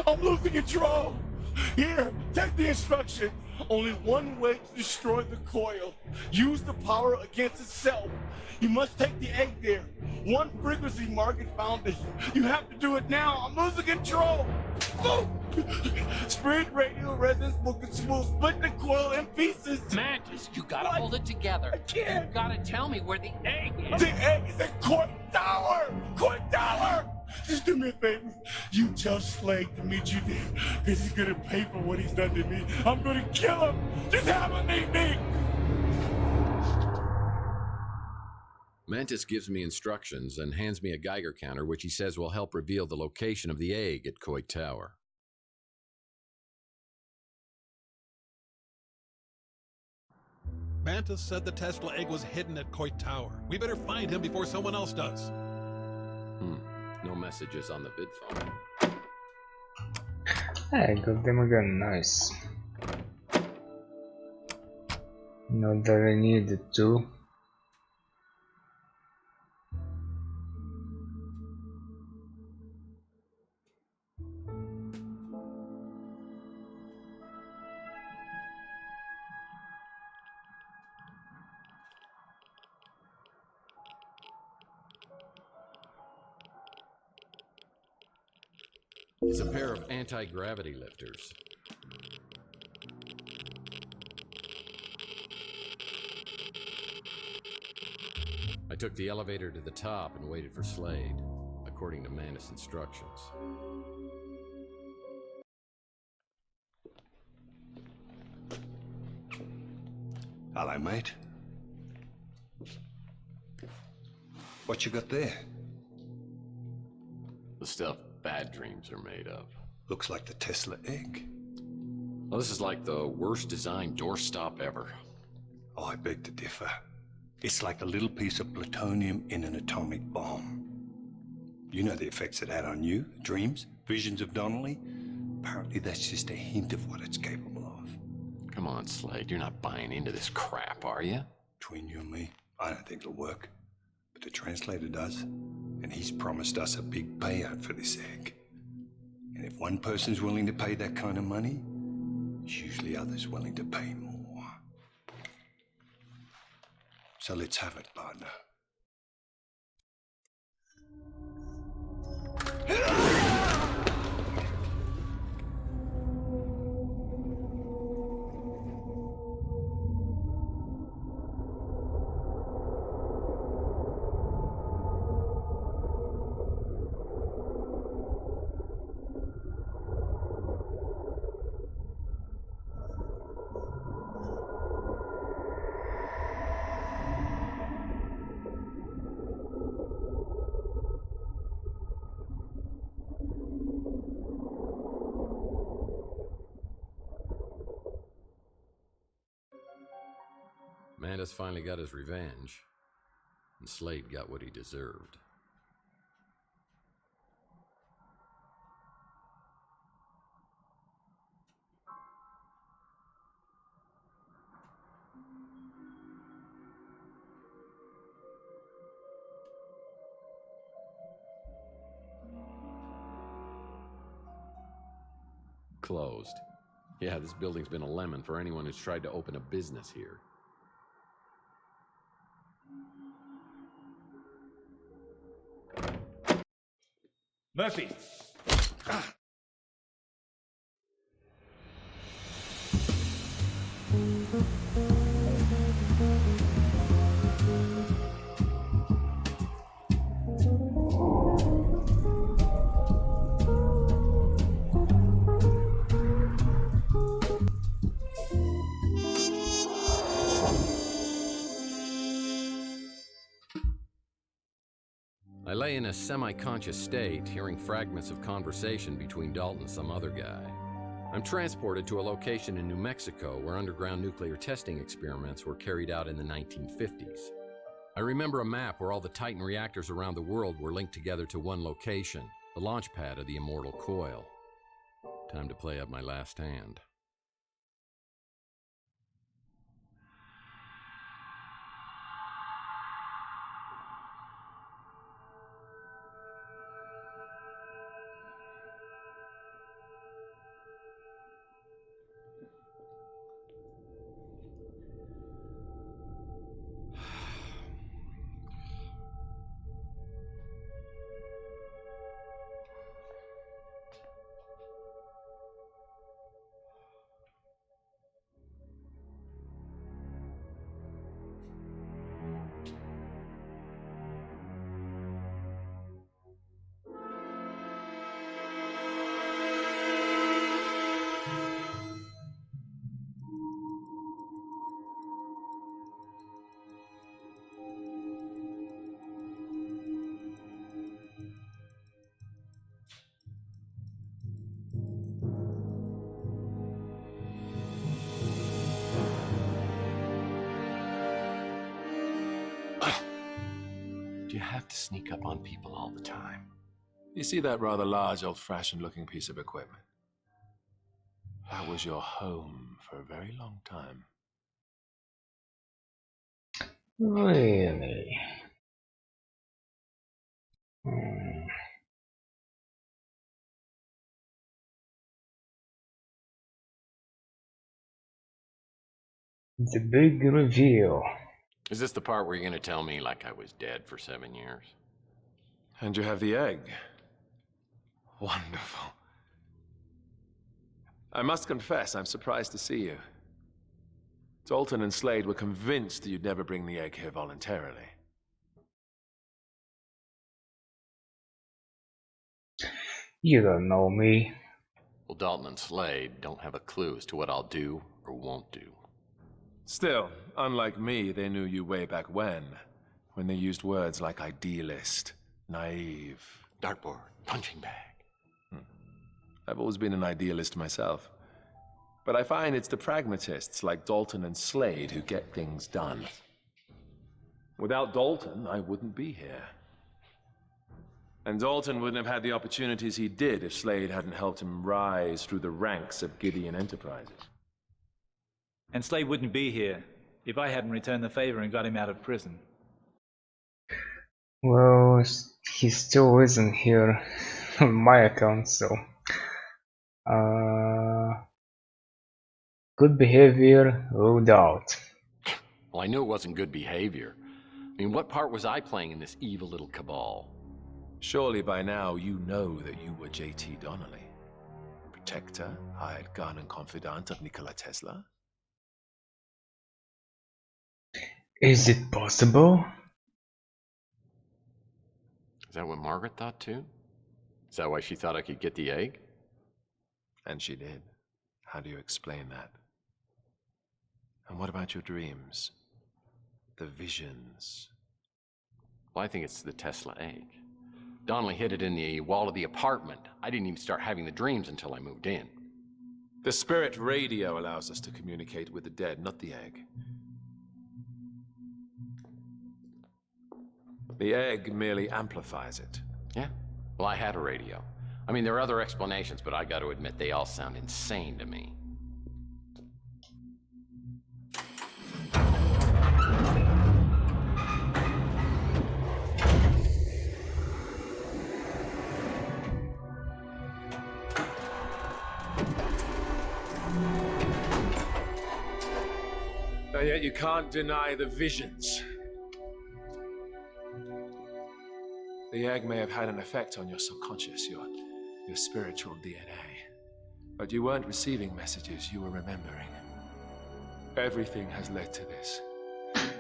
Speaker 13: I'm losing control! Here, take the instruction. Only one way to destroy the coil. Use the power against itself. You must take the egg there. One frequency market found it. You have to do it now. I'm losing control. Oh! Spirit radio resonance will split the coil in pieces.
Speaker 4: Mantis, you gotta hold it together.
Speaker 13: I can't.
Speaker 4: You gotta tell me where the egg is.
Speaker 13: The egg is at Court Tower! Court Tower! Just do me a favor. You tell Slade to meet you there, because he's gonna pay for what he's done to me. I'm gonna kill him. Just have him meet me.
Speaker 3: Mantis gives me instructions and hands me a Geiger counter, which he says will help reveal the location of the egg at Coit Tower.
Speaker 8: Mantis said the Tesla egg was hidden at Coit Tower. We better find him before someone else does.
Speaker 3: No messages on the vid phone.
Speaker 1: I got them again, nice. Not that I needed to.
Speaker 3: It's a pair of anti-gravity lifters. I took the elevator to the top and waited for Slade, according to Manus' instructions.
Speaker 2: Hello, mate. What you got there?
Speaker 3: The stuff bad dreams are made of.
Speaker 2: Looks like the Tesla egg.
Speaker 3: Well, this is like the worst designed doorstop ever.
Speaker 2: Oh, I beg to differ. It's like a little piece of plutonium in an atomic bomb. You know the effects it had on you, dreams, visions of Donnelly. Apparently that's just a hint of what it's capable of.
Speaker 3: Come on, Slade, you're not buying into this crap, are you?
Speaker 2: Between you and me, I don't think it'll work. But the translator does, and he's promised us a big payout for this egg. And if one person's willing to pay that kind of money, there's usually others willing to pay more. So let's have it, partner.
Speaker 3: Manus finally got his revenge, and Slade got what he deserved. Closed. Yeah, this building's been a lemon for anyone who's tried to open a business here.
Speaker 6: Murphy!
Speaker 3: I lay in a semi-conscious state, hearing fragments of conversation between Dalton and some other guy. I'm transported to a location in New Mexico where underground nuclear testing experiments were carried out in the 1950s. I remember a map where all the Titan reactors around the world were linked together to one location, the launch pad of the Immortal Coil. Time to play up my last hand.
Speaker 6: Do you have to sneak up on people all the time? You see that rather large, old-fashioned looking piece of equipment? That was your home for a very long time.
Speaker 1: Really? The big reveal.
Speaker 3: Is this the part where you're going to tell me like I was dead for 7 years?
Speaker 14: And you have the egg. Wonderful. I must confess, I'm surprised to see you. Dalton and Slade were convinced you'd never bring the egg here voluntarily.
Speaker 1: You don't know me.
Speaker 3: Well, Dalton and Slade don't have a clue as to what I'll do or won't do.
Speaker 14: Still, unlike me, they knew you way back when they used words like idealist, naive,
Speaker 3: dartboard, punching bag.
Speaker 14: I've always been an idealist myself. But I find it's the pragmatists like Dalton and Slade who get things done. Without Dalton, I wouldn't be here. And Dalton wouldn't have had the opportunities he did if Slade hadn't helped him rise through the ranks of Gideon Enterprises.
Speaker 22: And Slade wouldn't be here if I hadn't returned the favor and got him out of prison.
Speaker 1: Well, he still isn't here on my account, so... good behavior ruled out.
Speaker 3: Well, I knew it wasn't good behavior. I mean, what part was I playing in this evil little cabal?
Speaker 14: Surely by now you know that you were J.T. Donnelly, protector, hired gun and confidant of Nikola Tesla.
Speaker 1: Is it possible?
Speaker 3: Is that what Margaret thought too? Is that why she thought I could get the egg?
Speaker 14: And she did. How do you explain that? And what about your dreams? The visions?
Speaker 3: Well, I think it's the Tesla egg. Donnelly hid it in the wall of the apartment. I didn't even start having the dreams until I moved in.
Speaker 14: The spirit radio allows us to communicate with the dead, not the egg. The egg merely amplifies it.
Speaker 3: Yeah? Well, I had a radio. I mean, there are other explanations, but I got to admit they all sound insane to me.
Speaker 14: And yet you can't deny the visions. The egg may have had an effect on your subconscious, your spiritual DNA. But you weren't receiving messages, you were remembering. Everything has led to this.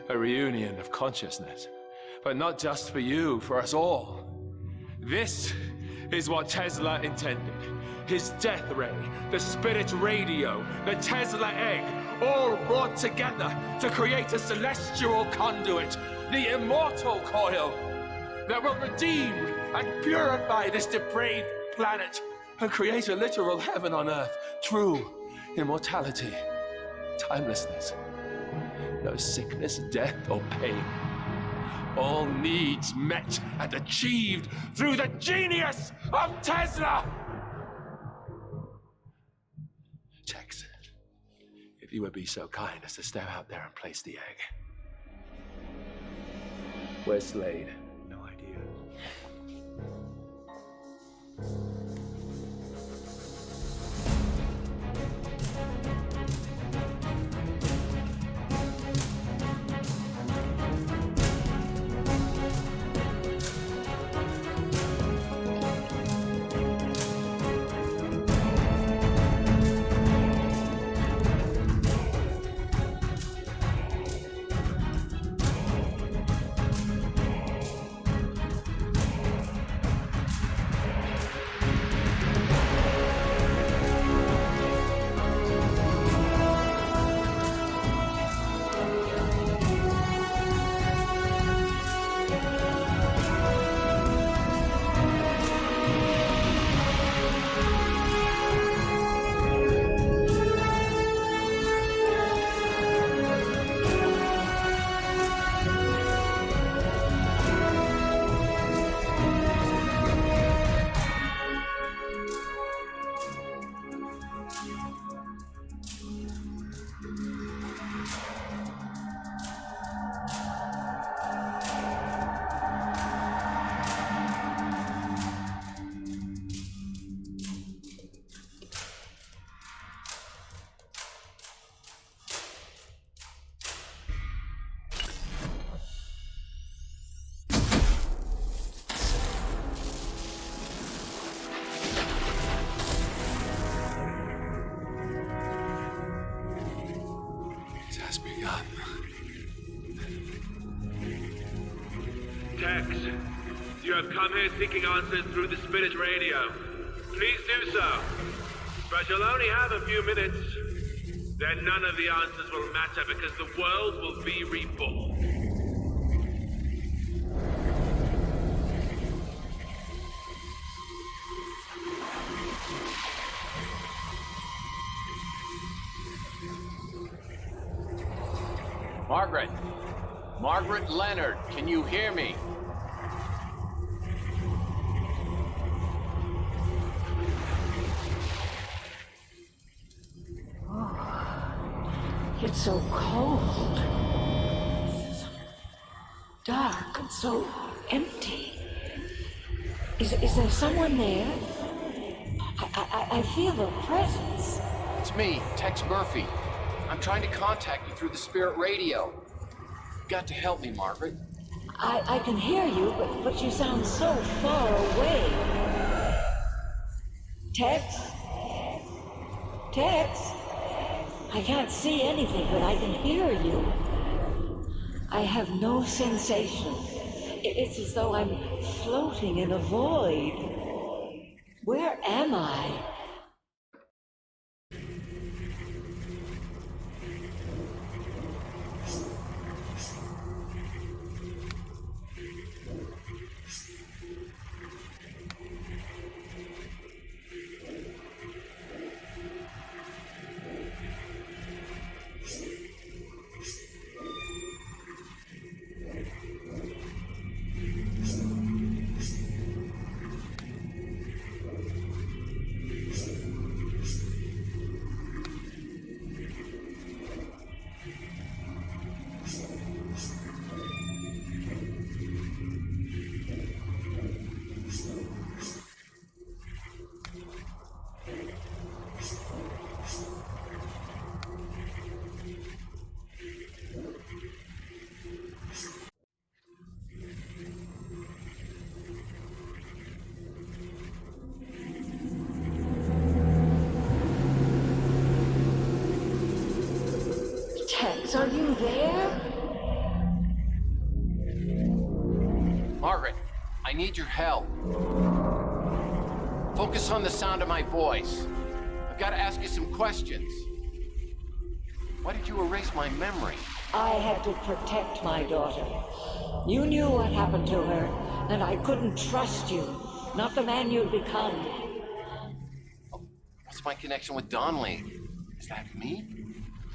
Speaker 14: A reunion of consciousness. But not just for you, for us all. This is what Tesla intended. His death ray, the spirit radio, the Tesla egg, all brought together to create a celestial conduit, the immortal coil, that will redeem and purify this depraved planet and create a literal heaven on earth. True immortality, timelessness, no sickness, death, or pain. All needs met and achieved through the genius of Tesla! Tex, if you would be so kind as to step out there and place the egg. Where's Slade? No idea.
Speaker 10: Tex, you have come here seeking answers through the spirit radio. Please do so. But you'll only have a few minutes. Then none of the answers will matter because the world will be reborn.
Speaker 4: Margaret! Margaret Leonard, can you hear me?
Speaker 21: It's so cold. Dark and so empty. Is there someone there? I feel a presence.
Speaker 4: It's me, Tex Murphy. I'm trying to contact you through the spirit radio. You've got to help me, Margaret.
Speaker 21: I can hear you, but you sound so far away. Tex? Tex? I can't see anything, but I can hear you. I have no sensation. It's as though I'm floating in a void. Where am I? Tex, are you there?
Speaker 4: Margaret, I need your help. Focus on the sound of my voice. I've got to ask you some questions. Why did you erase my memory?
Speaker 21: I had to protect my daughter. You knew what happened to her, and I couldn't trust you. Not the man you'd become.
Speaker 4: What's my connection with Donnelly? Is that me?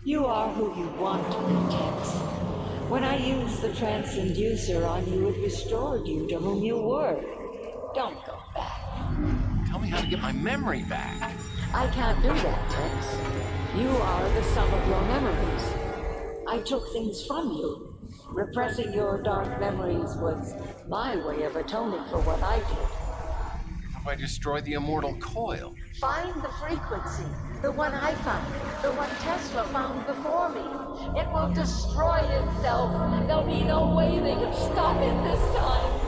Speaker 21: You are who you want to be, Tex. When I used the transducer on you, it restored you to whom you were. Don't go back.
Speaker 4: Tell me how to get my memory back.
Speaker 21: I can't do that, Tex. You are the sum of your memories. I took things from you. Repressing your dark memories was my way of atoning for what I did.
Speaker 4: How do I destroy the immortal coil?
Speaker 21: Find the frequency. The one I found. The one Tesla found before me. It will destroy itself. There'll be no way they can stop it this time.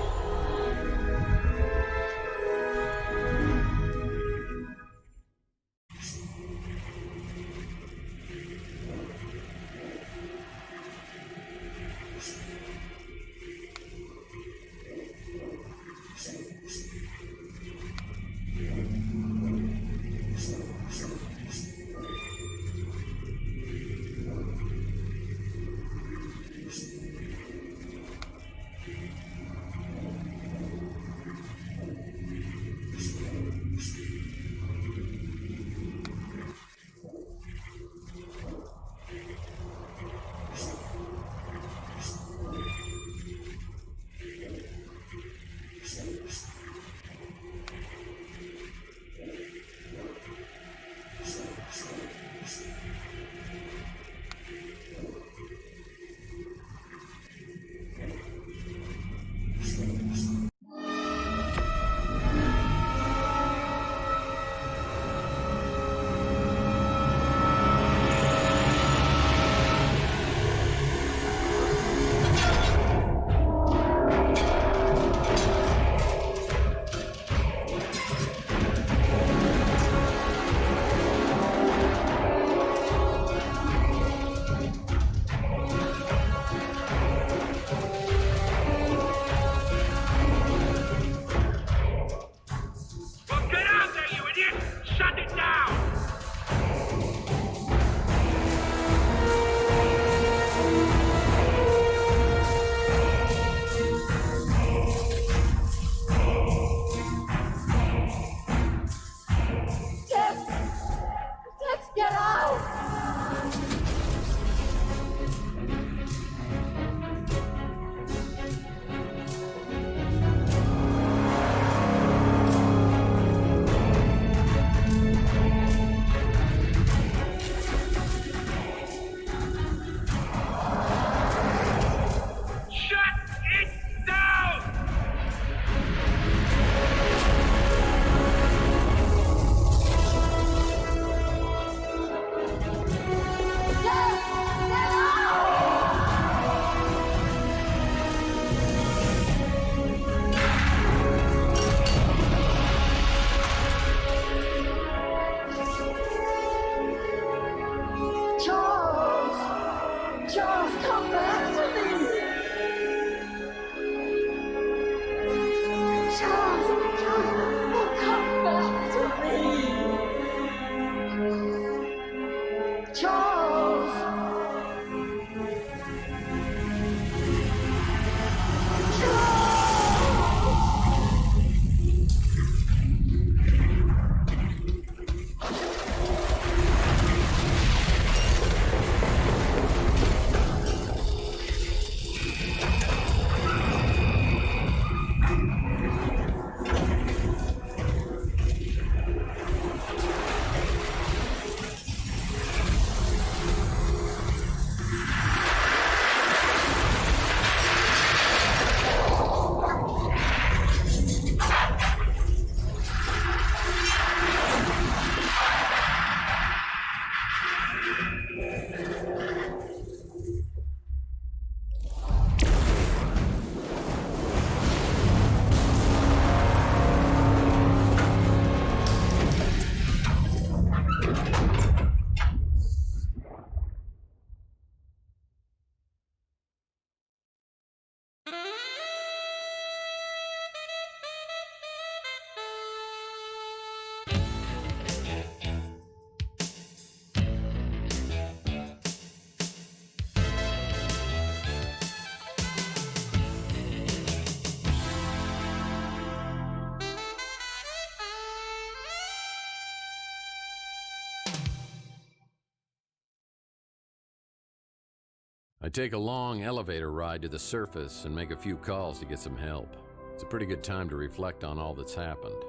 Speaker 3: I take a long elevator ride to the surface and make a few calls to get some help. It's a pretty good time to reflect on all that's happened.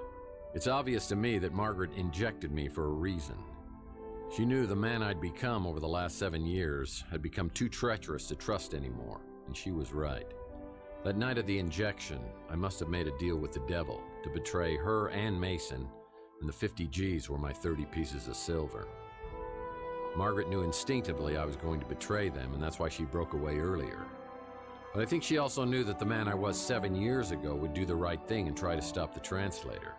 Speaker 3: It's obvious to me that Margaret injected me for a reason. She knew the man I'd become over the last 7 years had become too treacherous to trust anymore, and she was right. That night of the injection, I must have made a deal with the devil to betray her and Mason, and the 50 G's were my 30 pieces of silver. Margaret knew instinctively I was going to betray them, and that's why she broke away earlier. But I think she also knew that the man I was 7 years ago would do the right thing and try to stop the translator.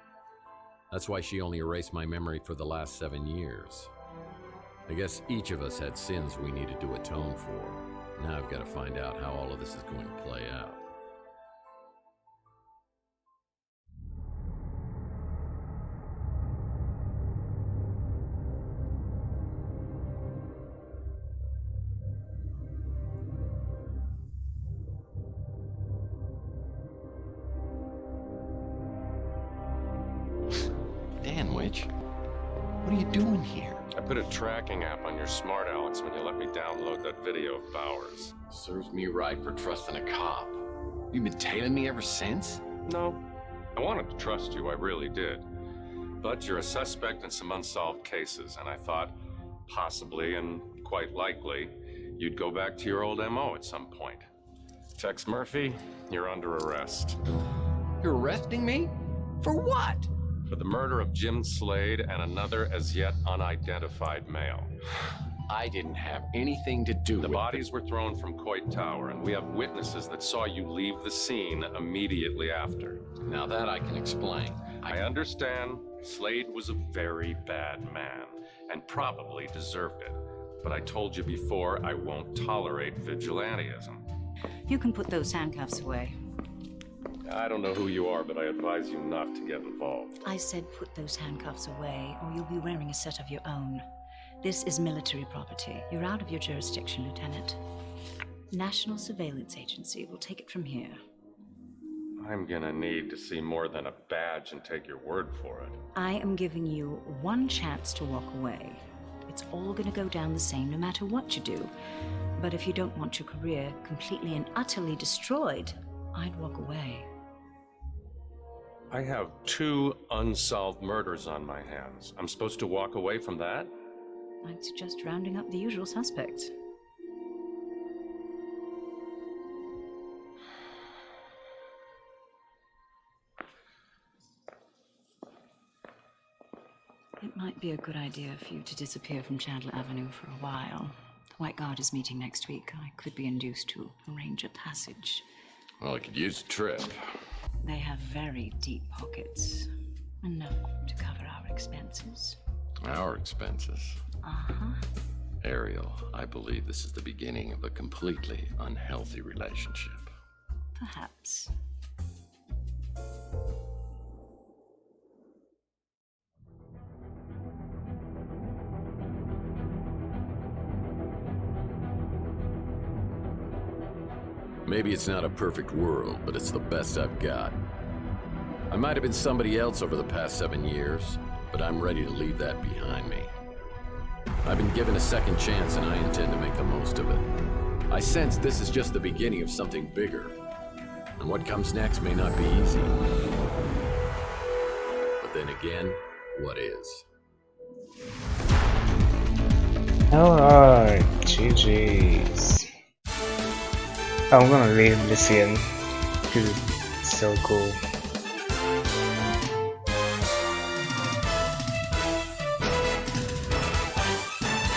Speaker 3: That's why she only erased my memory for the last 7 years. I guess each of us had sins we needed to atone for. Now I've got to find out how all of this is going to play out.
Speaker 4: Danwich, what are you doing here?
Speaker 15: I put a tracking app on your smart Alex when you let me download that video of Bowers.
Speaker 4: Serves me right for trusting a cop. You've been tailing me ever since?
Speaker 15: No. I wanted to trust you, I really did. But you're a suspect in some unsolved cases, and I thought, possibly and quite likely, you'd go back to your old MO at some point. Tex Murphy, you're under arrest.
Speaker 4: You're arresting me? For what?
Speaker 15: For the murder of Jim Slade and another as yet unidentified male.
Speaker 4: I didn't have anything to do with it.
Speaker 15: The bodies were thrown from Coit Tower, and we have witnesses that saw you leave the scene immediately after.
Speaker 4: Now that I can explain.
Speaker 15: I understand Slade was a very bad man, and probably deserved it. But I told you before, I won't tolerate vigilantism.
Speaker 17: You can put those handcuffs away.
Speaker 15: I don't know who you are, but I advise you not to get involved.
Speaker 17: I said put those handcuffs away, or you'll be wearing a set of your own. This is military property. You're out of your jurisdiction, Lieutenant. National Surveillance Agency will take it from here.
Speaker 15: I'm gonna need to see more than a badge and take your word for it.
Speaker 17: I am giving you one chance to walk away. It's all gonna go down the same no matter what you do. But if you don't want your career completely and utterly destroyed, I'd walk away.
Speaker 15: I have 2 unsolved murders on my hands. I'm supposed to walk away from that?
Speaker 17: I'd suggest rounding up the usual suspects. It might be a good idea for you to disappear from Chandler Avenue for a while. The White Guard is meeting next week. I could be induced to arrange a passage.
Speaker 4: Well, I could use a trip.
Speaker 17: They have very deep pockets. Enough to cover our expenses.
Speaker 3: Our expenses?
Speaker 17: Uh-huh.
Speaker 3: Ariel, I believe this is the beginning of a completely unhealthy relationship.
Speaker 17: Perhaps.
Speaker 3: Maybe it's not a perfect world, but it's the best I've got. I might have been somebody else over the past 7 years, but I'm ready to leave that behind me. I've been given a second chance, and I intend to make the most of it. I sense this is just the beginning of something bigger, and what comes next may not be easy. But then again, what is?
Speaker 1: Alright, GG's. I'm gonna leave this in because it's so cool.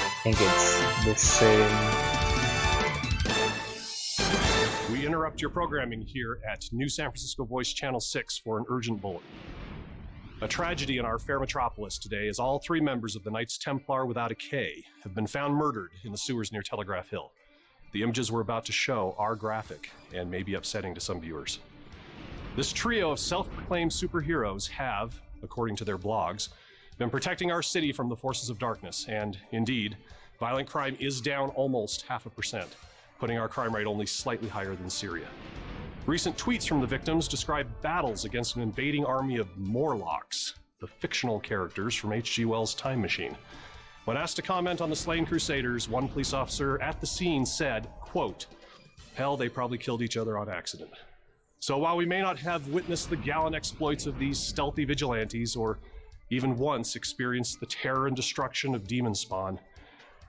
Speaker 1: I think it's the same.
Speaker 23: We interrupt your programming here at New San Francisco Voice Channel 6 for an urgent bulletin. A tragedy in our fair metropolis today as all 3 members of the Knights Templar without a K have been found murdered in the sewers near Telegraph Hill. The images we're about to show are graphic and may be upsetting to some viewers. This trio of self-proclaimed superheroes have, according to their blogs, been protecting our city from the forces of darkness, and indeed, violent crime is down almost 0.5%, putting our crime rate only slightly higher than Syria. Recent tweets from the victims describe battles against an invading army of Morlocks, the fictional characters from H.G. Wells' Time Machine. When asked to comment on the slain Crusaders, one police officer at the scene said, quote, quote, hell, they probably killed each other on accident. So while we may not have witnessed the gallant exploits of these stealthy vigilantes, or even once experienced the terror and destruction of demon spawn,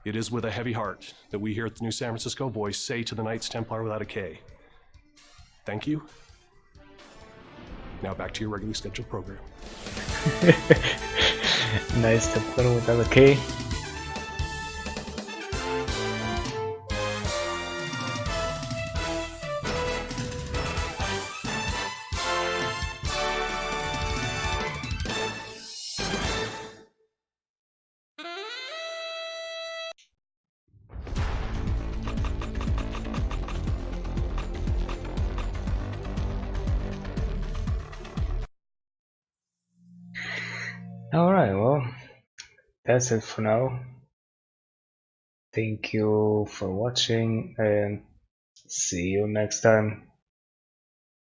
Speaker 23: it is with a heavy heart that we here at the New San Francisco Voice say to the Knights Templar without a K, thank you. Now back to your regularly scheduled program.
Speaker 1: Nice Templar without a K. Alright, well, that's it for now. Thank you for watching and see you next time.